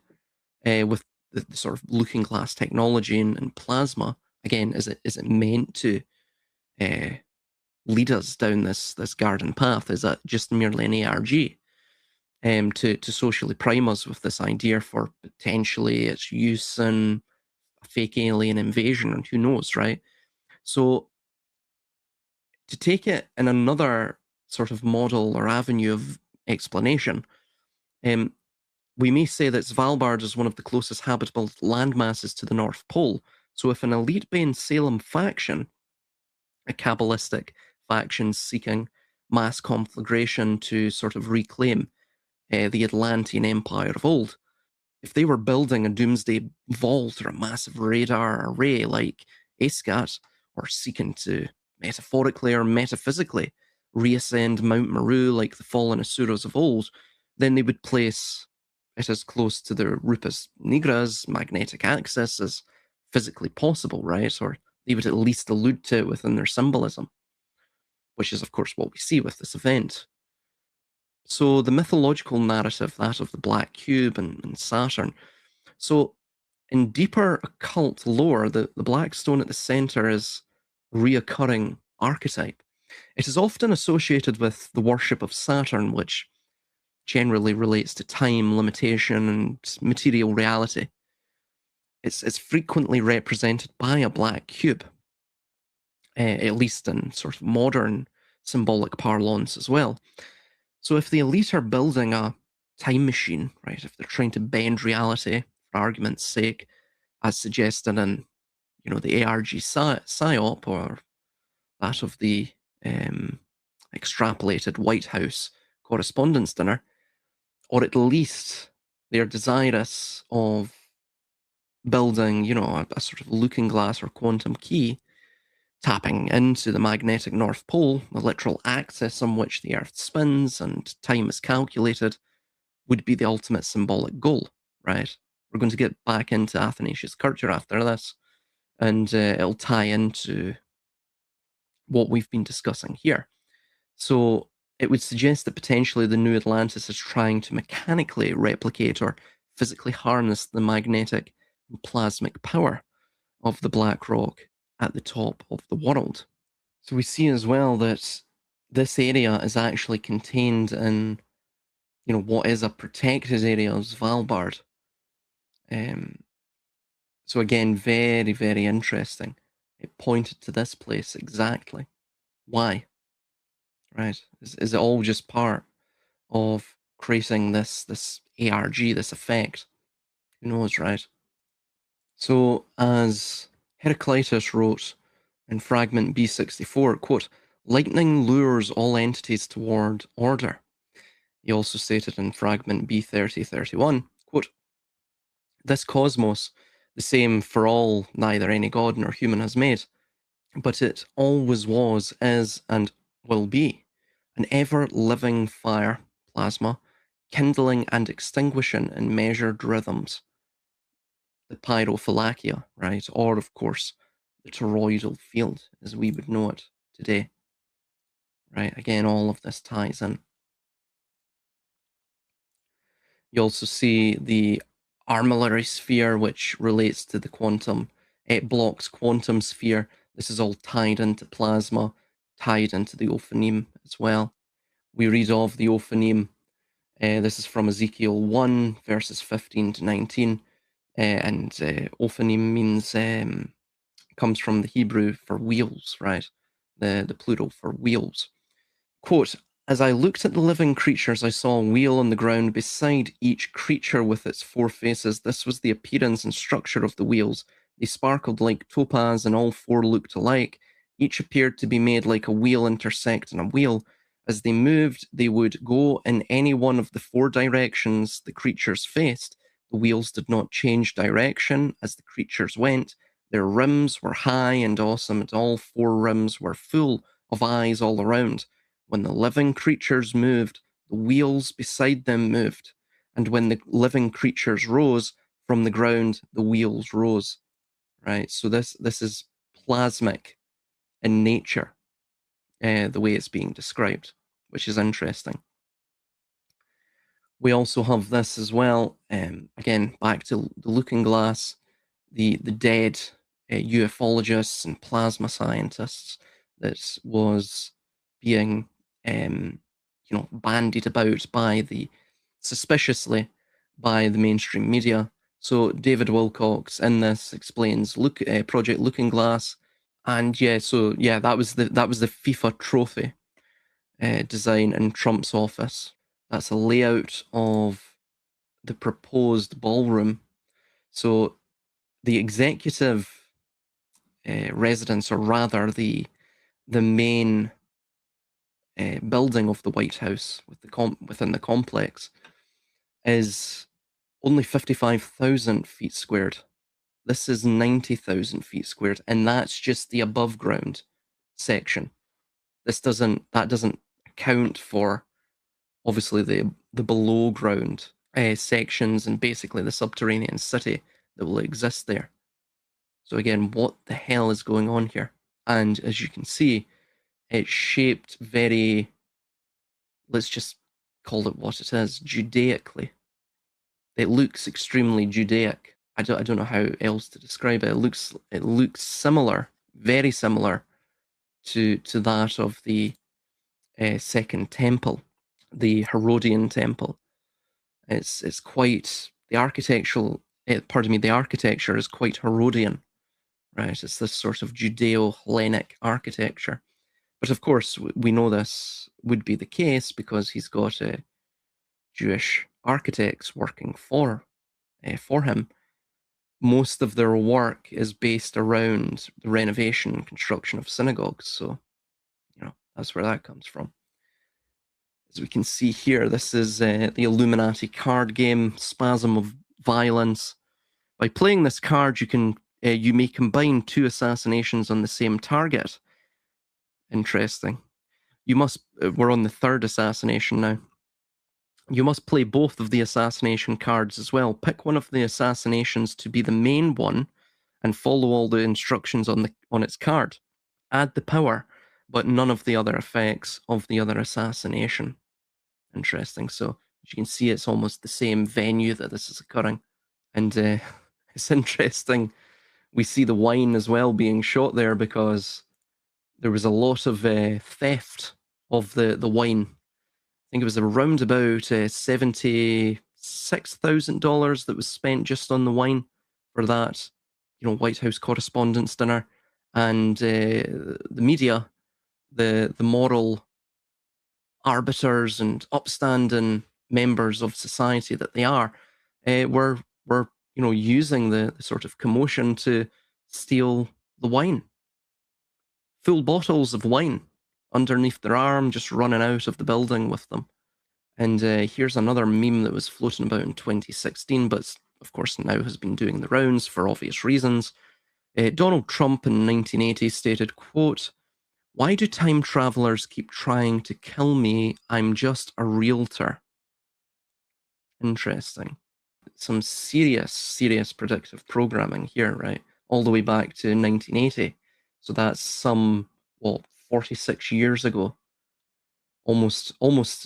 with the sort of looking glass technology and plasma. Again, is it meant to lead us down this garden path? Is that just merely an ARG to socially prime us with this idea for potentially its use in a fake alien invasion, and who knows, right? So to take it in another sort of model or avenue of explanation, we may say that Svalbard is one of the closest habitable landmasses to the North Pole. So if an elite Ben Salem faction, a Kabbalistic faction seeking mass conflagration to sort of reclaim the Atlantean Empire of old, if they were building a doomsday vault or a massive radar array like Escat, or seeking to metaphorically or metaphysically reascend Mount Meru like the fallen Asuras of old, then they would place it as close to the Rupus nigra's magnetic axis as physically possible, right? Or they would at least allude to it within their symbolism, which is, of course, what we see with this event. So the mythological narrative, that of the Black Cube and Saturn. So in deeper occult lore, the Black Stone at the center is a reoccurring archetype. It is often associated with the worship of Saturn, which generally relates to time, limitation, and material reality. It's frequently represented by a black cube, at least in sort of modern symbolic parlance as well. So if the elite are building a time machine, right, if they're trying to bend reality, for argument's sake, as suggested in, the ARG Psyop, or that of the extrapolated White House Correspondents' Dinner, or at least they're desirous of building, a sort of looking glass or quantum key, tapping into the magnetic North Pole, the literal axis on which the Earth spins and time is calculated, would be the ultimate symbolic goal, right? We're going to get back into Athanasius Kircher after this, and it'll tie into what we've been discussing here. So it would suggest that potentially the New Atlantis is trying to mechanically replicate or physically harness the magnetic and plasmic power of the black rock at the top of the world. So we see as well that this area is actually contained in, what is a protected area of Svalbard. So again, very, very interesting. It pointed to this place exactly. Why? Right? Is it all just part of creating this ARG, this effect? Who knows, right? So as Heraclitus wrote in fragment B64, quote, lightning lures all entities toward order. He also stated in fragment B3031, quote, this cosmos, the same for all, neither any god nor human has made, but it always was, is, and will be, an ever-living fire, plasma, kindling and extinguishing in measured rhythms. The pyrophylakia, right? Or, of course, the toroidal field, as we would know it today. Right? Again, all of this ties in. You also see the armillary sphere, which relates to the quantum, it blocks quantum sphere. This is all tied into plasma, tied into the Ophanim as well. We read of the Ophanim. This is from Ezekiel 1, verses 15 to 19. And Ophanim means, comes from the Hebrew for wheels, right? The plural for wheels. Quote, as I looked at the living creatures, I saw a wheel on the ground beside each creature with its four faces. This was the appearance and structure of the wheels. They sparkled like topaz, and all four looked alike. Each appeared to be made like a wheel intersecting a wheel. As they moved, they would go in any one of the four directions the creatures faced. The wheels did not change direction as the creatures went. Their rims were high and awesome, and all four rims were full of eyes all around. When the living creatures moved, the wheels beside them moved. And when the living creatures rose from the ground, the wheels rose. Right? So this is plasmic in nature, the way it's being described, which is interesting. We also have this as well, again, back to the looking glass, the dead ufologists and plasma scientists that was being bandied about suspiciously by the mainstream media. So David Wilcox in this explains Project Looking Glass, and that was the FIFA trophy design in Trump's office. That's a layout of the proposed ballroom. So the executive residence, or rather the main building of the White House within the complex, is only 55,000 feet squared. This is 90,000 feet squared, and that's just the above ground section. That doesn't account for obviously the below ground sections and basically the subterranean city that will exist there. So again, what the hell is going on here? And as you can see, it's shaped very, let's just call it what it is, Judaically. It looks extremely Judaic. I don't know how else to describe it. It looks similar, very similar to that of the Second Temple, the Herodian Temple. It's quite the the architecture is quite Herodian, right? It's this sort of Judeo-Hellenic architecture. But of course, we know this would be the case because he's got Jewish architects working for him. Most of their work is based around the renovation and construction of synagogues. So, that's where that comes from. As we can see here, this is the Illuminati card game, Spasm of Violence. By playing this card, you may combine two assassinations on the same target. Interesting. We're on the third assassination now. You must play both of the assassination cards as well. Pick one of the assassinations to be the main one and follow all the instructions on its card. Add the power, but none of the other effects of the other assassination. Interesting. So as you can see, it's almost the same venue that this is occurring. And it's interesting. We see the wine as well being shot there because there was a lot of theft of the wine. I think it was around about $76,000 that was spent just on the wine for that, White House Correspondents' Dinner. And the media, the moral arbiters and upstanding members of society that they are, were using the sort of commotion to steal the wine. Full bottles of wine underneath their arm, just running out of the building with them. And here's another meme that was floating about in 2016, but of course now has been doing the rounds for obvious reasons. Donald Trump in 1980 stated, quote, "Why do time travelers keep trying to kill me? I'm just a realtor." Interesting. Some serious predictive programming here, right? All the way back to 1980. So that's 46 years ago. Almost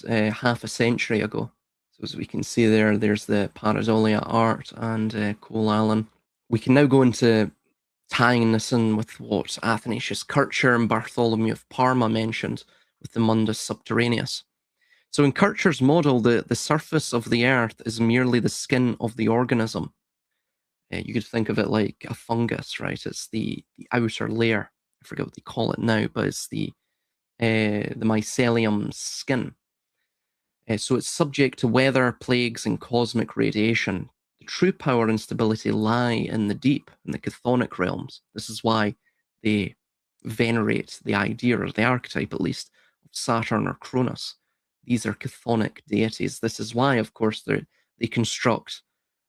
half a century ago. So as we can see there, there's the pareidolia art and Cole Allen. We can now go into tying this in with what Athanasius Kircher and Bartholomew of Parma mentioned with the mundus subterraneus. So in Kircher's model, the surface of the earth is merely the skin of the organism. You could think of it like a fungus, right? It's the outer layer. I forget what they call it now, but it's the mycelium skin. So it's subject to weather, plagues, and cosmic radiation. The true power and stability lie in the deep, in the chthonic realms. This is why they venerate the idea, or the archetype at least, of Saturn or Cronus. These are chthonic deities. This is why, of course, they construct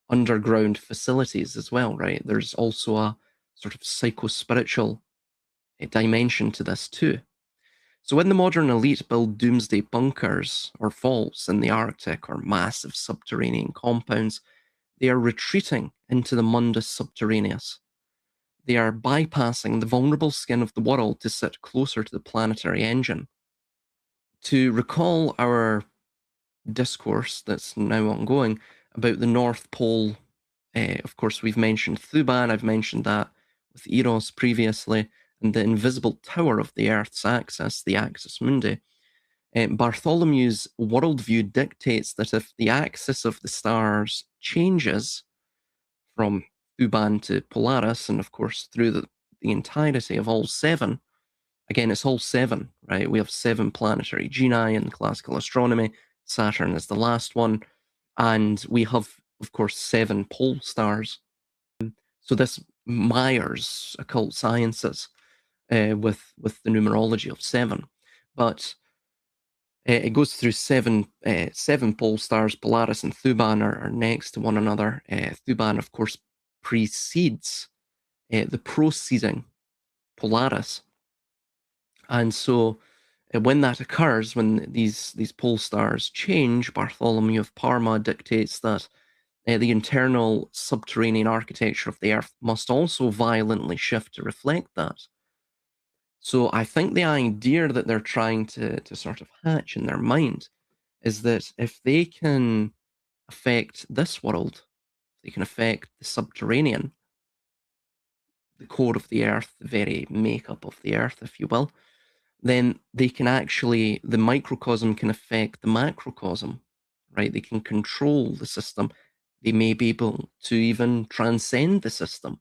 underground facilities as well, right? There's also a sort of psycho-spiritual dimension to this too. So when the modern elite build doomsday bunkers or vaults in the Arctic or massive subterranean compounds, they are retreating into the mundus subterraneus. They are bypassing the vulnerable skin of the world to sit closer to the planetary engine. To recall our discourse that's now ongoing about the North Pole, of course, we've mentioned Thuban, I've mentioned that with Eros previously, and the invisible tower of the Earth's axis, the axis mundi. Bartholomew's worldview dictates that if the axis of the stars changes from Thuban to Polaris, and of course through the entirety of all seven, again, it's all seven, right? We have 7 planetary genii in classical astronomy. Saturn is the last one. And we have, of course, 7 pole stars. So this mires occult sciences with the numerology of 7. But it goes through 7 pole stars. Polaris and Thuban are next to one another. Thuban, of course, precedes the preceding Polaris. And so when that occurs, when these pole stars change, Bartholomew of Parma dictates that the internal subterranean architecture of the Earth must also violently shift to reflect that. So I think the idea that they're trying to sort of hatch in their mind is that if they can affect this world, they can affect the subterranean, the core of the Earth, the very makeup of the Earth, if you will, then they can actually, the microcosm can affect the macrocosm, right? They can control the system. They may be able to even transcend the system,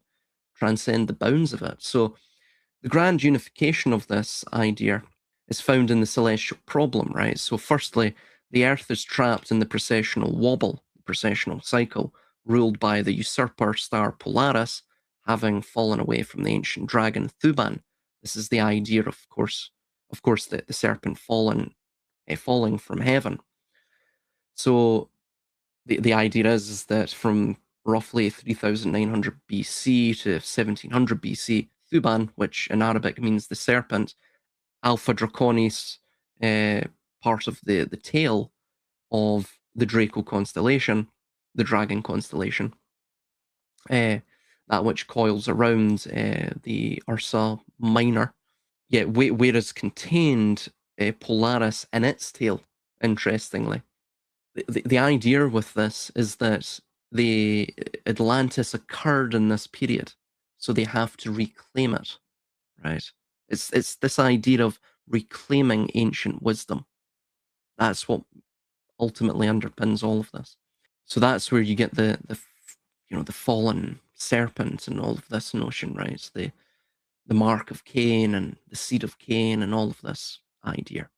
transcend the bounds of it. So the grand unification of this idea is found in the celestial problem, right? So firstly, the Earth is trapped in the precessional wobble, the precessional cycle, ruled by the usurper star Polaris, having fallen away from the ancient dragon Thuban. This is the idea, of course, the serpent falling from heaven. So the idea is that from roughly 3900 BC to 1700 BC, Thuban, which in Arabic means the serpent, Alpha Draconis, part of the tail of the Draco constellation, the dragon constellation, that which coils around the Ursa Minor. Yet where is contained Polaris in its tail, interestingly. The idea with this is that the Atlantis occurred in this period, so they have to reclaim it, right? It's this idea of reclaiming ancient wisdom. That's what ultimately underpins all of this. So that's where you get the fallen serpent and all of this notion, right? The mark of Cain and the seed of Cain and all of this idea.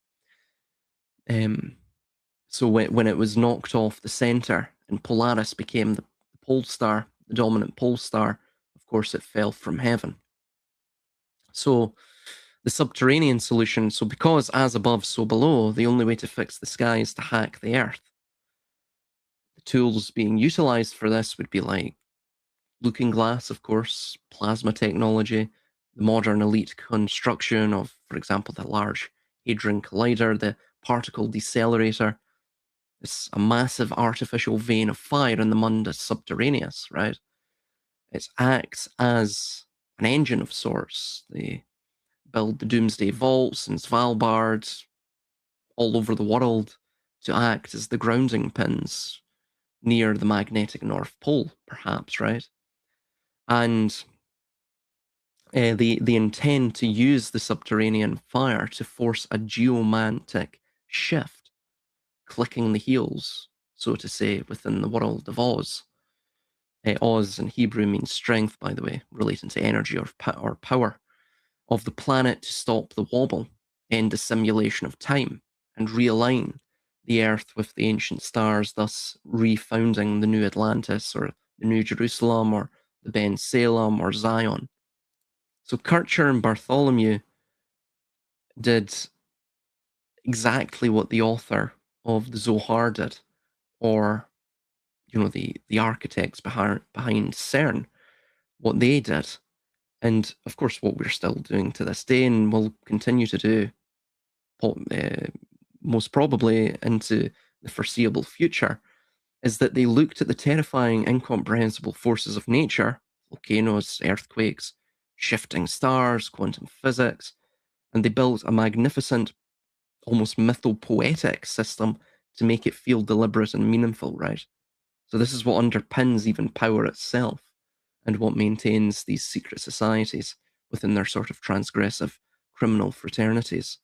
So when it was knocked off the center and Polaris became the pole star, the dominant pole star, of course it fell from heaven. So the subterranean solution, so because as above, so below, the only way to fix the sky is to hack the earth. The tools being utilized for this would be like looking glass, of course, plasma technology, the modern elite construction of, for example, the Large Hadron Collider, the particle decelerator. It's a massive artificial vein of fire in the mundus subterraneus, right? It acts as an engine of sorts. They build the doomsday vaults in Svalbard, all over the world, to act as the grounding pins near the magnetic North Pole, perhaps, right? And they intend to use the subterranean fire to force a geomantic shift, clicking the heels, so to say, within the world of Oz. Oz in Hebrew means strength, by the way, relating to energy or power of the planet to stop the wobble, end the simulation of time, and realign the Earth with the ancient stars, thus refounding the new Atlantis or the New Jerusalem or the Ben Salem or Zion. So Kircher and Bartholomew did exactly what the author of the Zohar did, or the architects behind CERN, what they did, and of course what we're still doing to this day and will continue to do, most probably into the foreseeable future, is that they looked at the terrifying, incomprehensible forces of nature, volcanoes, earthquakes, shifting stars, quantum physics, and they built a magnificent, almost mythopoetic system to make it feel deliberate and meaningful, right? So this is what underpins even power itself and what maintains these secret societies within their sort of transgressive criminal fraternities.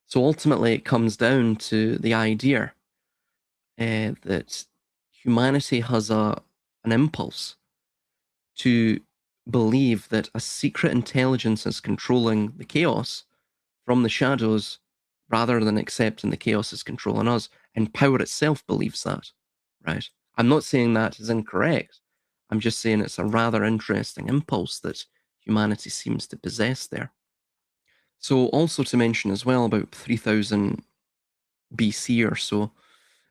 So ultimately it comes down to the idea that humanity has an impulse to believe that a secret intelligence is controlling the chaos from the shadows rather than accepting the chaos is controlling us. And power itself believes that, right? I'm not saying that is incorrect. I'm just saying it's a rather interesting impulse that humanity seems to possess there. So also to mention as well, about 3000 BC or so,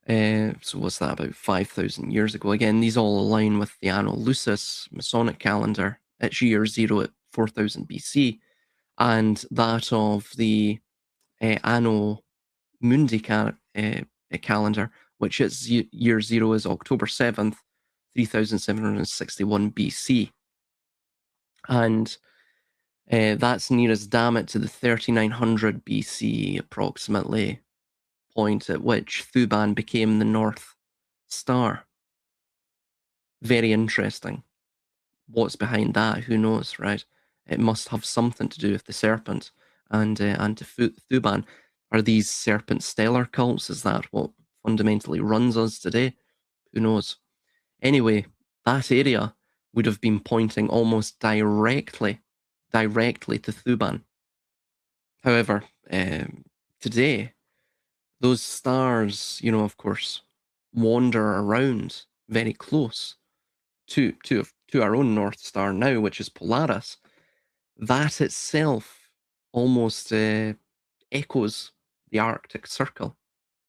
so what's that, about 5,000 years ago? Again, these all align with the Anno Lucis Masonic calendar. It's year zero at 4000 BC, and that of the Anno Mundi calendar, which its year zero is October 7th, 3761 BC. And that's nearest, damn it, to the 3900 BC approximately point at which Thuban became the North Star. Very interesting. What's behind that? Who knows, right? It must have something to do with the serpent and to Thuban. Are these serpent stellar cults? Is that what fundamentally runs us today? Who knows? Anyway, that area would have been pointing almost directly to Thuban. However, today, those stars, of course, wander around very close to our own North Star now, which is Polaris. That itself almost echoes the Arctic Circle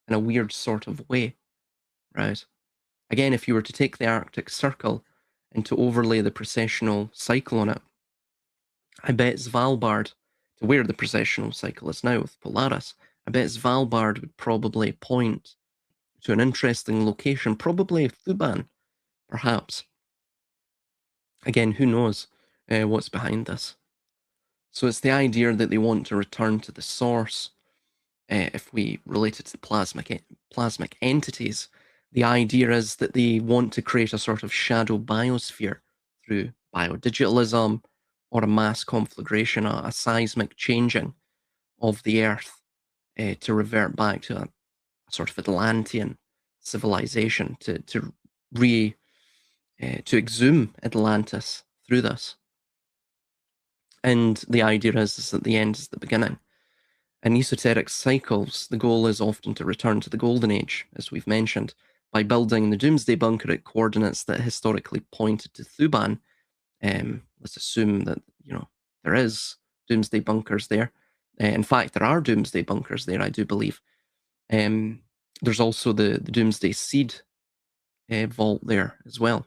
in a weird sort of way, right? Again, if you were to take the Arctic Circle and to overlay the precessional cycle on it, I bet Svalbard, to where the precessional cycle is now with Polaris, I bet Svalbard would probably point to an interesting location, probably Thuban, perhaps. Again, who knows what's behind this? So it's the idea that they want to return to the source. If we relate it to plasmic entities, the idea is that they want to create a sort of shadow biosphere through biodigitalism or a mass conflagration, a seismic changing of the Earth to revert back to a sort of Atlantean civilization, to exhume Atlantis through this. And the idea is that the end is the beginning. In esoteric cycles, the goal is often to return to the Golden Age, as we've mentioned, by building the Doomsday Bunker at coordinates that historically pointed to Thuban. Let's assume that, there is Doomsday Bunkers there. In fact, there are Doomsday Bunkers there, I do believe. There's also the Doomsday Seed vault there as well.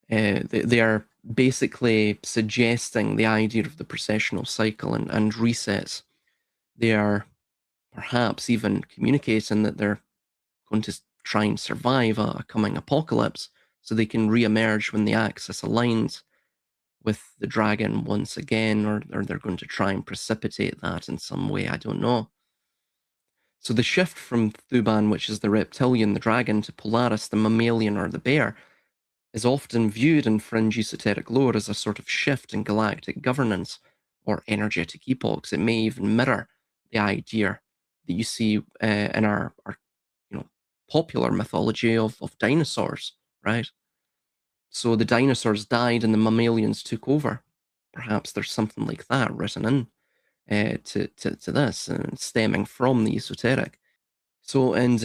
They are basically suggesting the idea of the precessional cycle and resets. They are perhaps even communicating that they're going to try and survive a coming apocalypse so they can re-emerge when the axis aligns with the dragon once again, or they're going to try and precipitate that in some way, I don't know. So the shift from Thuban, which is the reptilian, the dragon, to Polaris, the mammalian or the bear, is often viewed in fringe esoteric lore as a sort of shift in galactic governance or energetic epochs. It may even mirror the idea that you see in our popular mythology of dinosaurs, right? So the dinosaurs died and the mammalians took over. Perhaps there's something like that written in to this, stemming from the esoteric. So, and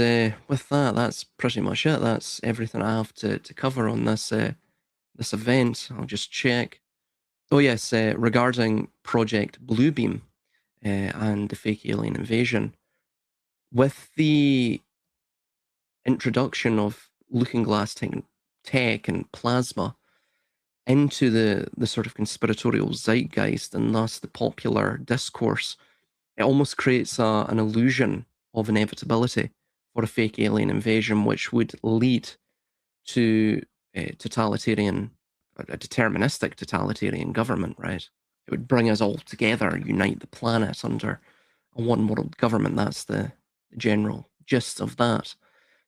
with that, that's pretty much it. That's everything I have to cover on this this event. I'll just check. Oh yes, regarding Project Bluebeam and the fake alien invasion, with the introduction of looking glass tech and plasma into the sort of conspiratorial zeitgeist and thus the popular discourse, it almost creates an illusion of inevitability for a fake alien invasion, which would lead to a deterministic totalitarian government, right? It would bring us all together, unite the planet under a one world government. That's the general gist of that.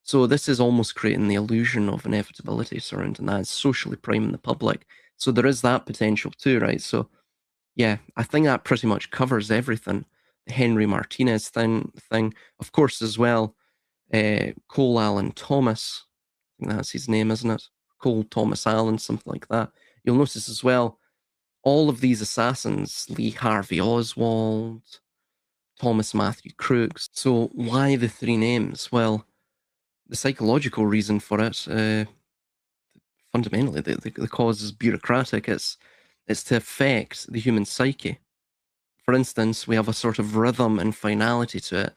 So this is almost creating the illusion of inevitability surrounding that. It's socially priming the public. So there is that potential too, right? So yeah, I think that pretty much covers everything. The Henry Martinez thing, of course, as well. Cole Allen Thomas, I think that's his name, isn't it? Cole Thomas Allen, something like that. You'll notice as well, all of these assassins, Lee Harvey Oswald, Thomas Matthew Crooks. So why the three names? Well, the psychological reason for it, fundamentally, the cause is bureaucratic. It's to affect the human psyche. For instance, we have a sort of rhythm and finality to it.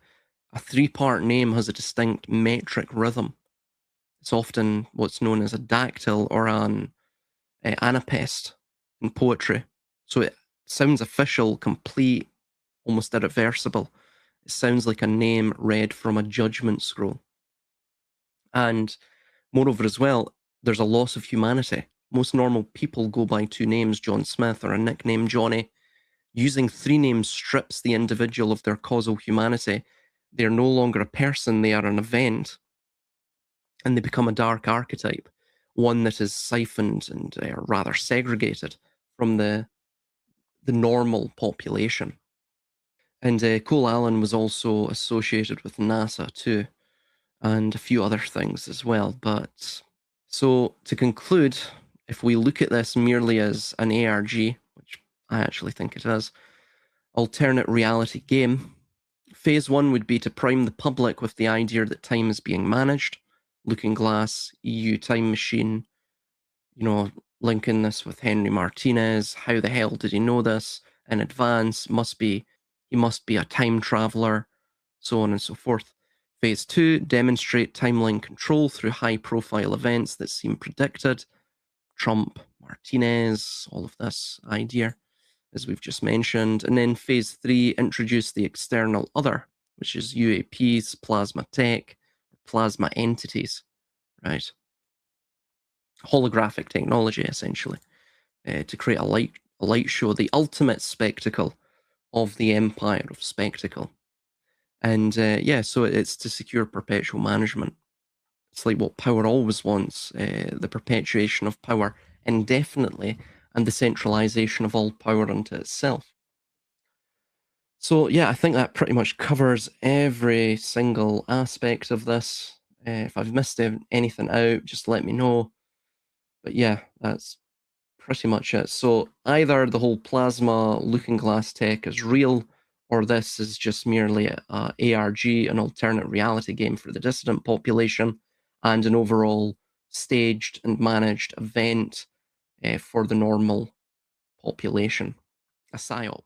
A three-part name has a distinct metric rhythm. It's often what's known as a dactyl or an anapest in poetry. So it sounds official, complete, almost irreversible. It sounds like a name read from a judgment scroll. And moreover as well, there's a loss of humanity. Most normal people go by two names, John Smith, or a nickname, Johnny. Using three names strips the individual of their causal humanity. They're no longer a person, they are an event. And they become a dark archetype, one that is siphoned and rather segregated from the normal population. And Cole Allen was also associated with NASA too, and a few other things as well. But so to conclude, if we look at this merely as an ARG, which I actually think it is, alternate reality game, phase one would be to prime the public with the idea that time is being managed. Looking Glass, EU Time Machine, linking this with Henry Martinez. How the hell did he know this in advance? He must be a time traveler, so on and so forth. Phase two, demonstrate timeline control through high-profile events that seem predicted. Trump, Martinez, all of this idea, as we've just mentioned. And then phase three, introduce the external other, which is UAPs, plasma tech, plasma entities, right? Holographic technology, essentially, to create a light show, the ultimate spectacle of the empire of spectacle. And yeah, so it's to secure perpetual management. It's like what power always wants, the perpetuation of power indefinitely and the centralization of all power unto itself. So yeah, I think that pretty much covers every single aspect of this. If I've missed anything out, just let me know. But yeah, that's pretty much it. So either the whole plasma looking glass tech is real, or this is just merely a ARG, an alternate reality game for the dissident population, and an overall staged and managed event for the normal population, a psyop.